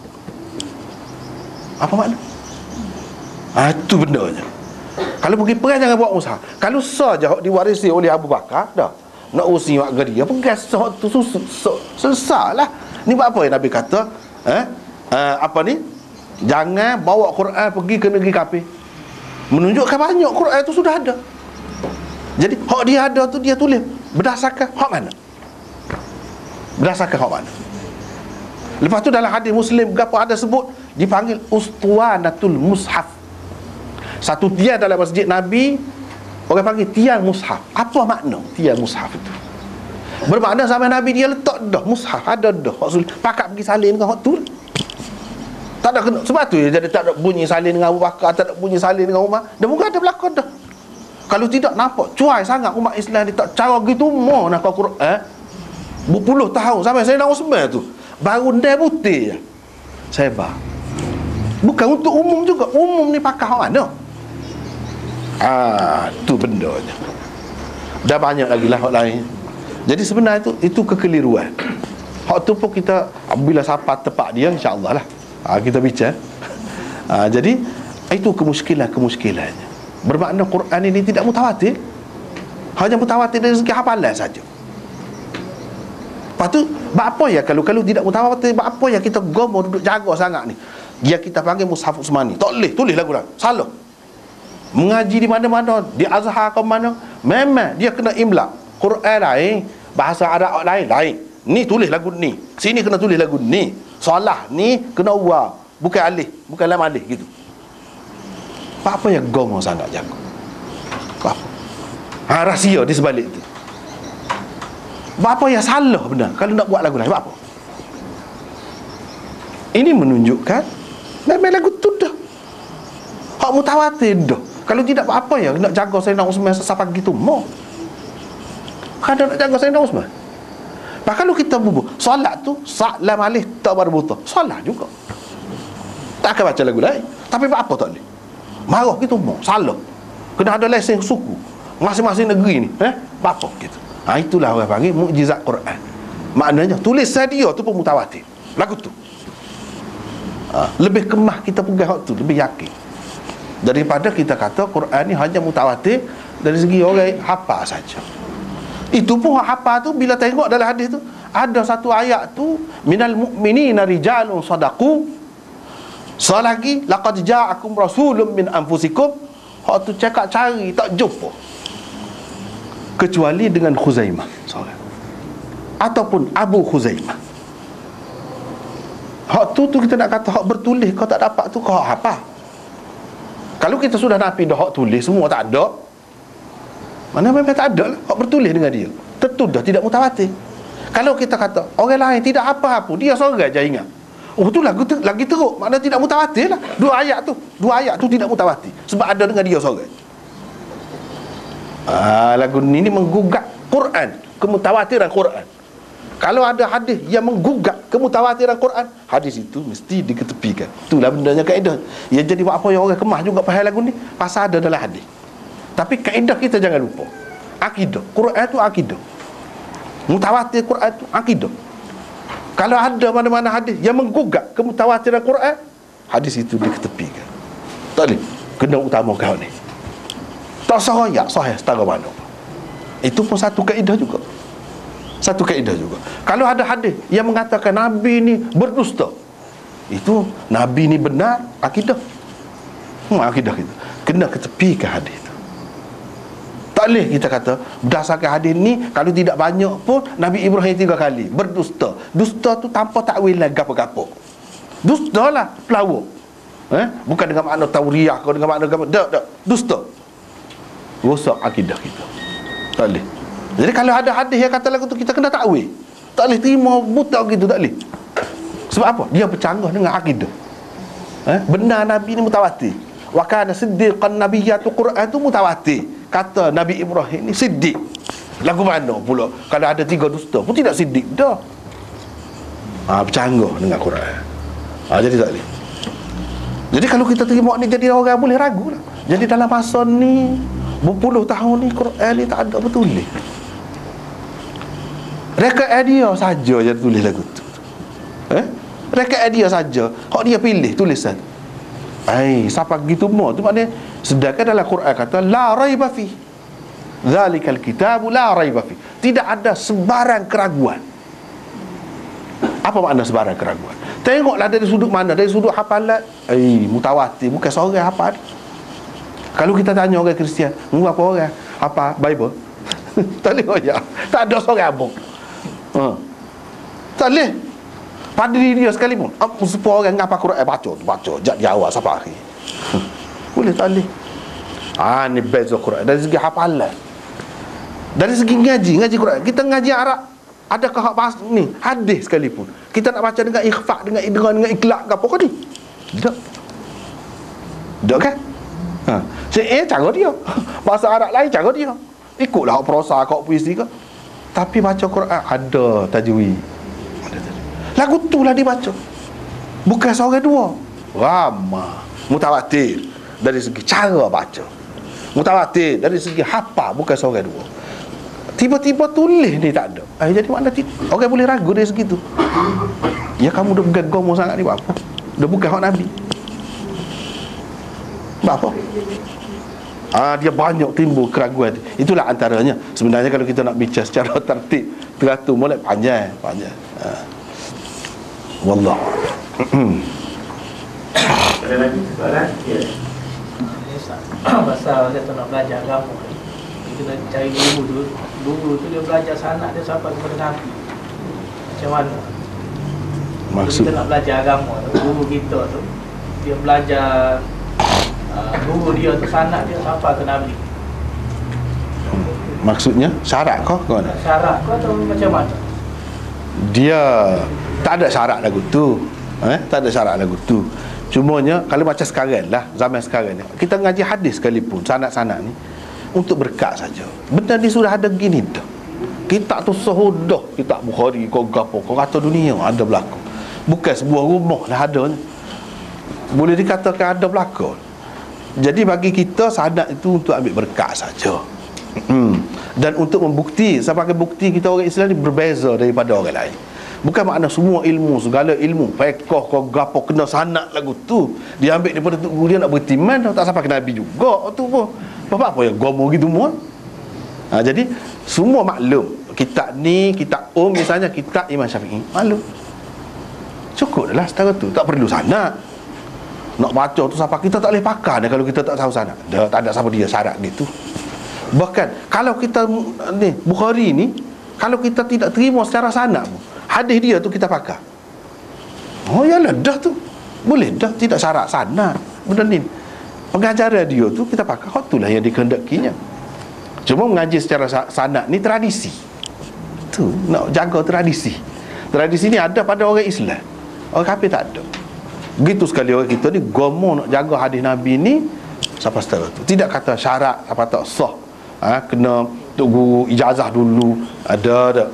Apa makna? Itu bendanya. Kalau pergi perang jangan bawa mushaf. Kalau saja hak diwarisi oleh Abu Bakar dah. Nak usi mak dia pegang hak tu selesailah. Ni buat apa yang Nabi kata? Jangan bawa Quran pergi ke negeri kafir. Menunjukkan banyak Quran itu sudah ada. Jadi hak dia ada tu dia tulis berdasarkan hak mana? Berdasarkan hak mana? Lepas tu dalam hadis Muslim gapo ada sebut dipanggil ustuwanatul mushaf. Satu tiang dalam masjid Nabi orang panggil tiang mushaf. Apa makna tiang mushaf itu? Bermakna zaman Nabi dia letak dah mushaf ada dah. Hak pakat pergi salin dengan hak tu. Tak ada kena. Sebab tu jadi tak ada bunyi salin dengan Abu Bakar, tak ada bunyi salin dengan Umar. Dan mungkin ada berlaku dah. Kalau tidak nampak cuai sangat umat Islam dia tak cara gitu mau nak Quran. Berpuluh tahun sampai Sayyidina Uthman tu baru ndai putih je. Sebar. Bukan untuk umum juga. Umum ni pakai hak mana? Tu bendanya. Dah banyak lagi lah hak lain. Jadi sebenarnya itu kekeliruan. Hak tu pun kita bila sampai tepat dia insya-Allah lah. Kita bincang. Jadi itu kemuskilannya. Bermakna Quran ini tidak mutawatir. Hanya mutawatir dari segi hafalan saja. Lepas tu apa ya kalau tidak mutawatir, apa ya kita gomo duduk jaga sangat ni. Dia kita panggil Mushaf Utsmani. Tak boleh tulis lagu dah. Salah. Mengaji di mana-mana, di Azhar ke mana, memang dia kena imla. Quran lain, bahasa Arab lain. Ni tulis lagu ni. Sini kena tulis lagu ni. Salah ni kena wa, bukan alih, bukan lam alih gitu. Apa yang gomo sangat jago? Apa? Rahsia di sebalik tu. Apa yang salah benar kalau nak buat lagu lain? Apa? Ini menunjukkan memang lagu tu dah hak mutawatir dah. Kalau tidak apa ya nak jaga Sayyidina Uthman sampai gitu mau. Kada nak jaga Sayyidina Uthman. Bahkan kalau kita bubuh solat tu lam alih tak berbuta. Solat juga. Tak akan baca lagu lain. Tapi apa tak boleh? Marah gitu mau. Salah. Kena ada lesen suku. Masing-masing negeri ni, apa gitu. Itulah orang panggil mukjizat Quran. Maknanya tulisan dia tu pun mutawatir. Lagu tu. Lebih kemah kita pegang hak tu, lebih yakin. Daripada kita kata Quran ni hanya mutawatir dari segi orang hafal saja. Itu pun apa tu bila tengok dalam hadis tu ada satu ayat tu, minal mu'minina rijalun sadaqu, selagi laqad ja'akum rasulun min anfusikum. Hak tu cakap cari tak jumpa kecuali dengan Khuzaimah seorang ataupun Abu Khuzaimah. Hak tu kita nak kata hak bertulis kau tak dapat tu kau hak apa? Kalau kita sudah nafi dah hak tulis semua tak ada, mana memang tak ada lah hak bertulis dengan dia, tentu dah tidak mutawatir. Kalau kita kata orang lain tidak apa-apa, dia seorang je ingat, oh tu lagi teruk, makna tidak mutawatir lah. Dua ayat tu tidak mutawatir sebab ada dengan dia seorang. Lagu ini menggugat Quran, kemutawatiran Quran. Kalau ada hadis yang menggugat kemutawatiran Quran, hadis itu mesti diketepikan. Itulah bendanya kaedah. Ya, jadi buat apa yang orang kemas juga faham lagu ni, pasal ada dalam hadis. Tapi kaedah kita jangan lupa, akidah Quran tu akidah, mutawatir Quran tu akidah. Kalau ada mana-mana hadis yang menggugat kemutawatiran Quran, hadis itu diketepikan. Tak boleh, kena utamakan ni. Tak sahaya sahih setara mana. Itu pun satu kaedah juga. Satu kaedah juga. Kalau ada hadis yang mengatakan Nabi ni berdusta, itu Nabi ni benar, akidah. Akidah kita kena ketepikan hadis itu. Tak boleh kita kata berdasarkan hadis ni, kalau tidak banyak pun Nabi Ibrahim 3 kali berdusta. Dusta tu tanpa takwil lah gapo-gapo. Dusta lah pelawak. Bukan dengan makna tauriah atau dengan makna gapo. Tak. Dusta. Rosak akidah kita. Tak boleh. Jadi kalau ada hadis yang kata lagu tu, kita kena takwil. Tak boleh terima buta gitu, tak boleh. Sebab apa? Dia bercanggah dengan akidah. Benar Nabi ni mutawatir. Wa kana siddiqan nabiyyatu, Quran tu mutawatir. Kata Nabi Ibrahim ni siddiq. Lagu mana pula kalau ada 3 dusta pun tidak siddiq dah. Bercanggah dengan Quran. Jadi tak boleh. Jadi kalau kita terima ni, jadi orang boleh ragu lah. Jadi dalam masa ni berpuluh tahun ni Quran ni tak ada betul ni. Rekod dia saja je tulis lagu tu. Rekod dia saja, hak dia pilih tulisan. Siapa gitu mau tu maknanya, sedangkan dalam Quran kata la raiba fi. Zalikal kitabu la raiba fi. Tidak ada sebarang keraguan. Apa makna sebarang keraguan? Tengoklah dari sudut mana, dari sudut hafalan. Mutawatir, bukan seorang hafal. Kalau kita tanya orang Kristian, apa orang apa Bible? Tak boleh ya. Tak ada seorang abang. Tak boleh. Padri dia sekalipun, semua orang ngapa Quran baca jak di awal sampai akhir. Boleh tak boleh. Ni beza Quran dari segi hafalan. Dari segi ngaji Quran. Kita ngaji Arab, adakah hak bahas ni hadis sekalipun kita nak baca dengan ikhfa, dengan idgham, dengan iklaq ke apa kau ni? Tak kan? Cara dia. Bahasa Arab lain cara dia. Ikutlah hak prosa, hak puisi ke. Tapi baca Quran ada tajwid. Lagu tu lah dibaca. Bukan seorang dua. Ramah. Mutawatir dari segi cara baca. Mutawatir dari segi hafal, bukan seorang dua. Tiba-tiba tulis ni tak ada. Jadi mana orang boleh ragu dari segi tu. Ya kamu dah bergagomo sangat ni buat apa? Dah bukan hak Nabi. Buat apa? Dia banyak timbul keraguan. Itulah antaranya. Sebenarnya kalau kita nak bicara secara tertib, teratur, mulai panjang. Wallah. Ada lagi soalan? Ya. Pasal saya nak belajar agama, kita nak cari guru tu dia belajar sanak dia sampai kepada Nabi. Macam mana? Maksud kita nak belajar agama, guru kita tu dia belajar guru dia tu sanak dia sampai ke Nabi. maksudnya syarat kau mana? Syarat kau atau macam mana? Dia tak ada syarat lagu tu. Tak ada syarat lagu tu. Cumanya kalau macam sekarang lah, zaman sekarang ni, kita ngaji hadis sekalipun, sanad-sanad ni untuk berkat saja. Benda ni sudah ada gini dah. Kitab tu sehudah, kitab Bukhari kau gapo, kau kata dunia ada berlaku. Bukan sebuah rumah lah ada. Boleh dikatakan ada berlaku. Jadi bagi kita sanad itu untuk ambil berkat saja. Dan untuk membukti, sebagai bukti kita orang Islam ni berbeza daripada orang lain. Bukan makna semua ilmu, segala ilmu fiqh kau gapo kena sanad lagu tu diambil daripada tu, dia nak bertiman tak sampai ke Nabi juga tu pun. Apa yang gomo gitu semua. Jadi semua maklum. Kitab ni, kitab misalnya kitab Imam Syafi'i, maklum. Cukup dah lah setara tu. Tak perlu sanad. Nak baca tu siapa, kita tak boleh pakar dah kalau kita tak tahu sanad. Dah tak ada siapa dia syarat gitu. Bahkan kalau kita ni Bukhari ni, kalau kita tidak terima secara sanad pun, hadis dia tu kita pakar. Oh yalah, dah tu boleh dah, tidak syarat sanad. Benda ni pengajaran dia tu kita pakar. Itulah yang dikehendakinya. Cuma mengaji secara sanad ni tradisi. Tu nak jaga tradisi. Tradisi ni ada pada orang Islam. Orang kafir tak ada. Begitu sekali orang kita ni gomo nak jaga hadis Nabi ni sampai setara tu. Tidak kata syarat apa tak sah. Kena tok guru ijazah dulu. Ada.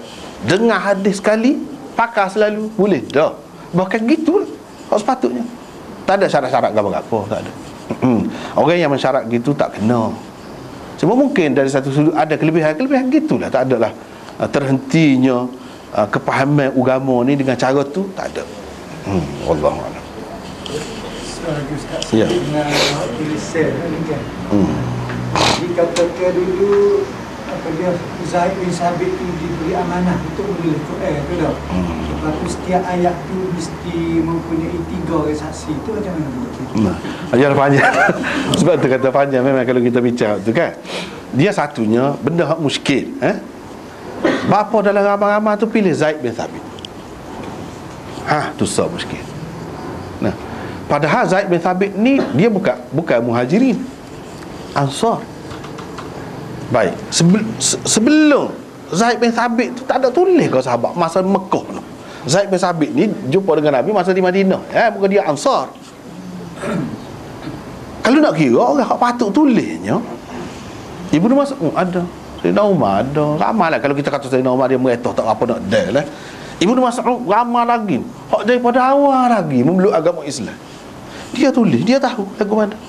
Dengar hadis sekali, pakar selalu, boleh dah. Bahkan gitu lah. Sepatutnya. Tak ada syarat-syarat apa-apa, tak ada. Orang yang mensyarat gitu tak kena. Cuma mungkin dari satu sudut ada kelebihan gitulah. Tak adalah terhentinya kepahaman agama ni dengan cara tu, tak ada. Wallahualam. Lagi Ustaz, Ya. dengan tulisan ni kan. Dikatakan dulu apa dia, Zaid bin Sabit tu diberi amanah untuk menulis Quran tu dah. Lepas tu setiap ayat tu mesti mempunyai 3 orang saksi. Tu macam mana betul? Ajar panjang. Sebab tu kata panjang memang kalau kita bincang tu kan. Dia satunya benda hak muskil, bapa dalam ramai-ramai tu pilih Zaid bin Sabit. Tu so muskil. Nah, padahal Zaid bin Sabit ni dia bukan muhajirin, Ansar. Baik, sebelum Zaid bin Sabit tu tak ada tulis kau sahabat masa Mekah tu. Zaid bin Sabit ni jumpa dengan Nabi masa di Madinah. Bukan dia Ansar. Kalau nak kira orang hak patut tulisnya, Ibnu Mas'ud ada, Sayyidina Umar ada, ramai lah. Kalau kita kata Sayyidina Umar dia meretah tak apa nak dah lah. Ibnu Mas'ud ramai lagi, hak daripada awal lagi memeluk agama Islam. Dia tulis, dia tahu lagu mana.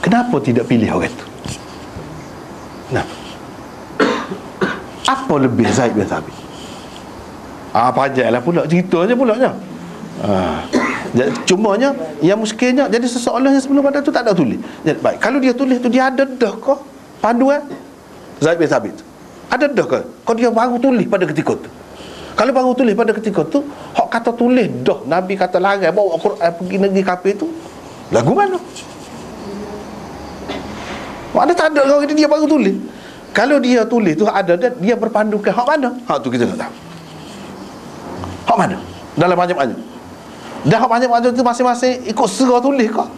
Kenapa tidak pilih orang tu? Kenapa? Apa lebih Zaid bin Sabit? Panjanglah pula ceritanya pulanya. Cumanya yang muskilnya jadi seseorang yang sebelum pada tu tak ada tulis. Jadi, baik, kalau dia tulis tu dia ada dah kau panduan Zaid bin Sabit. Ada dah kau? Kau dia baru tulis pada ketika tu. Kalau baru tulis pada ketika tu, hak kata tulis dah Nabi kata larang bawa Quran pergi negeri kafir tu, lagu mana? Mana tak ada orang dia baru tulis. Kalau dia tulis tu ada dan dia berpandukan hak mana? Hak tu kita tak tahu. Hak mana? Dalam banyak-banyak. Dan hak banyak-banyak tu masing-masing ikut serah tulis kau.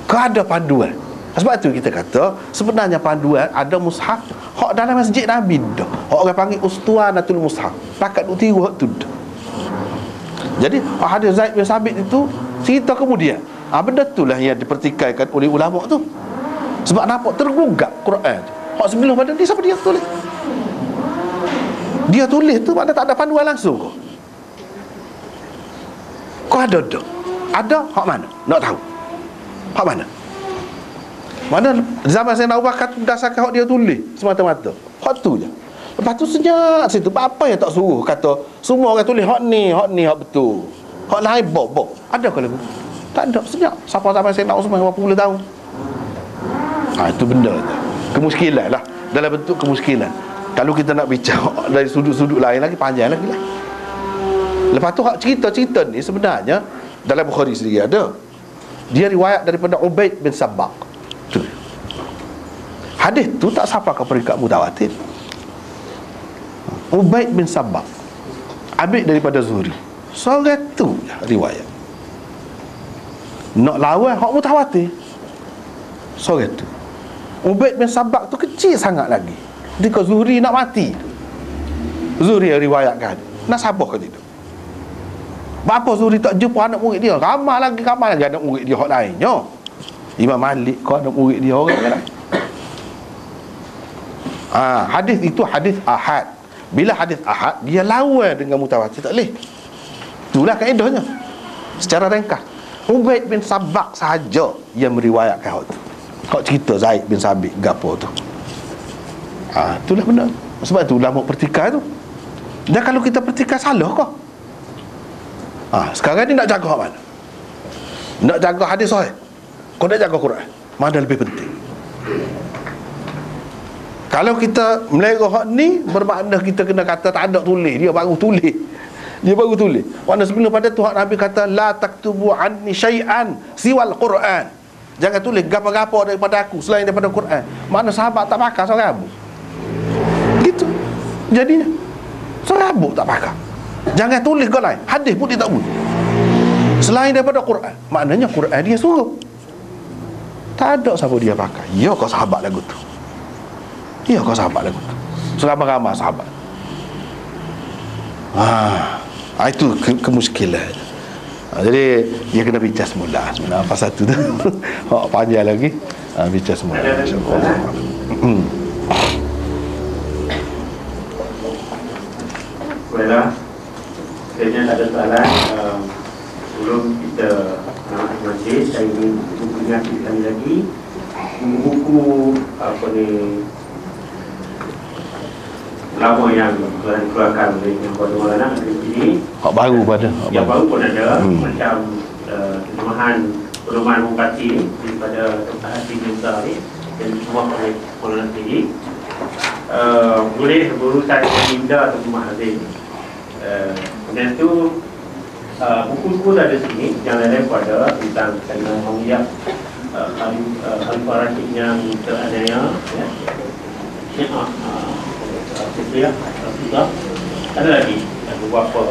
Kau ada panduan. Sebab tu kita kata sebenarnya panduan ada mushaf hak dalam masjid Nabi dah. Hak orang panggil ustuanatul mushaf. Pakat duk tiru hak tu dah. Jadi hadis Zaid bin Sabit itu cerita kemudian. Benda itulah yang dipertikaikan oleh ulama tu. Sebab nampak tergugak Quran tu. Hak sebelum pada ni siapa dia tulis? Dia tulis tu mana tak ada panduan langsung kau. Kau ada dah. Ada hak mana? Nak tahu. Hak mana? Mana zaman Sayyidina Abu Bakar berdasarkan hak dia tulis semata-mata. Hak tu je. Lepas tu senyap situ. Apa yang tak suruh kata semua orang tulis hak ni hak betul. Hak lain bok. Ada ke lagu? Tak ada, senyap. Siapa zaman Sayyidina Uthman berapa puluh tahun. Itu benda tu. Kemuskilan lah. Dalam bentuk kemuskilan. Kalau kita nak bicara dari sudut-sudut lain lagi, panjang lagi lah. Lepas tu hak cerita-cerita ni sebenarnya dalam Bukhari sendiri ada. Dia riwayat daripada Ubaid bin Sabbaq. Tu. Hadis tu tak sampai ke peringkat mutawatir. Ubaid bin Sabbaq ambil daripada Zuhri. Seorang tu riwayat. Nak lawan hak mutawatir. Seorang tu. Ubaid bin Sabbaq tu kecil sangat lagi. Ketika Zuhri nak mati, Zuhri yang riwayatkan. Nasabah ke itu? Bapa Zuhri tak jumpa anak murid dia. Ramai lagi anak murid dia hak lainnya. Imam Malik kau anak murid dia orang lain. Hadis itu hadis ahad. Bila hadis ahad dia lawan dengan mutawatir, tak boleh. Itulah kaedahnya. Secara ringkas, Ubaid bin Sabbaq sahaja yang meriwayatkan hak tu. Hak cerita Zaid bin Sabit gapo tu. Itulah benar. Sebab tu ulama pertikaian tu. Dan kalau kita pertikaian salah kau. Sekarang ni nak jaga hak mana? Nak jaga hadis sahih. Kau nak jaga Quran. Mana lebih penting? Kalau kita melera hak ni, bermakna kita kena kata tak ada tulis, dia baru tulis. Dia baru tulis. Makna sebelum pada tu hak Nabi kata la taktubu anni syai'an siwal Quran. Jangan tulis gapo-gapo daripada aku selain daripada Quran. Makna sahabat tak pakar serabut. Gitu. Jadinya serabut tak pakar. Jangan tulis kau lain. Hadis pun dia tak boleh. Selain daripada Quran. Maknanya Quran dia suruh. Tak ada siapa dia pakai. Ya kau sahabat lagu tu. Ya kau sahabat lagu tu. Selama ramai sahabat. Itu kemuskilan. Jadi dia kena bincang semula. Sebenarnya apa satu tu panjang lagi. Bincang semula. Baiklah, sebenarnya tak ada soalan. Sebelum kita nak majlis, saya ingin mengingatkan sekali lagi buku apa ni lama yang telah dikeluarkan oleh Yang Kuasa Maulana negeri sini. Hak baru pada. Yang baru pun ada macam terjemahan perumahan Bupati daripada Dr. Hati Musa ni yang dibuat oleh Maulana sendiri. Boleh berurusan dengan Linda atau Rumah Hazim. Dan tu buku-buku ada sini yang lain pada tentang Kalimat Muhammad, Khalifah Rashid yang teraniaya, Syiah, Syiah, Syiah. Ada lagi beberapa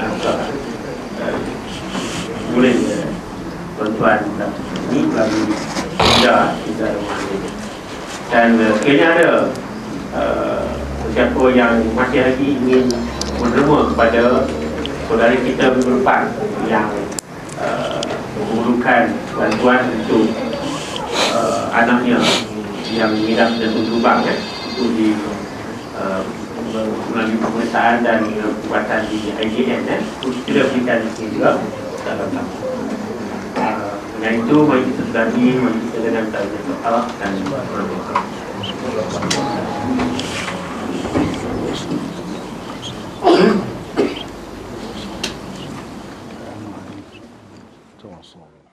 naskah. Boleh tuan-tuan ini melalui Linda Rumah Hazim. Dan sekiranya ada siapa yang masih lagi ingin menerima kepada saudara kita minggu depan yang memerlukan bantuan untuk anaknya yang mengidap jantung lubang itu di melalui pemeriksaan dan perubatan di IJN kita berikan di sini juga dalam dengan itu mari kita sedari, mari kita dengan Allah dan Terima kasih.